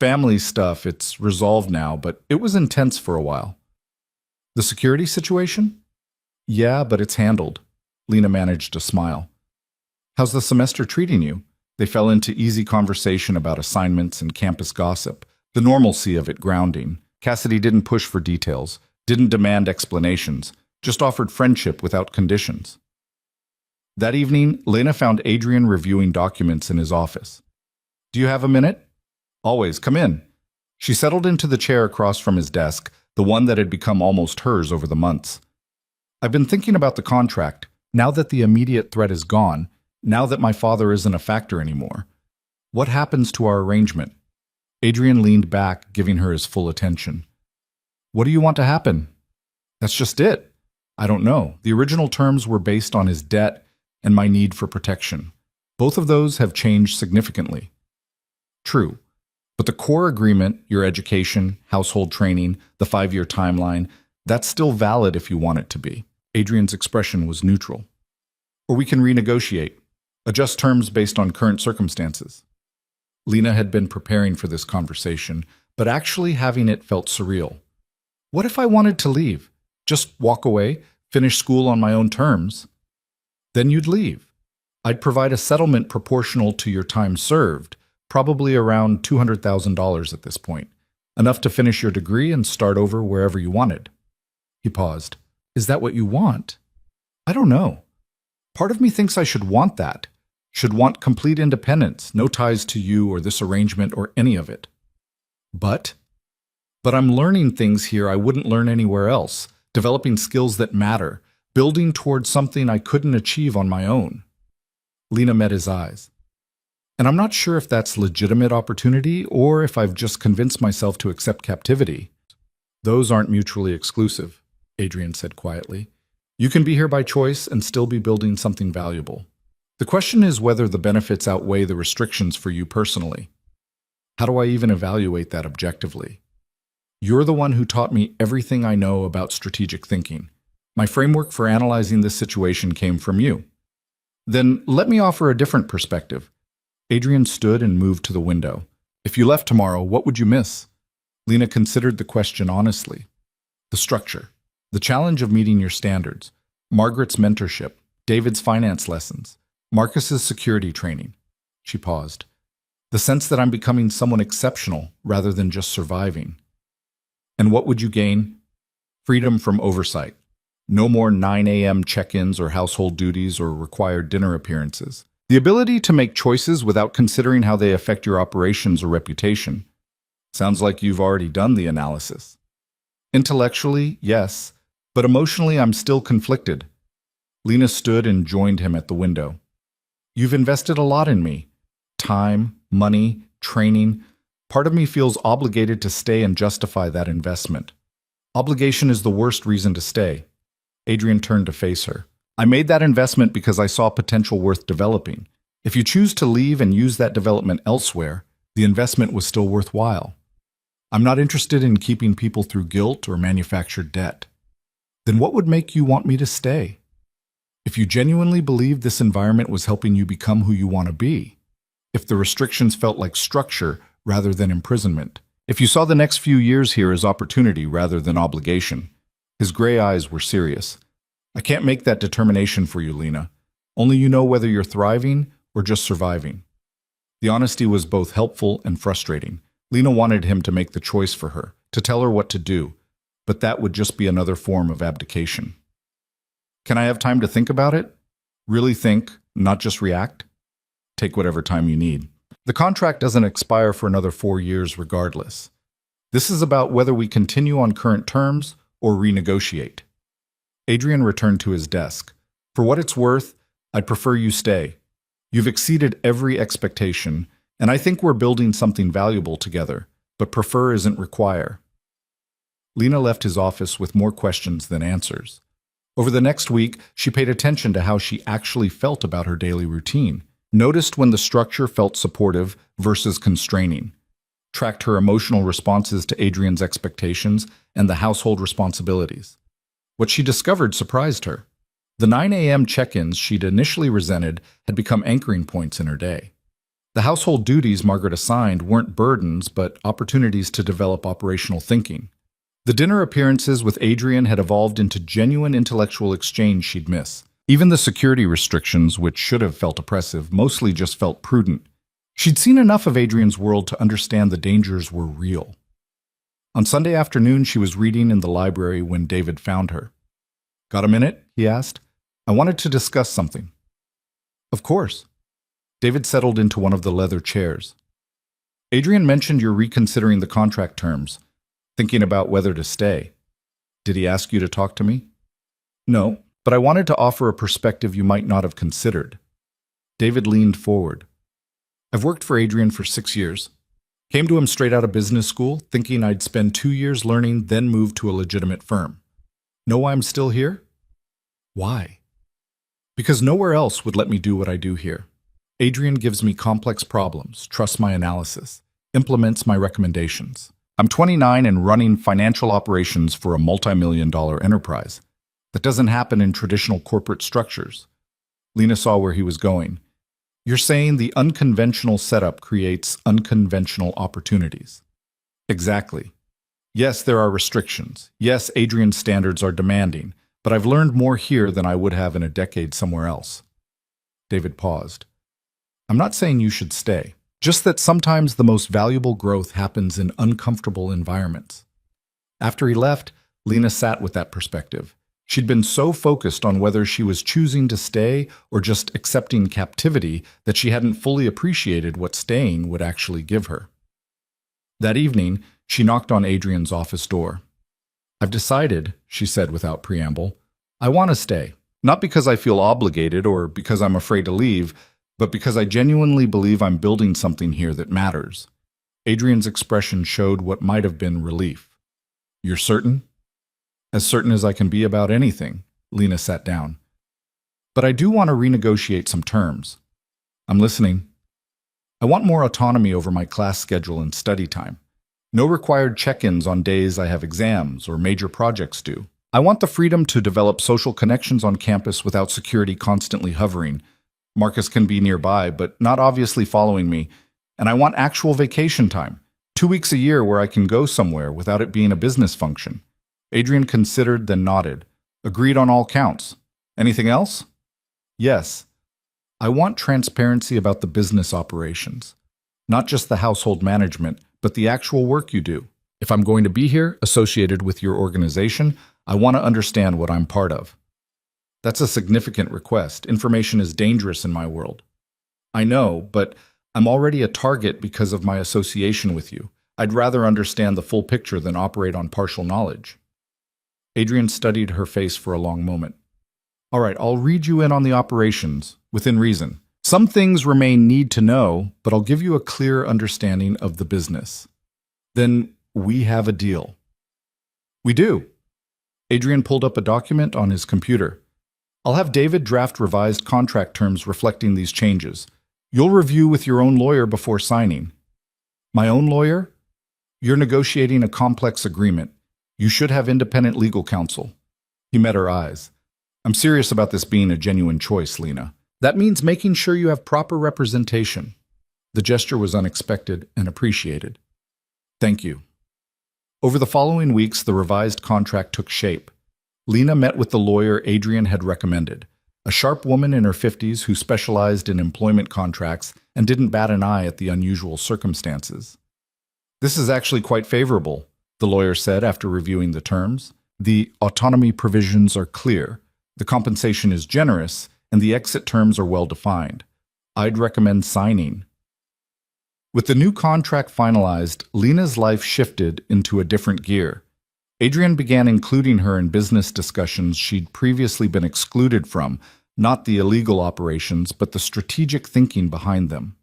Family stuff, it's resolved now, but it was intense for a while. The security situation? Yeah, but it's handled. Lena managed to smile. How's the semester treating you? They fell into easy conversation about assignments and campus gossip, the normalcy of it grounding. Cassidy didn't push for details, didn't demand explanations, just offered friendship without conditions. That evening, Lena found Adrian reviewing documents in his office. Do you have a minute? Always, come in. She settled into the chair across from his desk, the one that had become almost hers over the months. I've been thinking about the contract, now that the immediate threat is gone, now that my father isn't a factor anymore. What happens to our arrangement? Adrian leaned back, giving her his full attention. What do you want to happen? That's just it. I don't know. The original terms were based on his debt and my need for protection. Both of those have changed significantly. True. But the core agreement, your education, household training, the 5-year timeline, that's still valid if you want it to be. Adrian's expression was neutral. Or we can renegotiate, adjust terms based on current circumstances. Lena had been preparing for this conversation, but actually having it felt surreal. What if I wanted to leave? Just walk away, finish school on my own terms? Then you'd leave. I'd provide a settlement proportional to your time served, probably around $200,000 at this point, enough to finish your degree and start over wherever you wanted. He paused. Is that what you want? I don't know. Part of me thinks I should want that, should want complete independence, no ties to you or this arrangement or any of it. But I'm learning things here I wouldn't learn anywhere else, developing skills that matter, building towards something I couldn't achieve on my own. Lena met his eyes. And I'm not sure if that's legitimate opportunity or if I've just convinced myself to accept captivity. Those aren't mutually exclusive, Adrian said quietly. You can be here by choice and still be building something valuable. The question is whether the benefits outweigh the restrictions for you personally. How do I even evaluate that objectively? You're the one who taught me everything I know about strategic thinking. My framework for analyzing this situation came from you. Then let me offer a different perspective. Adrian stood and moved to the window. If you left tomorrow, what would you miss? Lena considered the question honestly. The structure, the challenge of meeting your standards, Margaret's mentorship, David's finance lessons, Marcus's security training. She paused. The sense that I'm becoming someone exceptional rather than just surviving. And what would you gain? Freedom from oversight. No more 9 a.m. check-ins or household duties or required dinner appearances. The ability to make choices without considering how they affect your operations or reputation. Sounds like you've already done the analysis. Intellectually, yes, but emotionally I'm still conflicted. Lena stood and joined him at the window. You've invested a lot in me. Time, money, training. Part of me feels obligated to stay and justify that investment. Obligation is the worst reason to stay. Adrian turned to face her. I made that investment because I saw potential worth developing. If you choose to leave and use that development elsewhere, the investment was still worthwhile. I'm not interested in keeping people through guilt or manufactured debt. Then what would make you want me to stay? If you genuinely believed this environment was helping you become who you want to be, if the restrictions felt like structure rather than imprisonment, if you saw the next few years here as opportunity rather than obligation. His gray eyes were serious. I can't make that determination for you, Lena. Only you know whether you're thriving or just surviving. The honesty was both helpful and frustrating. Lena wanted him to make the choice for her, to tell her what to do, but that would just be another form of abdication. Can I have time to think about it? Really think, not just react? Take whatever time you need. The contract doesn't expire for another 4 years regardless. This is about whether we continue on current terms or renegotiate. Adrian returned to his desk. For what it's worth, I'd prefer you stay. You've exceeded every expectation, and I think we're building something valuable together, but prefer isn't require. Lena left his office with more questions than answers. Over the next week, she paid attention to how she actually felt about her daily routine, noticed when the structure felt supportive versus constraining, tracked her emotional responses to Adrian's expectations and the household responsibilities. What she discovered surprised her. The 9 a.m. check-ins she'd initially resented had become anchoring points in her day. The household duties Margaret assigned weren't burdens, but opportunities to develop operational thinking. The dinner appearances with Adrian had evolved into genuine intellectual exchange she'd miss. Even the security restrictions, which should have felt oppressive, mostly just felt prudent. She'd seen enough of Adrian's world to understand the dangers were real. On Sunday afternoon, she was reading in the library when David found her. Got a minute? He asked. I wanted to discuss something. Of course. David settled into one of the leather chairs. Adrian mentioned you're reconsidering the contract terms, thinking about whether to stay. Did he ask you to talk to me? No, but I wanted to offer a perspective you might not have considered. David leaned forward. I've worked for Adrian for 6 years. Came to him straight out of business school, thinking I'd spend 2 years learning, then move to a legitimate firm. Know why I'm still here? Why? Because nowhere else would let me do what I do here. Adrian gives me complex problems, trusts my analysis, implements my recommendations. I'm 29 and running financial operations for a multi-million-dollar enterprise. That doesn't happen in traditional corporate structures. Lena saw where he was going. You're saying the unconventional setup creates unconventional opportunities. Exactly. Yes, there are restrictions. Yes, Adrian's standards are demanding, but I've learned more here than I would have in a decade somewhere else. David paused. I'm not saying you should stay, just that sometimes the most valuable growth happens in uncomfortable environments. After he left, Lena sat with that perspective. She'd been so focused on whether she was choosing to stay or just accepting captivity that she hadn't fully appreciated what staying would actually give her. That evening, she knocked on Adrian's office door. I've decided, she said without preamble, I want to stay. Not because I feel obligated or because I'm afraid to leave, but because I genuinely believe I'm building something here that matters. Adrian's expression showed what might have been relief. You're certain? As certain as I can be about anything. Lena sat down. But I do want to renegotiate some terms. I'm listening. I want more autonomy over my class schedule and study time. No required check-ins on days I have exams or major projects due. I want the freedom to develop social connections on campus without security constantly hovering. Marcus can be nearby, but not obviously following me. And I want actual vacation time. 2 weeks a year where I can go somewhere without it being a business function. Adrian considered, then nodded. Agreed on all counts. Anything else? Yes. I want transparency about the business operations. Not just the household management, but the actual work you do. If I'm going to be here, associated with your organization, I want to understand what I'm part of. That's a significant request. Information is dangerous in my world. I know, but I'm already a target because of my association with you. I'd rather understand the full picture than operate on partial knowledge. Adrian studied her face for a long moment. All right, I'll read you in on the operations, within reason. Some things remain need to know, but I'll give you a clear understanding of the business. Then we have a deal. We do. Adrian pulled up a document on his computer. I'll have David draft revised contract terms reflecting these changes. You'll review with your own lawyer before signing. My own lawyer? You're negotiating a complex agreement. You should have independent legal counsel. He met her eyes. I'm serious about this being a genuine choice, Lena. That means making sure you have proper representation. The gesture was unexpected and appreciated. Thank you. Over the following weeks, the revised contract took shape. Lena met with the lawyer Adrian had recommended, a sharp woman in her 50s who specialized in employment contracts and didn't bat an eye at the unusual circumstances. This is actually quite favorable, the lawyer said after reviewing the terms. The autonomy provisions are clear, the compensation is generous, and the exit terms are well defined. I'd recommend signing. With the new contract finalized, Lena's life shifted into a different gear. Adrian began including her in business discussions she'd previously been excluded from, not the illegal operations, but the strategic thinking behind them.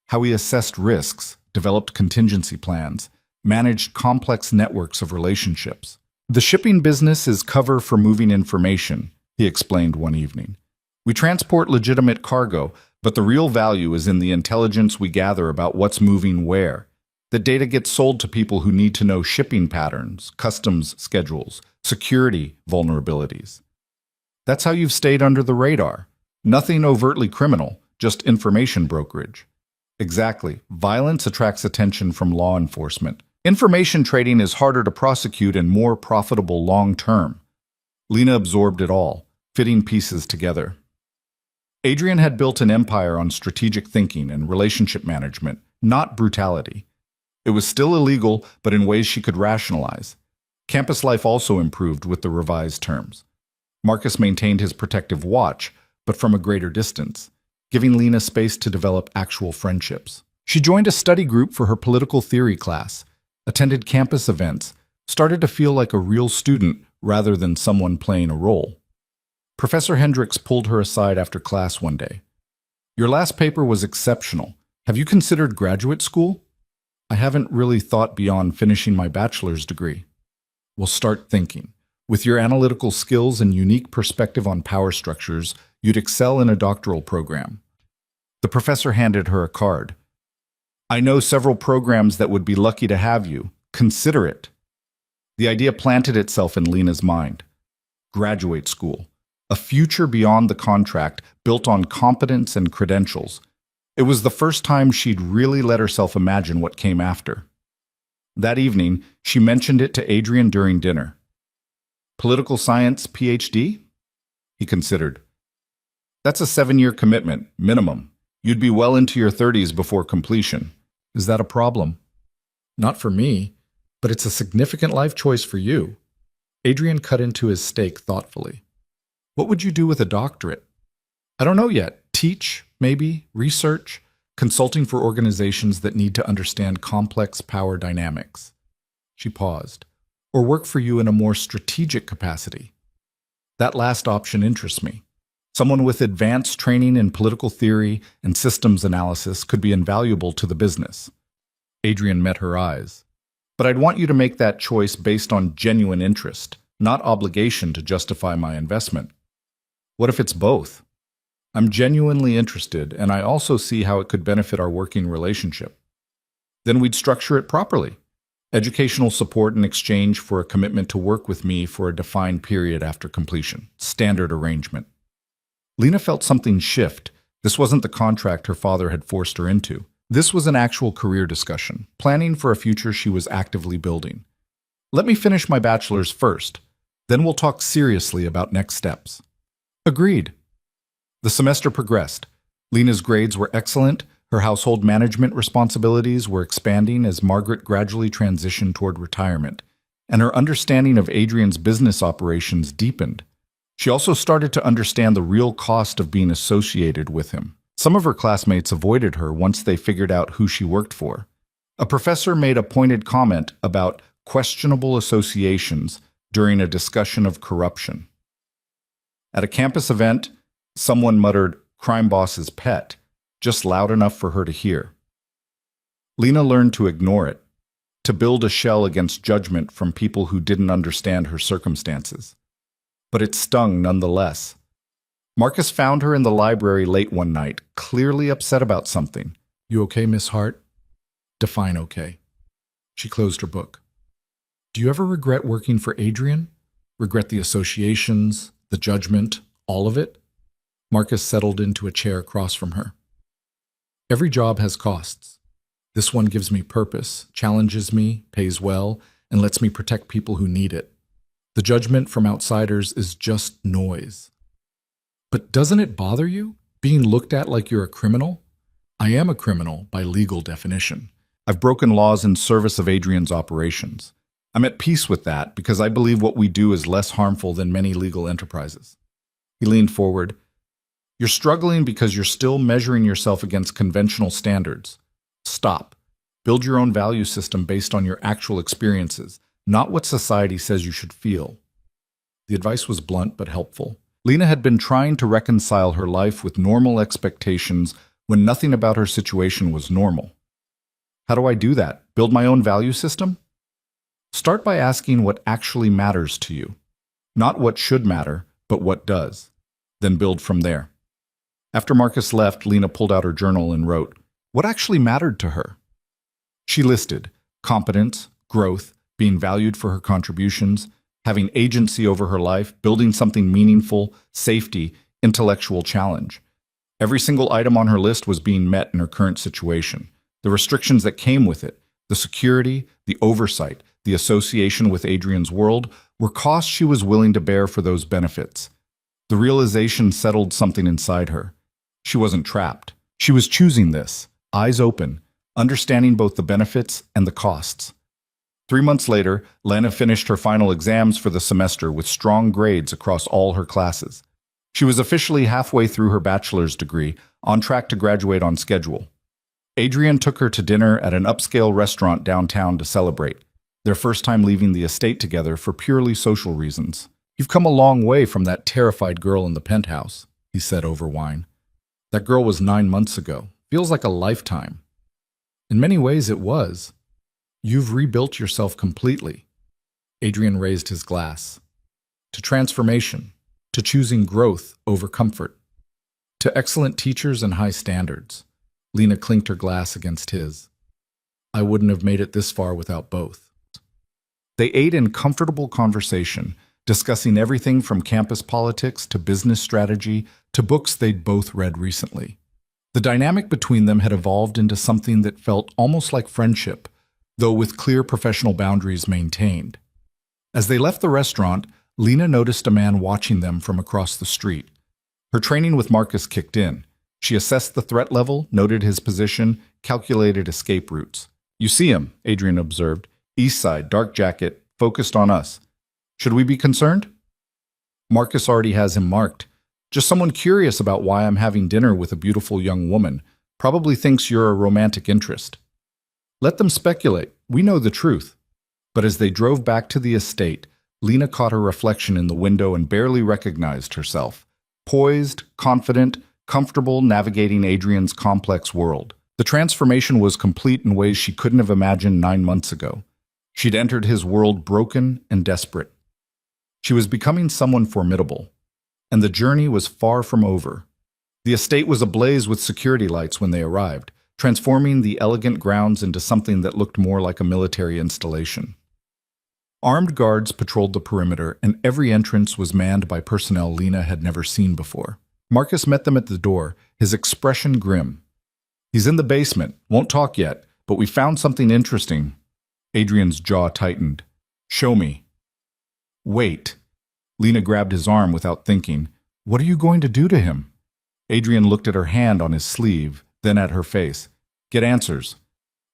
How he assessed risks, developed contingency plans, managed complex networks of relationships. The shipping business is cover for moving information, he explained one evening. We transport legitimate cargo, but the real value is in the intelligence we gather about what's moving where. The data gets sold to people who need to know shipping patterns, customs schedules, security vulnerabilities. That's how you've stayed under the radar. Nothing overtly criminal, just information brokerage. Exactly. Violence attracts attention from law enforcement. Information trading is harder to prosecute and more profitable long-term. Lena absorbed it all, fitting pieces together. Adrian had built an empire on strategic thinking and relationship management, not brutality. It was still illegal, but in ways she could rationalize. Campus life also improved with the revised terms. Marcus maintained his protective watch, but from a greater distance, giving Lena space to develop actual friendships. She joined a study group for her political theory class, attended campus events, started to feel like a real student rather than someone playing a role. Professor Hendricks pulled her aside after class one day. Your last paper was exceptional. Have you considered graduate school? I haven't really thought beyond finishing my bachelor's degree. Well, start thinking. With your analytical skills and unique perspective on power structures, you'd excel in a doctoral program. The professor handed her a card. I know several programs that would be lucky to have you. Consider it. The idea planted itself in Lena's mind. Graduate school. A future beyond the contract, built on competence and credentials. It was the first time she'd really let herself imagine what came after. That evening, she mentioned it to Adrian during dinner. Political science PhD? He considered. That's a 7-year commitment, minimum. You'd be well into your 30s before completion. Is that a problem? Not for me, but it's a significant life choice for you. Adrian cut into his steak thoughtfully. What would you do with a doctorate? I don't know yet. Teach, maybe, research, consulting for organizations that need to understand complex power dynamics. She paused. Or work for you in a more strategic capacity. That last option interests me. Someone with advanced training in political theory and systems analysis could be invaluable to the business. Adrian met her eyes. But I'd want you to make that choice based on genuine interest, not obligation to justify my investment. What if it's both? I'm genuinely interested, and I also see how it could benefit our working relationship. Then we'd structure it properly. Educational support in exchange for a commitment to work with me for a defined period after completion. Standard arrangement. Lena felt something shift. This wasn't the contract her father had forced her into. This was an actual career discussion, planning for a future she was actively building. Let me finish my bachelor's first, then we'll talk seriously about next steps. Agreed. The semester progressed. Lena's grades were excellent, her household management responsibilities were expanding as Margaret gradually transitioned toward retirement, and her understanding of Adrian's business operations deepened. She also started to understand the real cost of being associated with him. Some of her classmates avoided her once they figured out who she worked for. A professor made a pointed comment about questionable associations during a discussion of corruption. At a campus event, someone muttered, "Crime boss's pet," just loud enough for her to hear. Lena learned to ignore it, to build a shell against judgment from people who didn't understand her circumstances. But it stung nonetheless. Marcus found her in the library late one night, clearly upset about something. "You okay, Miss Hart?" "Define okay." She closed her book. "Do you ever regret working for Adrian? Regret the associations, the judgment, all of it?" Marcus settled into a chair across from her. "Every job has costs. This one gives me purpose, challenges me, pays well, and lets me protect people who need it. The judgment from outsiders is just noise." "But doesn't it bother you, being looked at like you're a criminal?" "I am a criminal by legal definition. I've broken laws in service of Adrian's operations. I'm at peace with that because I believe what we do is less harmful than many legal enterprises." He leaned forward. "You're struggling because you're still measuring yourself against conventional standards. Stop. Build your own value system based on your actual experiences, not what society says you should feel." The advice was blunt but helpful. Lena had been trying to reconcile her life with normal expectations when nothing about her situation was normal. How do I do that? Build my own value system? Start by asking what actually matters to you. Not what should matter, but what does. Then build from there. After Marcus left, Lena pulled out her journal and wrote, what actually mattered to her? She listed competence, growth, being valued for her contributions, having agency over her life, building something meaningful, safety, intellectual challenge. Every single item on her list was being met in her current situation. The restrictions that came with it, the security, the oversight, the association with Adrian's world, were costs she was willing to bear for those benefits. The realization settled something inside her. She wasn't trapped. She was choosing this, eyes open, understanding both the benefits and the costs. 3 months later, Lena finished her final exams for the semester with strong grades across all her classes. She was officially halfway through her bachelor's degree, on track to graduate on schedule. Adrian took her to dinner at an upscale restaurant downtown to celebrate, their first time leaving the estate together for purely social reasons. "You've come a long way from that terrified girl in the penthouse," he said over wine. "That girl was 9 months ago. Feels like a lifetime." In many ways it was. "You've rebuilt yourself completely." Adrian raised his glass. "To transformation, to choosing growth over comfort, to excellent teachers and high standards." Lena clinked her glass against his. "I wouldn't have made it this far without both." They ate in comfortable conversation, discussing everything from campus politics to business strategy to books they'd both read recently. The dynamic between them had evolved into something that felt almost like friendship, though with clear professional boundaries maintained. As they left the restaurant, Lena noticed a man watching them from across the street. Her training with Marcus kicked in. She assessed the threat level, noted his position, calculated escape routes. "You see him," Adrian observed. "East side, dark jacket, focused on us. Should we be concerned?" "Marcus already has him marked. Just someone curious about why I'm having dinner with a beautiful young woman. Probably thinks you're a romantic interest." "Let them speculate. We know the truth." But as they drove back to the estate, Lena caught her reflection in the window and barely recognized herself. Poised, confident, comfortable navigating Adrian's complex world. The transformation was complete in ways she couldn't have imagined 9 months ago. She'd entered his world broken and desperate. She was becoming someone formidable. and the journey was far from over. The estate was ablaze with security lights when they arrived, transforming the elegant grounds into something that looked more like a military installation. Armed guards patrolled the perimeter, and every entrance was manned by personnel Lena had never seen before. Marcus met them at the door, his expression grim. "He's in the basement, won't talk yet, but we found something interesting." Adrian's jaw tightened. "Show me." "Wait." Lena grabbed his arm without thinking. "What are you going to do to him?" Adrian looked at her hand on his sleeve, then at her face. "Get answers.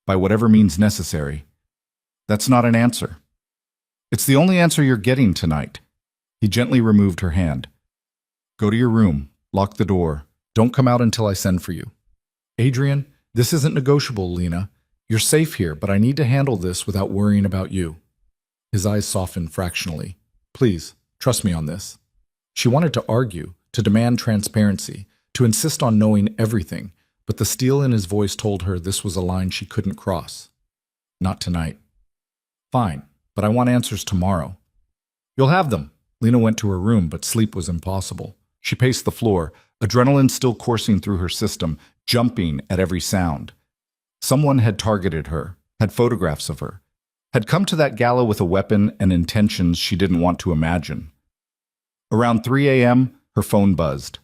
By whatever means necessary." "That's not an answer." "It's the only answer you're getting tonight." He gently removed her hand. "Go to your room. Lock the door. Don't come out until I send for you." "Adrian, this isn't negotiable, Lena. You're safe here, but I need to handle this without worrying about you." His eyes softened fractionally. "Please, trust me on this." She wanted to argue, to demand transparency, to insist on knowing everything, but the steel in his voice told her this was a line she couldn't cross. "Not tonight." "Fine, but I want answers tomorrow." "You'll have them." Lena went to her room, but sleep was impossible. She paced the floor, adrenaline still coursing through her system, jumping at every sound. Someone had targeted her, had photographs of her, had come to that gala with a weapon and intentions she didn't want to imagine. Around 3 a.m., her phone buzzed.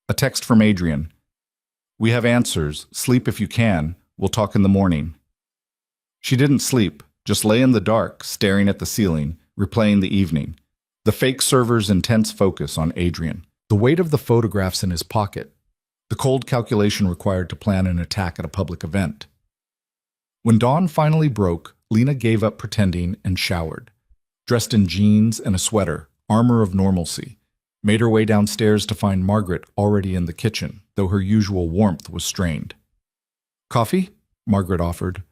A text from Adrian. "We have answers. Sleep if you can. We'll talk in the morning." She didn't sleep, just lay in the dark, staring at the ceiling, replaying the evening. The fake server's intense focus on Adrian. The weight of the photographs in his pocket. The cold calculation required to plan an attack at a public event. When dawn finally broke, Lena gave up pretending and showered. Dressed in jeans and a sweater, armor of normalcy, made her way downstairs to find Margaret already in the kitchen, though her usual warmth was strained. "Coffee?" Margaret offered.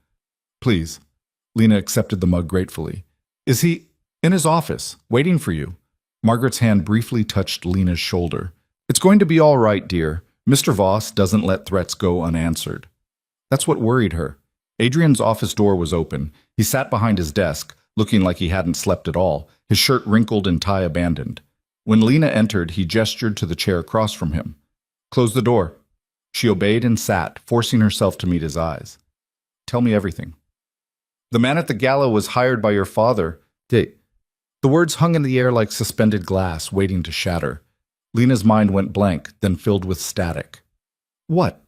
"Please." Lena accepted the mug gratefully. "Is he in his office, waiting for you?" Margaret's hand briefly touched Lena's shoulder. "It's going to be all right, dear. Mr. Voss doesn't let threats go unanswered." That's what worried her. Adrian's office door was open. He sat behind his desk, looking like he hadn't slept at all, his shirt wrinkled and tie abandoned. When Lena entered, he gestured to the chair across from him. "Close the door." She obeyed and sat, forcing herself to meet his eyes. "Tell me everything." "The man at the gala was hired by your father." The words hung in the air like suspended glass, waiting to shatter. Lena's mind went blank, then filled with static. "What?"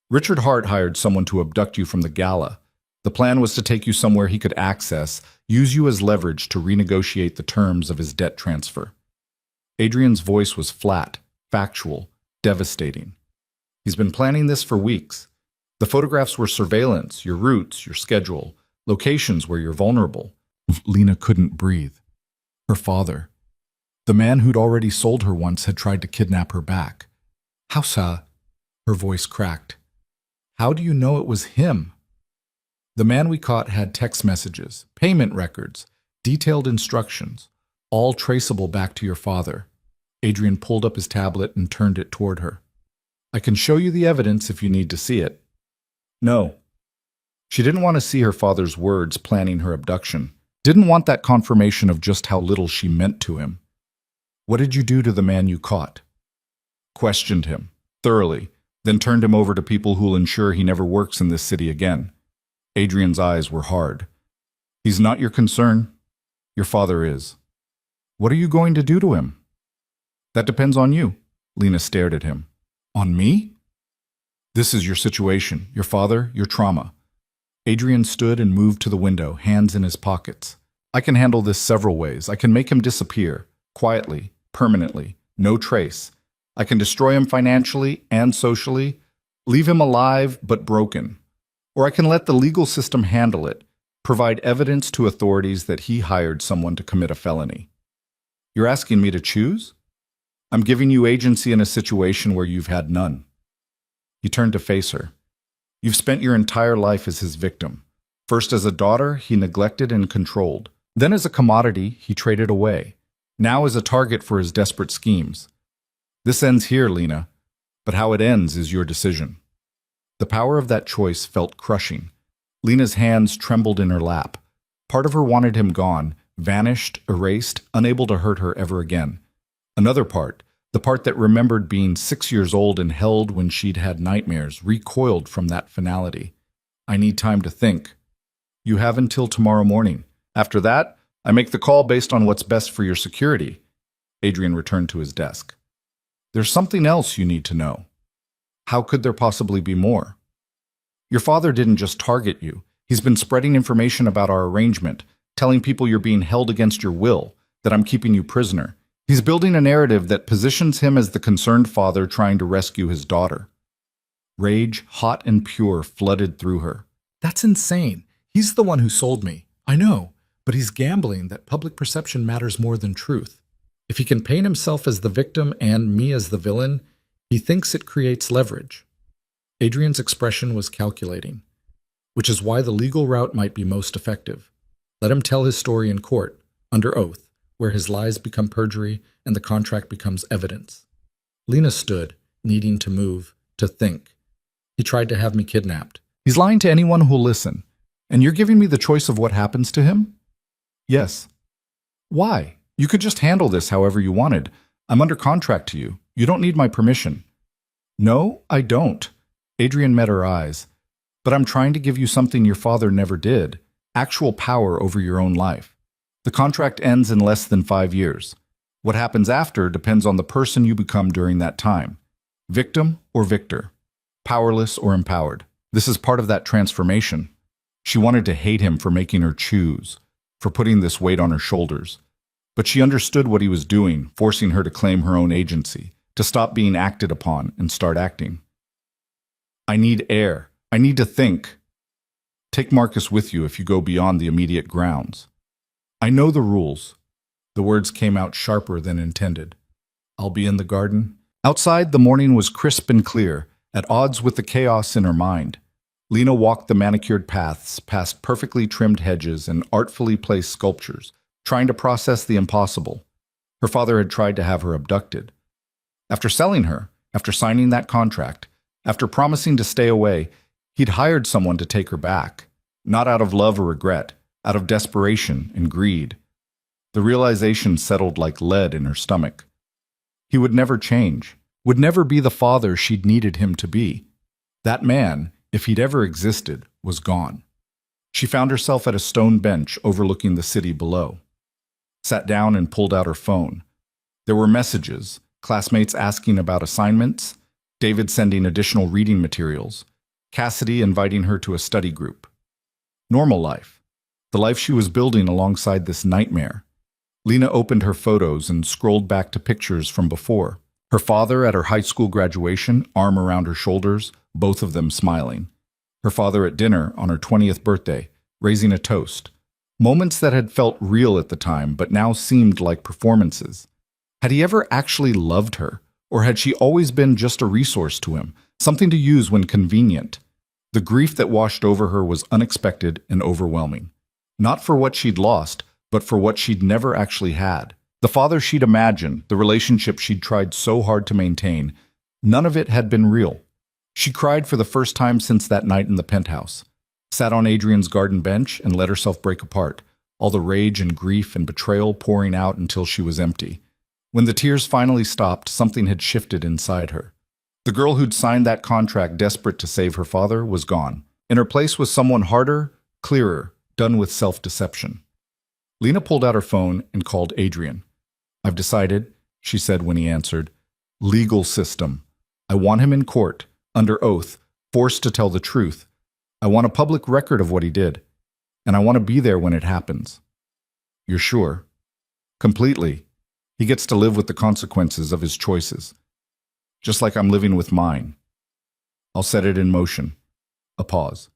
"Richard Hart hired someone to abduct you from the gala. The plan was to take you somewhere he could access, use you as leverage to renegotiate the terms of his debt transfer." Adrian's voice was flat, factual, devastating. "He's been planning this for weeks. The photographs were surveillance, your routes, your schedule, locations where you're vulnerable." Lena couldn't breathe. Her father, the man who'd already sold her once, had tried to kidnap her back. "How, sir?" Her voice cracked. "How do you know it was him?" "The man we caught had text messages, payment records, detailed instructions, all traceable back to your father." Adrian pulled up his tablet and turned it toward her. "I can show you the evidence if you need to see it." "No." She didn't want to see her father's words planning her abduction. Didn't want that confirmation of just how little she meant to him. "What did you do to the man you caught?" "Questioned him, thoroughly, then turned him over to people who'll ensure he never works in this city again." Adrian's eyes were hard. "He's not your concern. Your father is." "What are you going to do to him?" "That depends on you." Lena stared at him. "On me?" "This is your situation, your father, your trauma." Adrian stood and moved to the window, hands in his pockets. "I can handle this several ways. I can make him disappear, quietly, permanently, no trace. I can destroy him financially and socially, leave him alive but broken. Or I can let the legal system handle it, provide evidence to authorities that he hired someone to commit a felony." "You're asking me to choose?" "I'm giving you agency in a situation where you've had none." He turned to face her. "You've spent your entire life as his victim. First as a daughter, he neglected and controlled. Then as a commodity, he traded away. Now as a target for his desperate schemes. This ends here, Lena, but how it ends is your decision." The power of that choice felt crushing. Lena's hands trembled in her lap. Part of her wanted him gone, vanished, erased, unable to hurt her ever again. Another part, the part that remembered being 6 years old and held when she'd had nightmares, recoiled from that finality. I need time to think. You have until tomorrow morning. After that, I make the call based on what's best for your security. Adrian returned to his desk. There's something else you need to know. How could there possibly be more? Your father didn't just target you. He's been spreading information about our arrangement, telling people you're being held against your will, that I'm keeping you prisoner. He's building a narrative that positions him as the concerned father trying to rescue his daughter. Rage, hot and pure, flooded through her. That's insane. He's the one who sold me. I know, but he's gambling that public perception matters more than truth. If he can paint himself as the victim and me as the villain, he thinks it creates leverage. Adrian's expression was calculating, which is why the legal route might be most effective. Let him tell his story in court, under oath, where his lies become perjury and the contract becomes evidence. Lena stood, needing to move, to think. He tried to have me kidnapped. He's lying to anyone who'll listen. And you're giving me the choice of what happens to him? Yes. Why? You could just handle this however you wanted. I'm under contract to you. You don't need my permission. No, I don't. Adrian met her eyes. But I'm trying to give you something your father never did. Actual power over your own life. The contract ends in less than 5 years. What happens after depends on the person you become during that time. Victim or victor. Powerless or empowered. This is part of that transformation. She wanted to hate him for making her choose, for putting this weight on her shoulders. But she understood what he was doing, forcing her to claim her own agency, to stop being acted upon and start acting. I need air. I need to think. Take Marcus with you if you go beyond the immediate grounds. I know the rules. The words came out sharper than intended. I'll be in the garden. Outside, the morning was crisp and clear, at odds with the chaos in her mind. Lena walked the manicured paths, past perfectly trimmed hedges and artfully placed sculptures, trying to process the impossible. Her father had tried to have her abducted. After selling her, after signing that contract, after promising to stay away, he'd hired someone to take her back, not out of love or regret, out of desperation and greed. The realization settled like lead in her stomach. He would never change, would never be the father she'd needed him to be. That man, if he'd ever existed, was gone. She found herself at a stone bench overlooking the city below. Sat down and pulled out her phone. There were messages, classmates asking about assignments, David sending additional reading materials, Cassidy inviting her to a study group. Normal life. The life she was building alongside this nightmare. Lena opened her photos and scrolled back to pictures from before. Her father at her high school graduation, arm around her shoulders, both of them smiling. Her father at dinner on her 20th birthday, raising a toast. Moments that had felt real at the time, but now seemed like performances. Had he ever actually loved her, or had she always been just a resource to him, something to use when convenient? The grief that washed over her was unexpected and overwhelming. Not for what she'd lost, but for what she'd never actually had. The father she'd imagined, the relationship she'd tried so hard to maintain, none of it had been real. She cried for the first time since that night in the penthouse. Sat on Adrian's garden bench and let herself break apart, all the rage and grief and betrayal pouring out until she was empty. When the tears finally stopped, something had shifted inside her. The girl who'd signed that contract desperate to save her father was gone. In her place was someone harder, clearer, done with self-deception. Lena pulled out her phone and called Adrian. I've decided, she said when he answered. Legal system. I want him in court, under oath, forced to tell the truth. I want a public record of what he did. And I want to be there when it happens. You're sure? Completely. He gets to live with the consequences of his choices. Just like I'm living with mine. I'll set it in motion. A pause.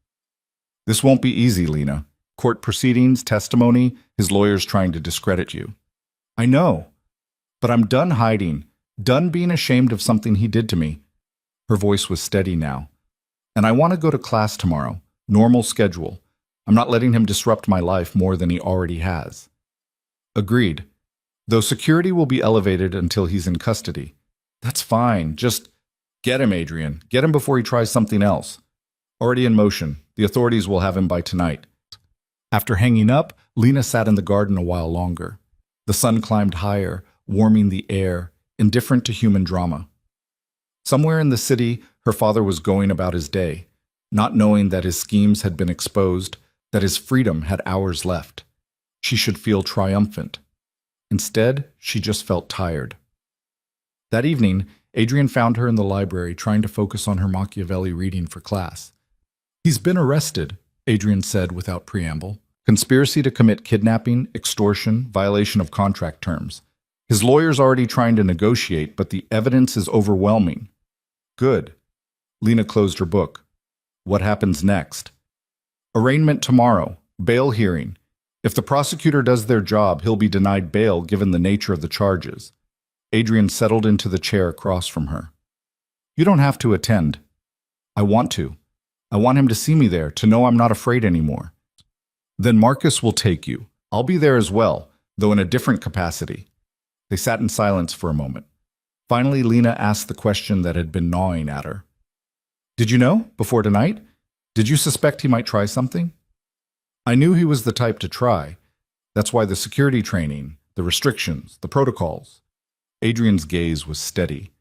This won't be easy, Lena. Court proceedings, testimony, his lawyers trying to discredit you. I know. But I'm done hiding, done being ashamed of something he did to me. Her voice was steady now. And I want to go to class tomorrow. Normal schedule. I'm not letting him disrupt my life more than he already has. Agreed. Though security will be elevated until he's in custody. That's fine. Just get him, Adrian. Get him before he tries something else. Already in motion. The authorities will have him by tonight. After hanging up, Lena sat in the garden a while longer. The sun climbed higher, warming the air, indifferent to human drama. Somewhere in the city, her father was going about his day, not knowing that his schemes had been exposed, that his freedom had hours left. She should feel triumphant. Instead, she just felt tired. That evening, Adrian found her in the library trying to focus on her Machiavelli reading for class. "He's been arrested," Adrian said without preamble. "Conspiracy to commit kidnapping, extortion, violation of contract terms. His lawyer's already trying to negotiate, but the evidence is overwhelming." "Good." Lena closed her book. "What happens next?" "Arraignment tomorrow. Bail hearing. If the prosecutor does their job, he'll be denied bail given the nature of the charges." Adrian settled into the chair across from her. "You don't have to attend." "I want to. I want him to see me there, to know I'm not afraid anymore." "Then Marcus will take you. I'll be there as well, though in a different capacity." They sat in silence for a moment. Finally, Lena asked the question that had been gnawing at her. "Did you know, before tonight? Did you suspect he might try something?" "I knew he was the type to try. That's why the security training, the restrictions, the protocols." Adrian's gaze was steady.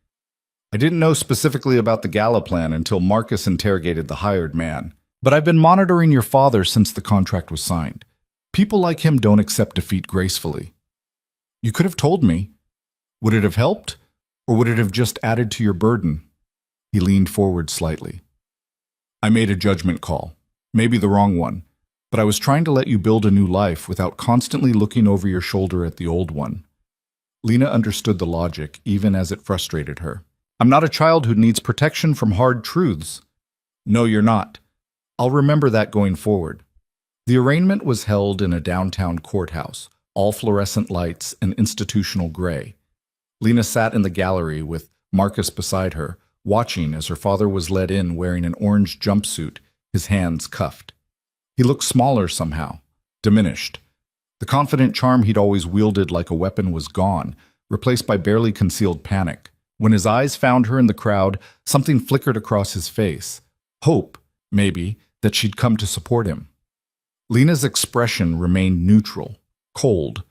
"I didn't know specifically about the gala plan until Marcus interrogated the hired man. But I've been monitoring your father since the contract was signed. People like him don't accept defeat gracefully." "You could have told me. Would it have helped? Or would it have just added to your burden?" He leaned forward slightly. "I made a judgment call. Maybe the wrong one. But I was trying to let you build a new life without constantly looking over your shoulder at the old one." Lena understood the logic, even as it frustrated her. "I'm not a child who needs protection from hard truths." "No, you're not. I'll remember that going forward." The arraignment was held in a downtown courthouse, all fluorescent lights and institutional gray. Lena sat in the gallery with Marcus beside her, watching as her father was led in wearing an orange jumpsuit, his hands cuffed. He looked smaller somehow, diminished. The confident charm he'd always wielded like a weapon was gone, replaced by barely concealed panic. When his eyes found her in the crowd, something flickered across his face. Hope, maybe, that she'd come to support him. Lena's expression remained neutral, cold.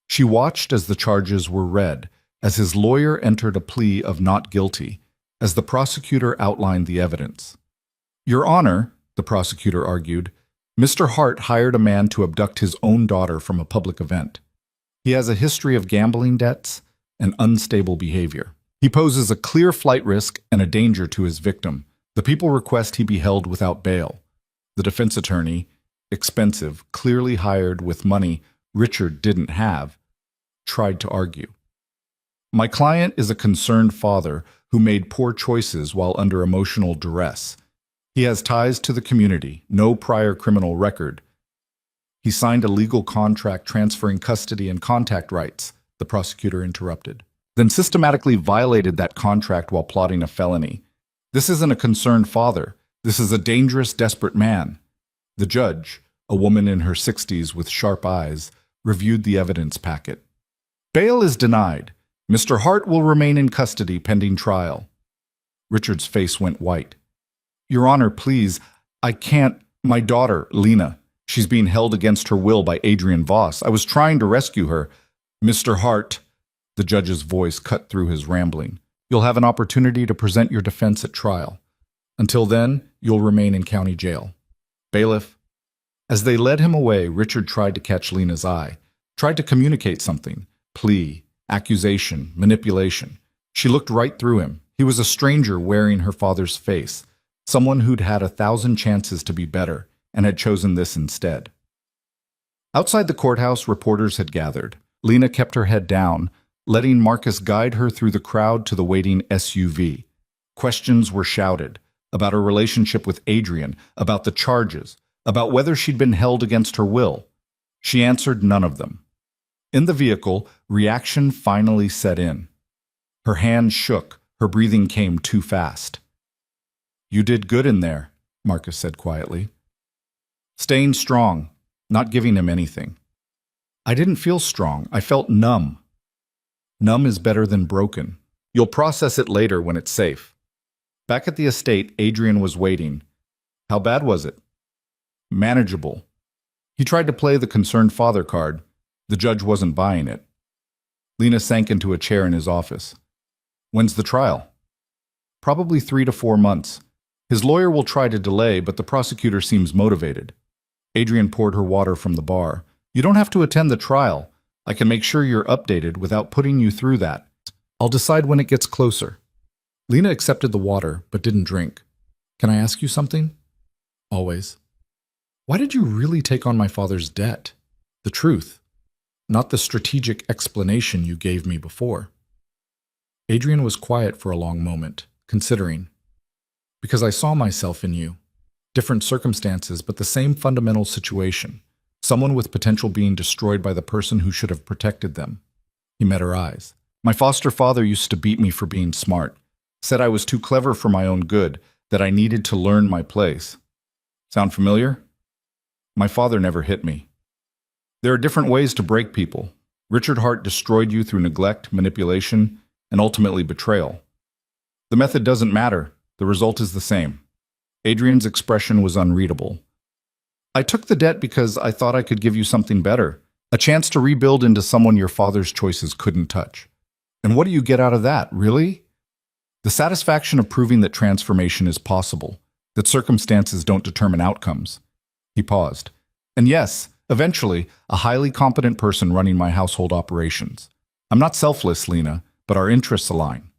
She watched as the charges were read, as his lawyer entered a plea of not guilty, as the prosecutor outlined the evidence. "Your Honor," the prosecutor argued, "Mr. Hart hired a man to abduct his own daughter from a public event. He has a history of gambling debts and unstable behavior. He poses a clear flight risk and a danger to his victim. The people request he be held without bail." The defense attorney, expensive, clearly hired with money Richard didn't have, tried to argue. "My client is a concerned father who made poor choices while under emotional duress. He has ties to the community, no prior criminal record. He signed a legal contract transferring custody and contact rights," the prosecutor interrupted, "then systematically violated that contract while plotting a felony. This isn't a concerned father. This is a dangerous, desperate man." The judge, a woman in her 60s with sharp eyes, reviewed the evidence packet. "Bail is denied. Mr. Hart will remain in custody pending trial." Richard's face went white. "Your Honor, please, I can't. My daughter, Lena, she's being held against her will by Adrian Voss. I was trying to rescue her." "Mr. Hart," the judge's voice cut through his rambling, "you'll have an opportunity to present your defense at trial. Until then, you'll remain in county jail. Bailiff." As they led him away, Richard tried to catch Lena's eye, tried to communicate something. Plea, accusation, manipulation. She looked right through him. He was a stranger wearing her father's face, someone who'd had 1,000 chances to be better and had chosen this instead. Outside the courthouse, reporters had gathered. Lena kept her head down, letting Marcus guide her through the crowd to the waiting SUV. Questions were shouted about her relationship with Adrian, about the charges, about whether she'd been held against her will. She answered none of them. In the vehicle, reaction finally set in. Her hands shook, her breathing came too fast. "You did good in there," Marcus said quietly. "Staying strong, not giving him anything." "I didn't feel strong. I felt numb." "Numb is better than broken. You'll process it later when it's safe." Back at the estate, Adrian was waiting. "How bad was it?" "Manageable." He tried to play the concerned father card. The judge wasn't buying it. Lena sank into a chair in his office. When's the trial? Probably 3 to 4 months. His lawyer will try to delay, but the prosecutor seems motivated. Adrian poured her water from the bar. You don't have to attend the trial. I can make sure you're updated without putting you through that. I'll decide when it gets closer. Lena accepted the water, but didn't drink. Can I ask you something? Always. Why did you really take on my father's debt? The truth, not the strategic explanation you gave me before. Adrian was quiet for a long moment, considering. Because I saw myself in you. Different circumstances, but the same fundamental situation. Someone with potential being destroyed by the person who should have protected them. He met her eyes. My foster father used to beat me for being smart. Said I was too clever for my own good, that I needed to learn my place. Sound familiar? My father never hit me. There are different ways to break people. Richard Hart destroyed you through neglect, manipulation, and ultimately betrayal. The method doesn't matter. The result is the same. Adrian's expression was unreadable. I took the debt because I thought I could give you something better, a chance to rebuild into someone your father's choices couldn't touch. And what do you get out of that, really? The satisfaction of proving that transformation is possible, that circumstances don't determine outcomes. He paused. And yes, eventually, a highly competent person running my household operations. I'm not selfless, Lena, but our interests align.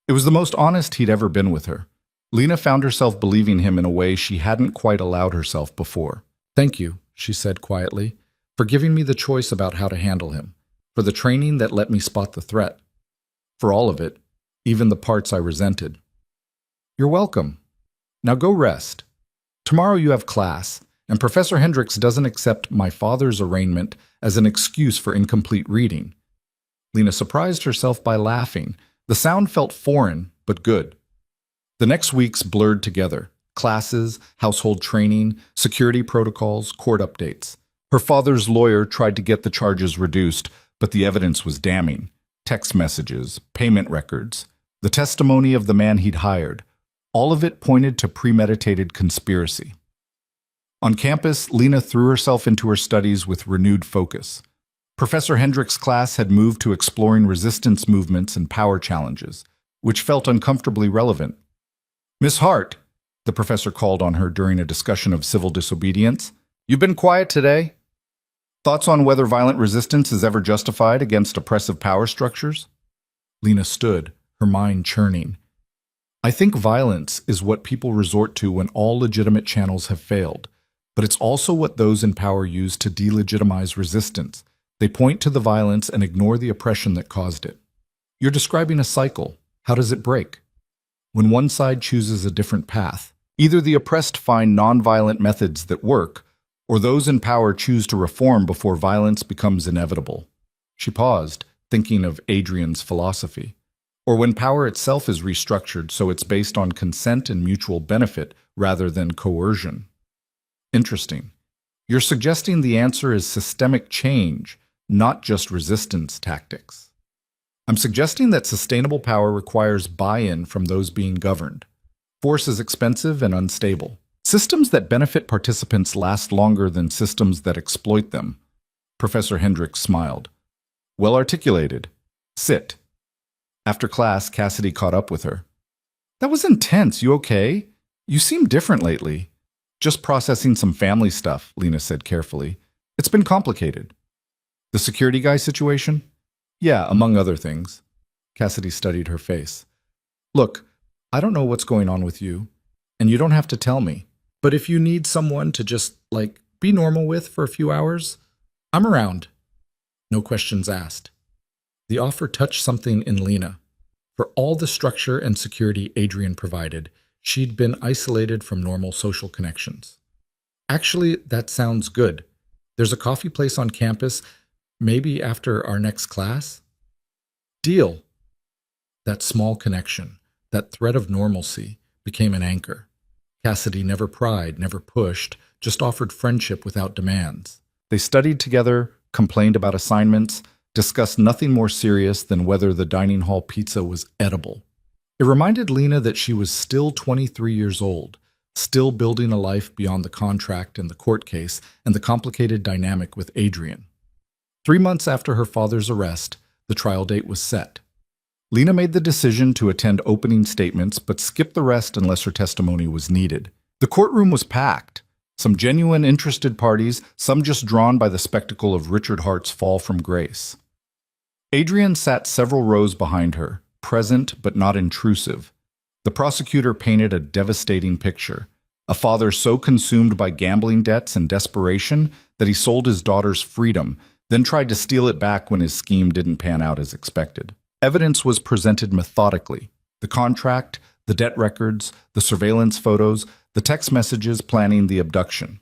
It was the most honest he'd ever been with her. Lena found herself believing him in a way she hadn't quite allowed herself before. Thank you, she said quietly, for giving me the choice about how to handle him, for the training that let me spot the threat, for all of it, even the parts I resented. You're welcome. Now go rest. Tomorrow you have class, and Professor Hendricks doesn't accept my father's arraignment as an excuse for incomplete reading. Lena surprised herself by laughing. The sound felt foreign, but good. The next weeks blurred together. Classes, household training, security protocols, court updates. Her father's lawyer tried to get the charges reduced, but the evidence was damning. Text messages, payment records, the testimony of the man he'd hired. All of it pointed to premeditated conspiracy. On campus, Lena threw herself into her studies with renewed focus. Professor Hendricks' class had moved to exploring resistance movements and power challenges, which felt uncomfortably relevant. Miss Hart, the professor called on her during a discussion of civil disobedience. You've been quiet today. Thoughts on whether violent resistance is ever justified against oppressive power structures? Lena stood, her mind churning. I think violence is what people resort to when all legitimate channels have failed, but it's also what those in power use to delegitimize resistance. They point to the violence and ignore the oppression that caused it. You're describing a cycle. How does it break? When one side chooses a different path, either the oppressed find nonviolent methods that work, or those in power choose to reform before violence becomes inevitable. She paused, thinking of Adrian's philosophy. Or when power itself is restructured so it's based on consent and mutual benefit rather than coercion. Interesting. You're suggesting the answer is systemic change, not just resistance tactics. I'm suggesting that sustainable power requires buy-in from those being governed. Force is expensive and unstable. Systems that benefit participants last longer than systems that exploit them. Professor Hendricks smiled. Well articulated. Sit. After class, Cassidy caught up with her. That was intense. You okay? You seem different lately. Just processing some family stuff, Lena said carefully. It's been complicated. The security guy situation? Yeah, among other things. Cassidy studied her face. Look, I don't know what's going on with you, and you don't have to tell me. But if you need someone to just, be normal with for a few hours, I'm around. No questions asked. The offer touched something in Lena. For all the structure and security Adrian provided, she'd been isolated from normal social connections. Actually, that sounds good. There's a coffee place on campus, maybe after our next class? Deal. That small connection, that thread of normalcy, became an anchor. Cassidy never pried, never pushed, just offered friendship without demands. They studied together, complained about assignments, discussed nothing more serious than whether the dining hall pizza was edible. It reminded Lena that she was still 23 years old, still building a life beyond the contract and the court case and the complicated dynamic with Adrian. 3 months after her father's arrest, The trial date was set. Lena made the decision to attend opening statements but skipped the rest unless her testimony was needed. The courtroom was packed. Some genuine interested parties, some just drawn by the spectacle of Richard Hart's fall from grace. Adrian sat several rows behind her, present but not intrusive. The prosecutor painted a devastating picture. A father so consumed by gambling debts and desperation that he sold his daughter's freedom, then tried to steal it back when his scheme didn't pan out as expected. Evidence was presented methodically. The contract, the debt records, the surveillance photos, the text messages planning the abduction.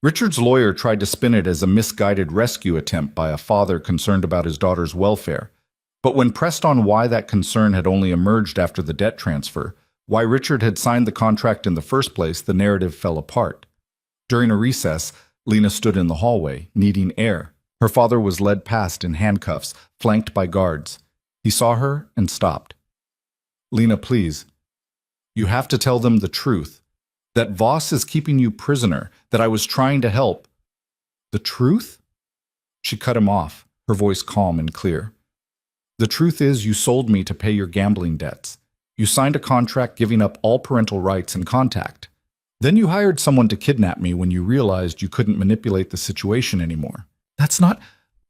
Richard's lawyer tried to spin it as a misguided rescue attempt by a father concerned about his daughter's welfare. But when pressed on why that concern had only emerged after the debt transfer, why Richard had signed the contract in the first place, the narrative fell apart. During a recess, Lena stood in the hallway, needing air. Her father was led past in handcuffs, flanked by guards. He saw her and stopped. "Lena, please. You have to tell them the truth. That Voss is keeping you prisoner, that I was trying to help." "The truth?" She cut him off, her voice calm and clear. "The truth is you sold me to pay your gambling debts. You signed a contract giving up all parental rights and contact. Then you hired someone to kidnap me when you realized you couldn't manipulate the situation anymore." "That's not...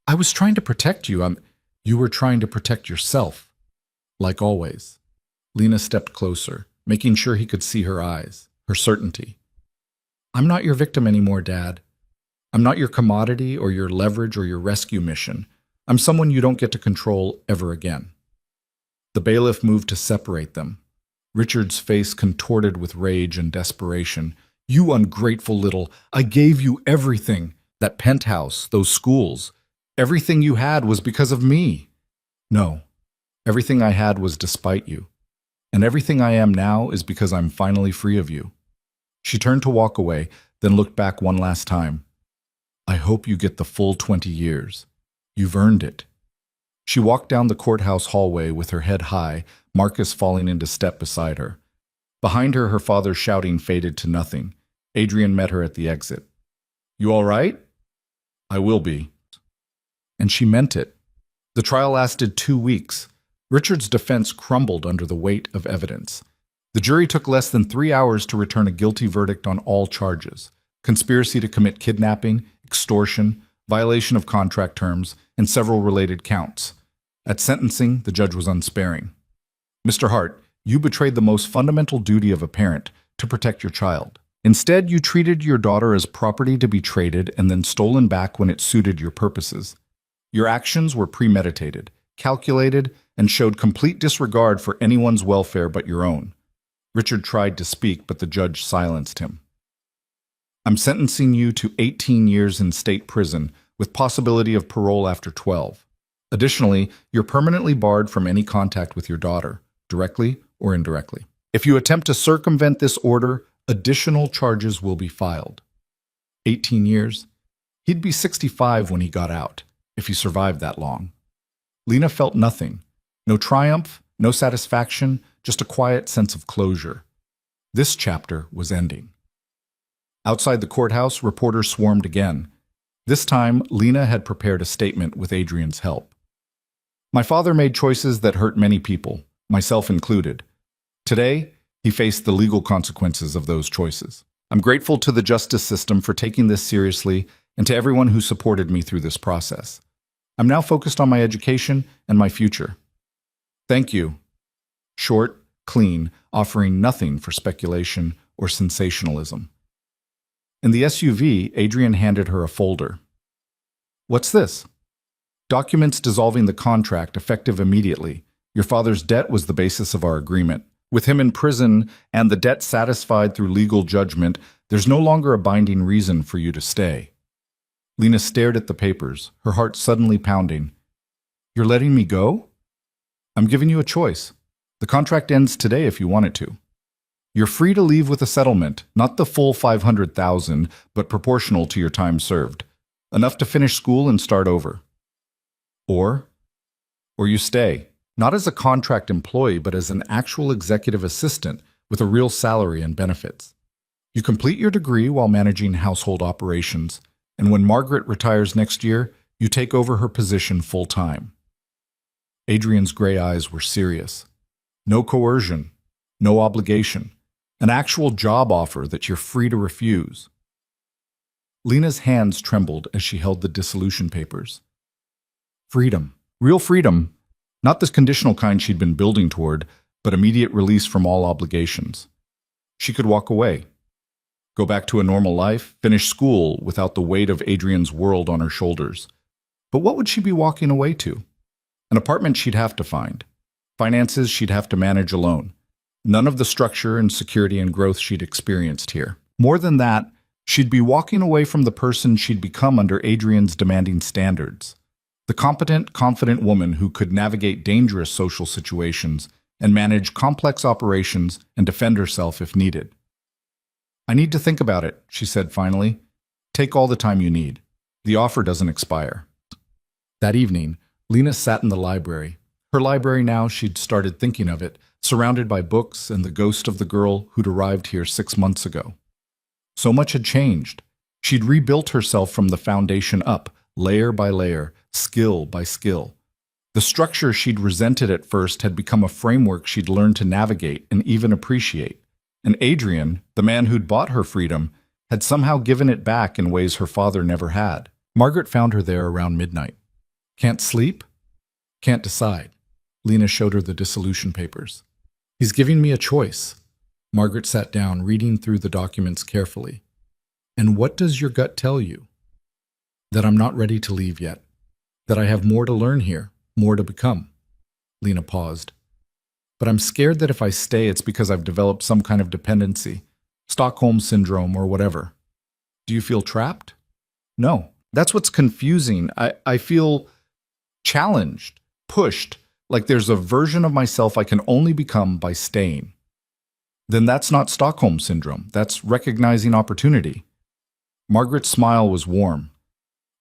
I was trying to protect you. You were trying to protect yourself." Like always. Lena stepped closer, making sure he could see her eyes, her certainty. "I'm not your victim anymore, Dad. I'm not your commodity or your leverage or your rescue mission. I'm someone you don't get to control ever again." The bailiff moved to separate them. Richard's face contorted with rage and desperation. "You ungrateful little... I gave you everything. That penthouse, those schools. Everything you had was because of me." "No. Everything I had was despite you. And everything I am now is because I'm finally free of you." She turned to walk away, then looked back one last time. "I hope you get the full 20 years. You've earned it." She walked down the courthouse hallway with her head high, Marcus falling into step beside her. Behind her, her father's shouting faded to nothing. Adrian met her at the exit. "You all right?" "I will be." And she meant it. The trial lasted 2 weeks. Richard's defense crumbled under the weight of evidence. The jury took less than 3 hours to return a guilty verdict on all charges: conspiracy to commit kidnapping, extortion, violation of contract terms, and several related counts. At sentencing, the judge was unsparing. "Mr. Hart, you betrayed the most fundamental duty of a parent, to protect your child. Instead, you treated your daughter as property to be traded and then stolen back when it suited your purposes. Your actions were premeditated, calculated, and showed complete disregard for anyone's welfare but your own." Richard tried to speak, but the judge silenced him. "I'm sentencing you to 18 years in state prison, with possibility of parole after 12. Additionally, you're permanently barred from any contact with your daughter, directly or indirectly. If you attempt to circumvent this order, additional charges will be filed." 18 years? He'd be 65 when he got out, if he survived that long. Lena felt nothing. No triumph, no satisfaction, just a quiet sense of closure. This chapter was ending. Outside the courthouse, reporters swarmed again. This time, Lena had prepared a statement with Adrian's help. "My father made choices that hurt many people, myself included. Today, he faced the legal consequences of those choices. I'm grateful to the justice system for taking this seriously and to everyone who supported me through this process. I'm now focused on my education and my future. Thank you." Short, clean, offering nothing for speculation or sensationalism. In the SUV, Adrian handed her a folder. "What's this?" "Documents dissolving the contract, effective immediately. Your father's debt was the basis of our agreement. With him in prison and the debt satisfied through legal judgment, there's no longer a binding reason for you to stay." Lena stared at the papers, her heart suddenly pounding. "You're letting me go?" "I'm giving you a choice. The contract ends today if you want it to. You're free to leave with a settlement, not the full $500,000, but proportional to your time served. Enough to finish school and start over. Or you stay, not as a contract employee, but as an actual executive assistant with a real salary and benefits. You complete your degree while managing household operations, and when Margaret retires next year, you take over her position full-time." Adrian's gray eyes were serious. No coercion, no obligation, an actual job offer that you're free to refuse. Lena's hands trembled as she held the dissolution papers. Freedom. Real freedom. Not this conditional kind she'd been building toward, but immediate release from all obligations. She could walk away. Go back to a normal life, finish school without the weight of Adrian's world on her shoulders. But what would she be walking away to? An apartment she'd have to find. Finances she'd have to manage alone. None of the structure and security and growth she'd experienced here. More than that, she'd be walking away from the person she'd become under Adrian's demanding standards. The competent, confident woman who could navigate dangerous social situations and manage complex operations and defend herself if needed. I need to think about it, she said finally. Take all the time you need. The offer doesn't expire. That evening, Lena sat in the library. Her library now, she'd started thinking of it, surrounded by books and the ghost of the girl who'd arrived here 6 months ago. So much had changed. She'd rebuilt herself from the foundation up, layer by layer, skill by skill. The structure she'd resented at first had become a framework she'd learned to navigate and even appreciate. And Adrian, the man who'd bought her freedom, had somehow given it back in ways her father never had. Margaret found her there around midnight. Can't sleep? Can't decide. Lena showed her the dissolution papers. He's giving me a choice. Margaret sat down, reading through the documents carefully. And what does your gut tell you? That I'm not ready to leave yet. That I have more to learn here, more to become. Lena paused. But I'm scared that if I stay, it's because I've developed some kind of dependency, Stockholm syndrome or whatever. Do you feel trapped? No. That's what's confusing. I feel challenged, pushed, like there's a version of myself I can only become by staying. Then that's not Stockholm syndrome. That's recognizing opportunity. Margaret's smile was warm.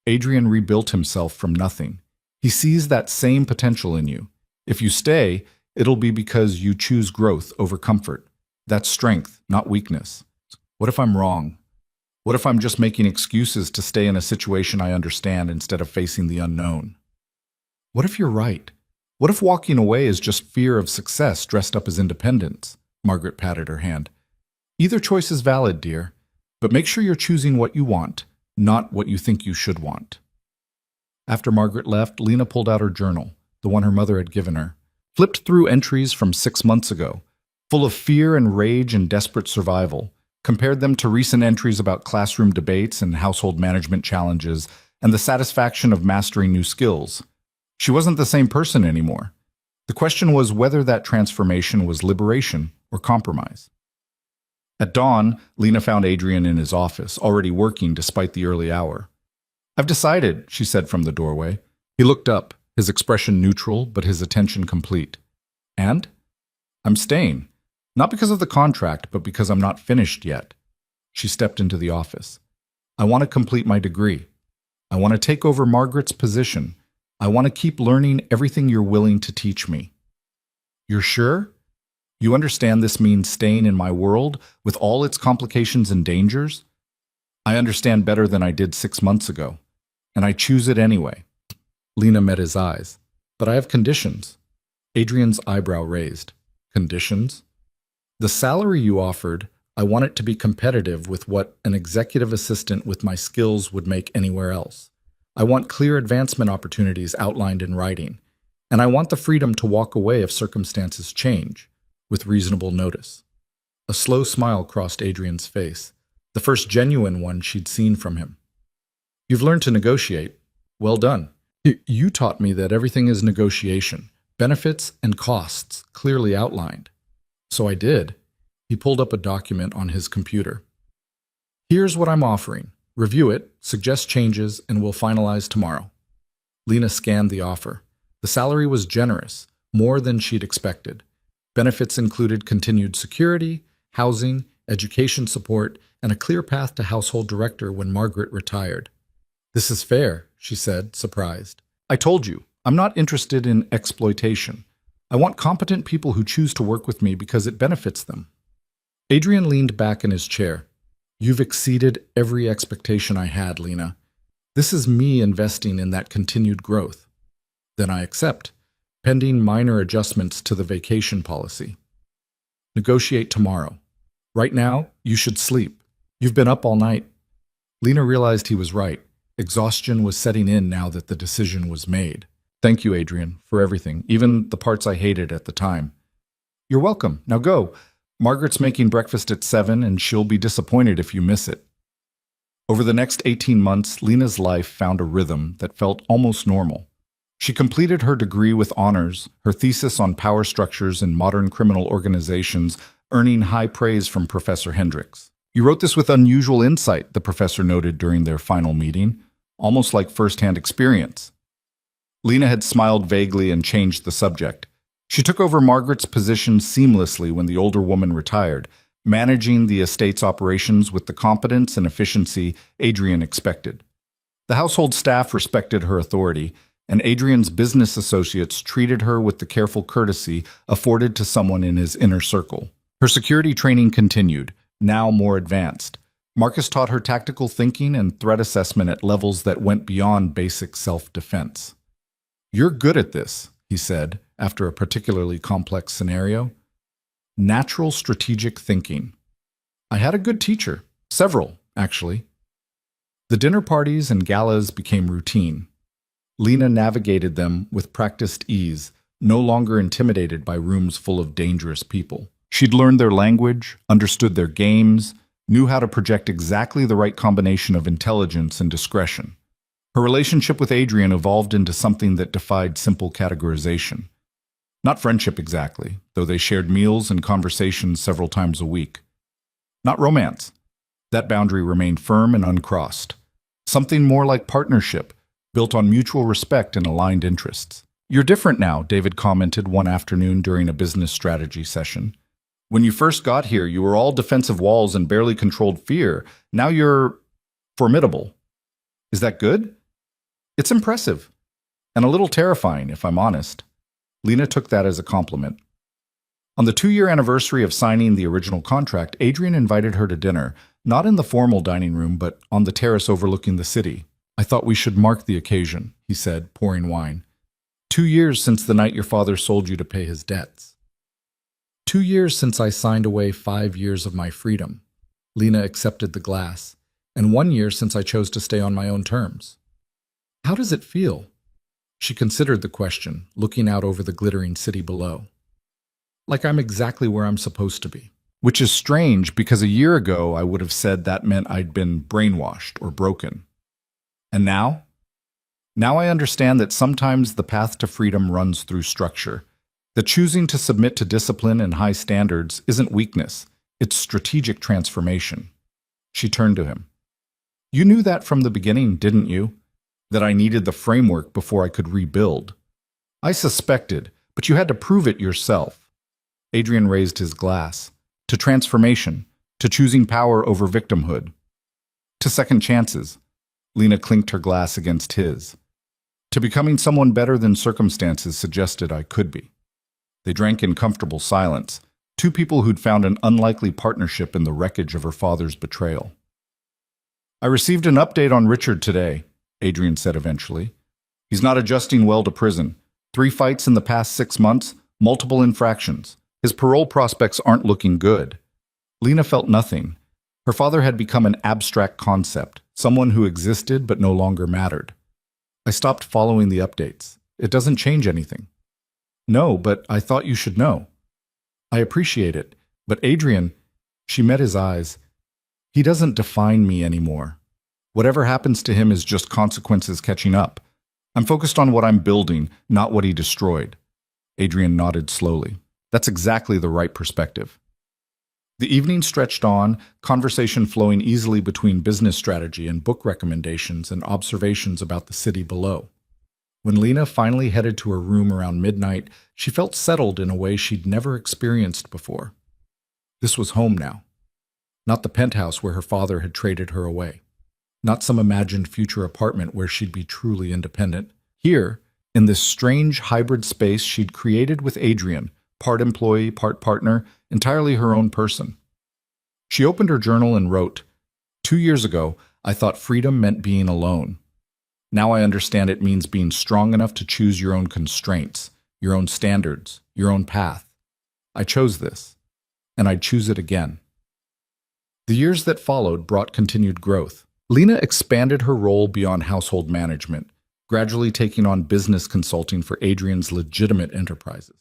Adrian rebuilt himself from nothing. He sees that same potential in you. If you stay, it'll be because you choose growth over comfort. That's strength, not weakness. What if I'm wrong? What if I'm just making excuses to stay in a situation I understand instead of facing the unknown? What if you're right? What if walking away is just fear of success dressed up as independence? Margaret patted her hand. Either choice is valid, dear, but make sure you're choosing what you want, not what you think you should want. After Margaret left, Lena pulled out her journal, the one her mother had given her, flipped through entries from 6 months ago, full of fear and rage and desperate survival, compared them to recent entries about classroom debates and household management challenges and the satisfaction of mastering new skills. She wasn't the same person anymore. The question was whether that transformation was liberation or compromise. At dawn, Lena found Adrian in his office, already working despite the early hour. I've decided, she said from the doorway. He looked up, his expression neutral, but his attention complete. And? I'm staying. Not because of the contract, but because I'm not finished yet. She stepped into the office. I want to complete my degree. I want to take over Margaret's position. I want to keep learning everything you're willing to teach me. You're sure? You understand this means staying in my world with all its complications and dangers? I understand better than I did 6 months ago, and I choose it anyway. Lena met his eyes. But I have conditions. Adrian's eyebrow raised. Conditions? The salary you offered, I want it to be competitive with what an executive assistant with my skills would make anywhere else. I want clear advancement opportunities outlined in writing, and I want the freedom to walk away if circumstances change, with reasonable notice. A slow smile crossed Adrian's face, the first genuine one she'd seen from him. You've learned to negotiate. Well done. You taught me that everything is negotiation, benefits and costs clearly outlined. So I did. He pulled up a document on his computer. Here's what I'm offering. Review it, suggest changes, and we'll finalize tomorrow. Lena scanned the offer. The salary was generous, more than she'd expected. Benefits included continued security, housing, education support, and a clear path to household director when Margaret retired. This is fair, she said, surprised. I told you, I'm not interested in exploitation. I want competent people who choose to work with me because it benefits them. Adrian leaned back in his chair. You've exceeded every expectation I had, Lena. This is me investing in that continued growth. Then I accept. pending minor adjustments to the vacation policy. Negotiate tomorrow. Right now, you should sleep. You've been up all night. Lena realized he was right. Exhaustion was setting in now that the decision was made. Thank you, Adrian, for everything, even the parts I hated at the time. You're welcome. Now go. Margaret's making breakfast at 7, and she'll be disappointed if you miss it. Over the next 18 months, Lena's life found a rhythm that felt almost normal. She completed her degree with honors, her thesis on power structures in modern criminal organizations, earning high praise from Professor Hendricks. You wrote this with unusual insight, the professor noted during their final meeting, almost like first-hand experience. Lena had smiled vaguely and changed the subject. She took over Margaret's position seamlessly when the older woman retired, managing the estate's operations with the competence and efficiency Adrian expected. The household staff respected her authority, and Adrian's business associates treated her with the careful courtesy afforded to someone in his inner circle. Her security training continued, now more advanced. Marcus taught her tactical thinking and threat assessment at levels that went beyond basic self-defense. "You're good at this," he said, after a particularly complex scenario. Natural strategic thinking. I had a good teacher. Several, actually. The dinner parties and galas became routine. Lena navigated them with practiced ease, no longer intimidated by rooms full of dangerous people. She'd learned their language, understood their games, knew how to project exactly the right combination of intelligence and discretion. Her relationship with Adrian evolved into something that defied simple categorization. Not friendship exactly, though they shared meals and conversations several times a week. Not romance. That boundary remained firm and uncrossed. Something more like partnership, built on mutual respect and aligned interests. "You're different now," David commented one afternoon during a business strategy session. "When you first got here, you were all defensive walls and barely controlled fear. Now you're formidable. Is that good?" "It's impressive. And a little terrifying, if I'm honest." Lena took that as a compliment. On the 2-year anniversary of signing the original contract, Adrian invited her to dinner, not in the formal dining room, but on the terrace overlooking the city. "I thought we should mark the occasion," he said, pouring wine. 2 years since the night your father sold you to pay his debts. 2 years since I signed away 5 years of my freedom." Lena accepted the glass. "And 1 year since I chose to stay on my own terms." "How does it feel?" She considered the question, looking out over the glittering city below. "Like I'm exactly where I'm supposed to be." Which is strange, because a year ago I would have said that meant I'd been brainwashed or broken. And now? Now I understand that sometimes the path to freedom runs through structure. That choosing to submit to discipline and high standards isn't weakness, it's strategic transformation. She turned to him. "You knew that from the beginning, didn't you? That I needed the framework before I could rebuild." "I suspected, but you had to prove it yourself." Adrian raised his glass. "To transformation, to choosing power over victimhood, to second chances." Lena clinked her glass against his. "To becoming someone better than circumstances suggested I could be." They drank in comfortable silence, two people who'd found an unlikely partnership in the wreckage of her father's betrayal. "I received an update on Richard today," Adrian said eventually. "He's not adjusting well to prison. 3 fights in the past 6 months, multiple infractions. His parole prospects aren't looking good." Lena felt nothing. Her father had become an abstract concept, someone who existed but no longer mattered. "I stopped following the updates. It doesn't change anything." "No, but I thought you should know." "I appreciate it, but Adrian," she met his eyes, "he doesn't define me anymore. Whatever happens to him is just consequences catching up. I'm focused on what I'm building, not what he destroyed." Adrian nodded slowly. "That's exactly the right perspective." The evening stretched on, conversation flowing easily between business strategy and book recommendations and observations about the city below. When Lena finally headed to her room around midnight, she felt settled in a way she'd never experienced before. This was home now. Not the penthouse where her father had traded her away. Not some imagined future apartment where she'd be truly independent. Here, in this strange hybrid space she'd created with Adrian, part employee, part partner, entirely her own person. She opened her journal and wrote, 2 years ago, I thought freedom meant being alone. Now I understand it means being strong enough to choose your own constraints, your own standards, your own path. I chose this, and I'd choose it again. The years that followed brought continued growth. Lena expanded her role beyond household management, gradually taking on business consulting for Adrian's legitimate enterprises.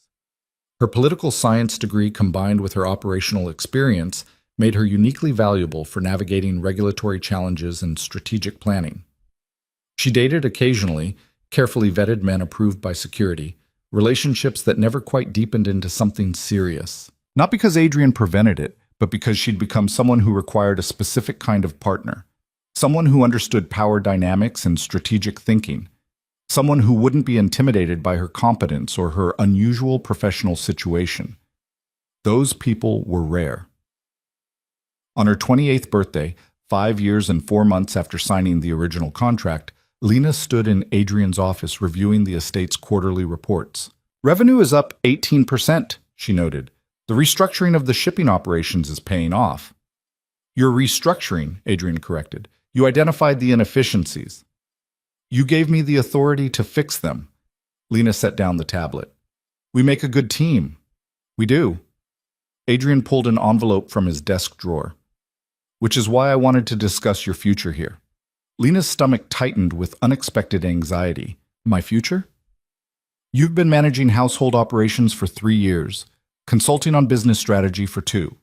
Her political science degree combined with her operational experience made her uniquely valuable for navigating regulatory challenges and strategic planning. She dated occasionally, carefully vetted men approved by security, relationships that never quite deepened into something serious. Not because Adrian prevented it, but because she'd become someone who required a specific kind of partner, someone who understood power dynamics and strategic thinking, someone who wouldn't be intimidated by her competence or her unusual professional situation. Those people were rare. On her 28th birthday, 5 years and 4 months after signing the original contract, Lena stood in Adrian's office reviewing the estate's quarterly reports. "Revenue is up 18%, she noted. "The restructuring of the shipping operations is paying off." "Your restructuring," Adrian corrected. "You identified the inefficiencies. You gave me the authority to fix them." Lena set down the tablet. "We make a good team." "We do." Adrian pulled an envelope from his desk drawer. "Which is why I wanted to discuss your future here." Lena's stomach tightened with unexpected anxiety. "My future?" "You've been managing household operations for 3 years, consulting on business strategy for 2.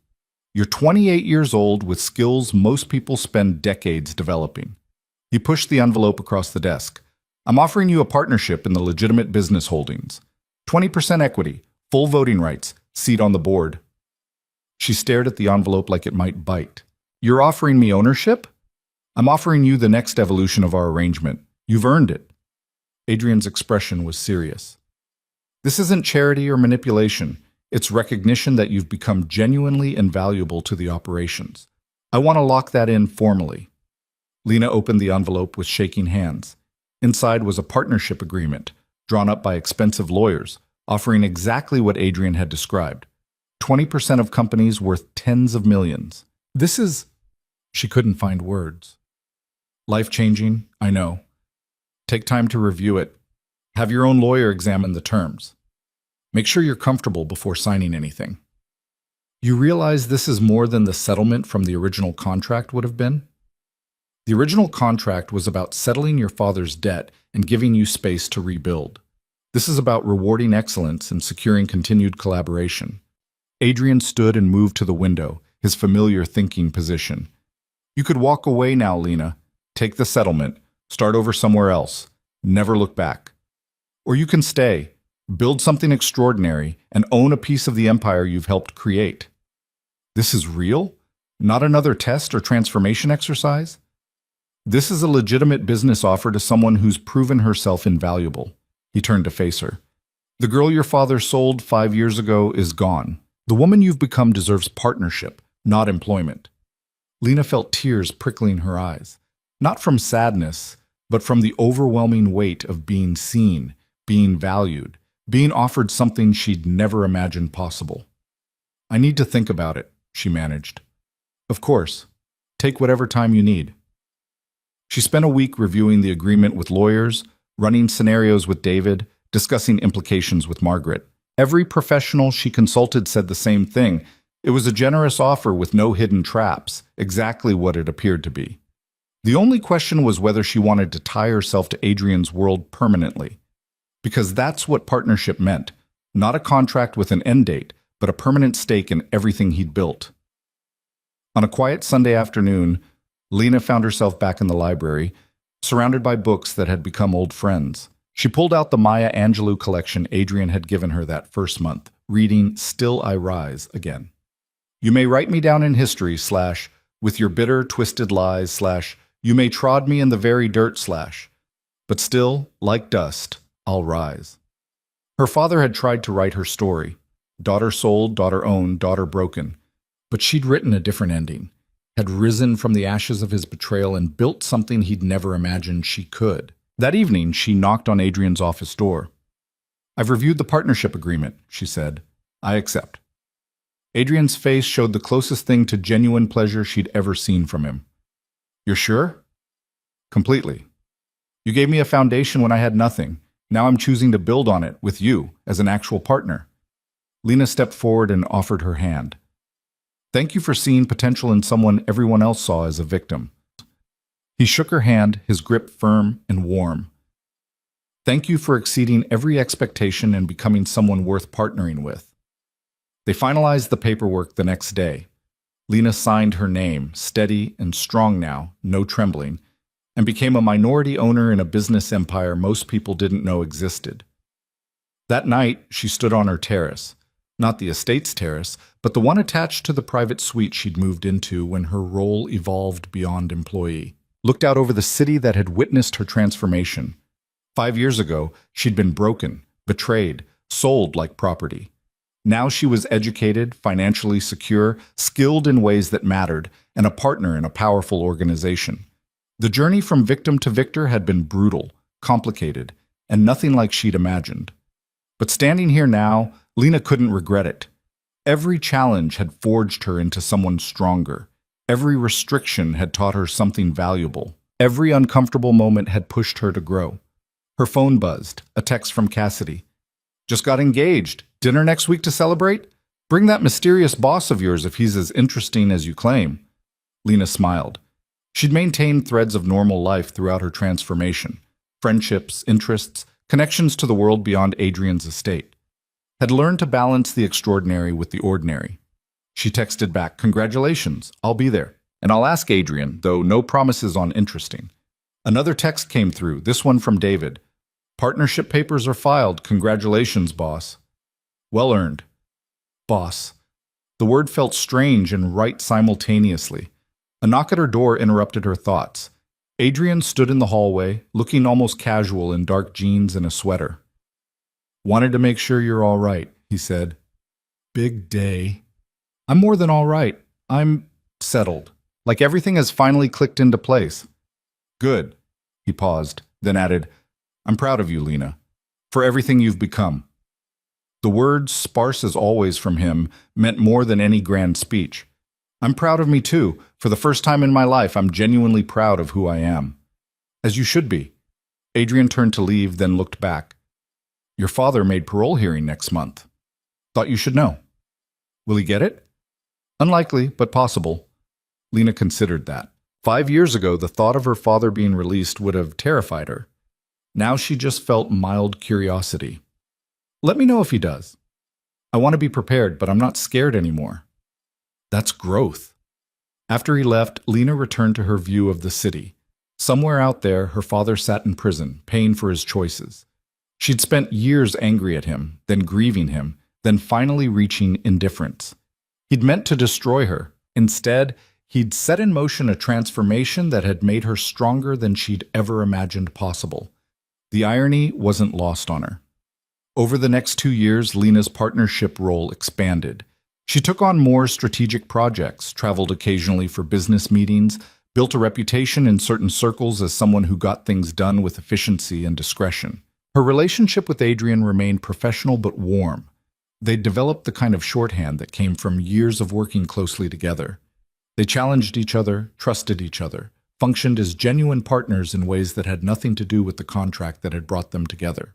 You're 28 years old with skills most people spend decades developing." He pushed the envelope across the desk. "I'm offering you a partnership in the legitimate business holdings. 20% equity, full voting rights, seat on the board." She stared at the envelope like it might bite. "You're offering me ownership?" "I'm offering you the next evolution of our arrangement. You've earned it." Adrian's expression was serious. "This isn't charity or manipulation. It's recognition that you've become genuinely invaluable to the operations. I want to lock that in formally." Lena opened the envelope with shaking hands. Inside was a partnership agreement, drawn up by expensive lawyers, offering exactly what Adrian had described. 20% of companies worth tens of millions. This is... She couldn't find words. "Life-changing, I know. Take time to review it. Have your own lawyer examine the terms. Make sure you're comfortable before signing anything. You realize this is more than the settlement from the original contract would have been? The original contract was about settling your father's debt and giving you space to rebuild. This is about rewarding excellence and securing continued collaboration." Adrian stood and moved to the window, his familiar thinking position. "You could walk away now, Lena. Take the settlement. Start over somewhere else. Never look back. Or you can stay, build something extraordinary, and own a piece of the empire you've helped create." This is real? Not another test or transformation exercise? This is a legitimate business offer to someone who's proven herself invaluable. He turned to face her. "The girl your father sold 5 years ago is gone. The woman you've become deserves partnership, not employment." Lena felt tears prickling her eyes, not from sadness, but from the overwhelming weight of being seen, being valued, being offered something she'd never imagined possible. "I need to think about it," she managed. "Of course. Take whatever time you need." She spent a week reviewing the agreement with lawyers, running scenarios with David, discussing implications with Margaret. Every professional she consulted said the same thing. It was a generous offer with no hidden traps, exactly what it appeared to be. The only question was whether she wanted to tie herself to Adrian's world permanently. Because that's what partnership meant. Not a contract with an end date, but a permanent stake in everything he'd built. On a quiet Sunday afternoon, Lena found herself back in the library, surrounded by books that had become old friends. She pulled out the Maya Angelou collection Adrian had given her that first month, reading Still I Rise again. "You may write me down in history, / with your bitter, twisted lies, / you may trod me in the very dirt, / but still, like dust, I'll rise." Her father had tried to write her story. Daughter sold, daughter owned, daughter broken. But she'd written a different ending, had risen from the ashes of his betrayal and built something he'd never imagined she could. That evening, she knocked on Adrian's office door. "I've reviewed the partnership agreement," she said. "I accept." Adrian's face showed the closest thing to genuine pleasure she'd ever seen from him. "You're sure?" "Completely. You gave me a foundation when I had nothing. Now I'm choosing to build on it with you as an actual partner. Lena stepped forward and offered her hand. Thank you for seeing potential in someone everyone else saw as a victim. He shook her hand, his grip firm and warm. Thank you for exceeding every expectation and becoming someone worth partnering with. They finalized the paperwork the next day. Lena signed her name, steady and strong now, no trembling, and became a minority owner in a business empire most people didn't know existed. That night, she stood on her terrace. Not the estate's terrace, but the one attached to the private suite she'd moved into when her role evolved beyond employee. Looked out over the city that had witnessed her transformation. 5 years ago, she'd been broken, betrayed, sold like property. Now she was educated, financially secure, skilled in ways that mattered, and a partner in a powerful organization. The journey from victim to victor had been brutal, complicated, and nothing like she'd imagined. But standing here now, Lena couldn't regret it. Every challenge had forged her into someone stronger. Every restriction had taught her something valuable. Every uncomfortable moment had pushed her to grow. Her phone buzzed, a text from Cassidy. Just got engaged. Dinner next week to celebrate? Bring that mysterious boss of yours if he's as interesting as you claim. Lena smiled. She'd maintained threads of normal life throughout her transformation. Friendships, interests, connections to the world beyond Adrian's estate. Had learned to balance the extraordinary with the ordinary. She texted back, "Congratulations, I'll be there. And I'll ask Adrian, though no promises on interesting." Another text came through, this one from David. "Partnership papers are filed. Congratulations, boss." Well earned. Boss. The word felt strange and right simultaneously. A knock at her door interrupted her thoughts. Adrian stood in the hallway, looking almost casual in dark jeans and a sweater. "Wanted to make sure you're all right," he said. "Big day." "I'm more than all right. I'm settled. Like everything has finally clicked into place." "Good." He paused, then added, "I'm proud of you, Lena, for everything you've become." The words, sparse as always from him, meant more than any grand speech. "I'm proud of me too. For the first time in my life, I'm genuinely proud of who I am." "As you should be." Adrian turned to leave, then looked back. "Your father made parole hearing next month. Thought you should know." "Will he get it?" "Unlikely, but possible." Lena considered that. 5 years ago, the thought of her father being released would have terrified her. Now she just felt mild curiosity. "Let me know if he does. I want to be prepared, but I'm not scared anymore." That's growth. After he left, Lena returned to her view of the city. Somewhere out there, her father sat in prison, paying for his choices. She'd spent years angry at him, then grieving him, then finally reaching indifference. He'd meant to destroy her. Instead, he'd set in motion a transformation that had made her stronger than she'd ever imagined possible. The irony wasn't lost on her. Over the next 2 years, Lena's partnership role expanded. She took on more strategic projects, traveled occasionally for business meetings, built a reputation in certain circles as someone who got things done with efficiency and discretion. Her relationship with Adrian remained professional but warm. They'd developed the kind of shorthand that came from years of working closely together. They challenged each other, trusted each other, functioned as genuine partners in ways that had nothing to do with the contract that had brought them together.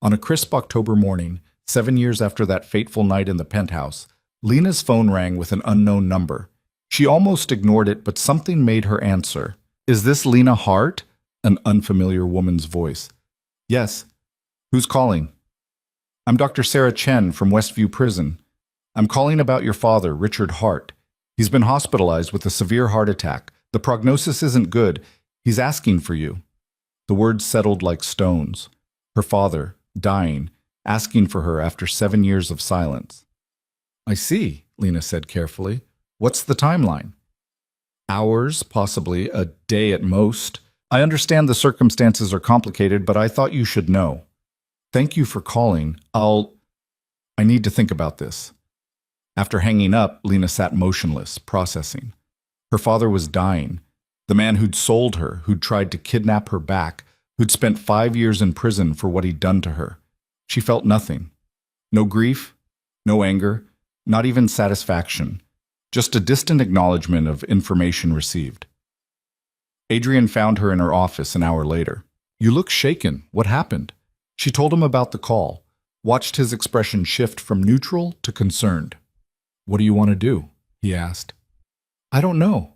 On a crisp October morning, 7 years after that fateful night in the penthouse, Lena's phone rang with an unknown number. She almost ignored it, but something made her answer. "Is this Lena Hart?" An unfamiliar woman's voice. "Yes. Who's calling?" "I'm Dr. Sarah Chen from Westview Prison. I'm calling about your father, Richard Hart. He's been hospitalized with a severe heart attack. The prognosis isn't good. He's asking for you." The words settled like stones. Her father, dying, asking for her after 7 years of silence. "I see," Lena said carefully. "What's the timeline?" "Hours, possibly, a day at most. I understand the circumstances are complicated, but I thought you should know. Thank you for calling. I need to think about this." After hanging up, Lena sat motionless, processing. Her father was dying. The man who'd sold her, who'd tried to kidnap her back, who'd spent 5 years in prison for what he'd done to her. She felt nothing. No grief, no anger, not even satisfaction. Just a distant acknowledgement of information received. Adrian found her in her office an hour later. You look shaken. What happened? She told him about the call, watched his expression shift from neutral to concerned. What do you want to do? He asked. I don't know.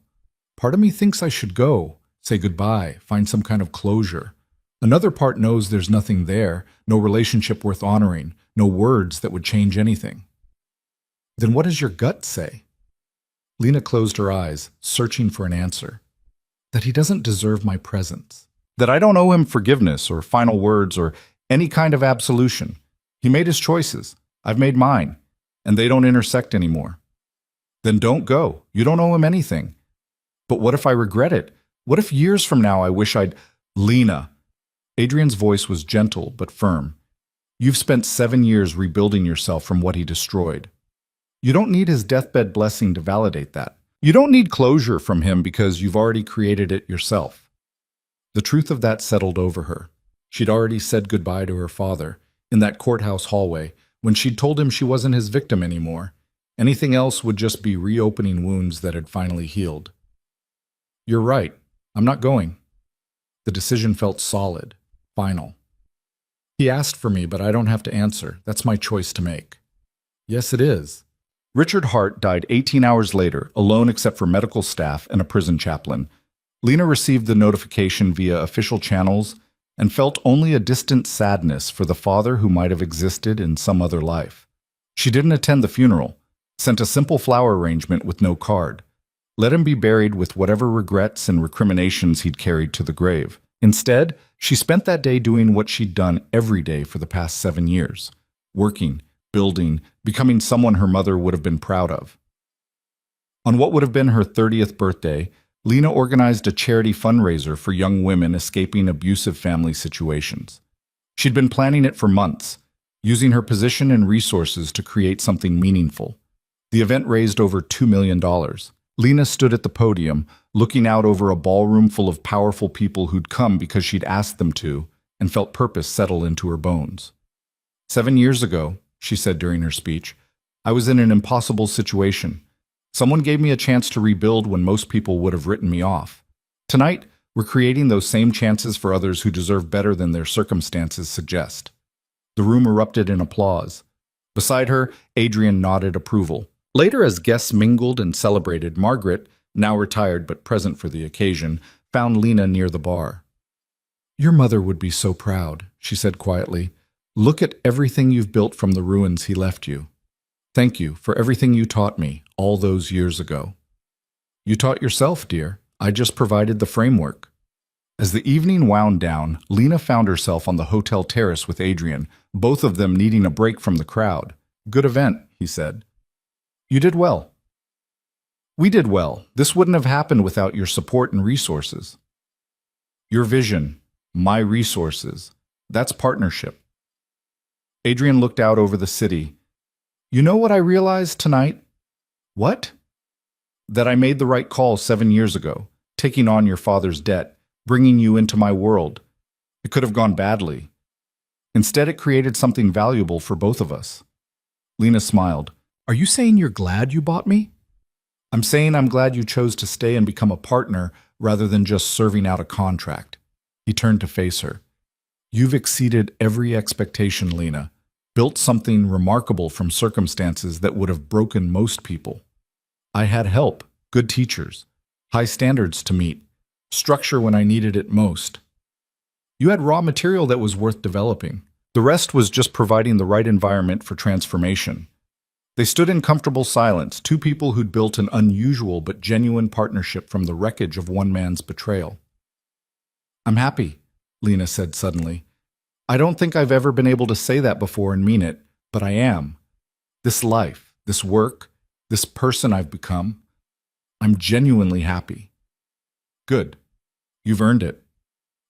Part of me thinks I should go, say goodbye, find some kind of closure. Another part knows there's nothing there, no relationship worth honoring, no words that would change anything. Then what does your gut say? Lena closed her eyes, searching for an answer. That he doesn't deserve my presence. That I don't owe him forgiveness or final words or any kind of absolution. He made his choices. I've made mine. And they don't intersect anymore. Then don't go. You don't owe him anything. But what if I regret it? What if years from now I wish I'd... Lena. Adrian's voice was gentle but firm. You've spent 7 years rebuilding yourself from what he destroyed. You don't need his deathbed blessing to validate that. You don't need closure from him because you've already created it yourself. The truth of that settled over her. She'd already said goodbye to her father in that courthouse hallway when she'd told him she wasn't his victim anymore. Anything else would just be reopening wounds that had finally healed. You're right. I'm not going. The decision felt solid, final. He asked for me, but I don't have to answer. That's my choice to make. Yes, it is. Richard Hart died 18 hours later, alone except for medical staff and a prison chaplain. Lena received the notification via official channels and felt only a distant sadness for the father who might have existed in some other life. She didn't attend the funeral, sent a simple flower arrangement with no card. Let him be buried with whatever regrets and recriminations he'd carried to the grave. Instead, she spent that day doing what she'd done every day for the past 7 years, working, building, becoming someone her mother would have been proud of. On what would have been her 30th birthday, Lena organized a charity fundraiser for young women escaping abusive family situations. She'd been planning it for months, using her position and resources to create something meaningful. The event raised over $2 million. Lena stood at the podium, looking out over a ballroom full of powerful people who'd come because she'd asked them to, and felt purpose settle into her bones. 7 years ago, she said during her speech, I was in an impossible situation. Someone gave me a chance to rebuild when most people would have written me off. Tonight, we're creating those same chances for others who deserve better than their circumstances suggest. The room erupted in applause. Beside her, Adrian nodded approval. Later, as guests mingled and celebrated, Margaret, now retired but present for the occasion, found Lena near the bar. Your mother would be so proud, she said quietly. Look at everything you've built from the ruins he left you. Thank you for everything you taught me all those years ago. You taught yourself, dear. I just provided the framework. As the evening wound down, Lena found herself on the hotel terrace with Adrian, both of them needing a break from the crowd. Good event, he said. You did well. We did well. This wouldn't have happened without your support and resources. Your vision, my resources, that's partnership. Adrian looked out over the city. You know what I realized tonight? What? That I made the right call 7 years ago, taking on your father's debt, bringing you into my world. It could have gone badly. Instead, it created something valuable for both of us. Lena smiled. Are you saying you're glad you bought me? I'm saying I'm glad you chose to stay and become a partner rather than just serving out a contract. He turned to face her. You've exceeded every expectation, Lena. Built something remarkable from circumstances that would have broken most people. I had help, good teachers, high standards to meet, structure when I needed it most. You had raw material that was worth developing. The rest was just providing the right environment for transformation. They stood in comfortable silence, two people who'd built an unusual but genuine partnership from the wreckage of one man's betrayal. I'm happy, Lena said suddenly. I don't think I've ever been able to say that before and mean it, but I am. This life, this work, this person I've become, I'm genuinely happy. Good. You've earned it.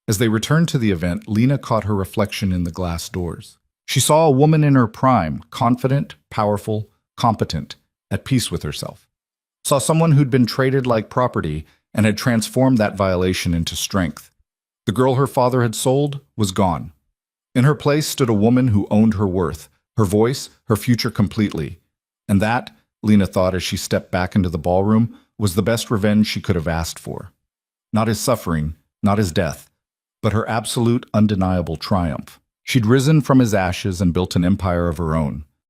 As they returned to the event, Lena caught her reflection in the glass doors. She saw a woman in her prime, confident, powerful, competent, at peace with herself. Saw someone who'd been traded like property and had transformed that violation into strength. The girl her father had sold was gone. In her place stood a woman who owned her worth, her voice, her future completely. And that, Lena thought as she stepped back into the ballroom, was the best revenge she could have asked for. Not his suffering, not his death, but her absolute, undeniable triumph. She'd risen from his ashes and built an empire of her own.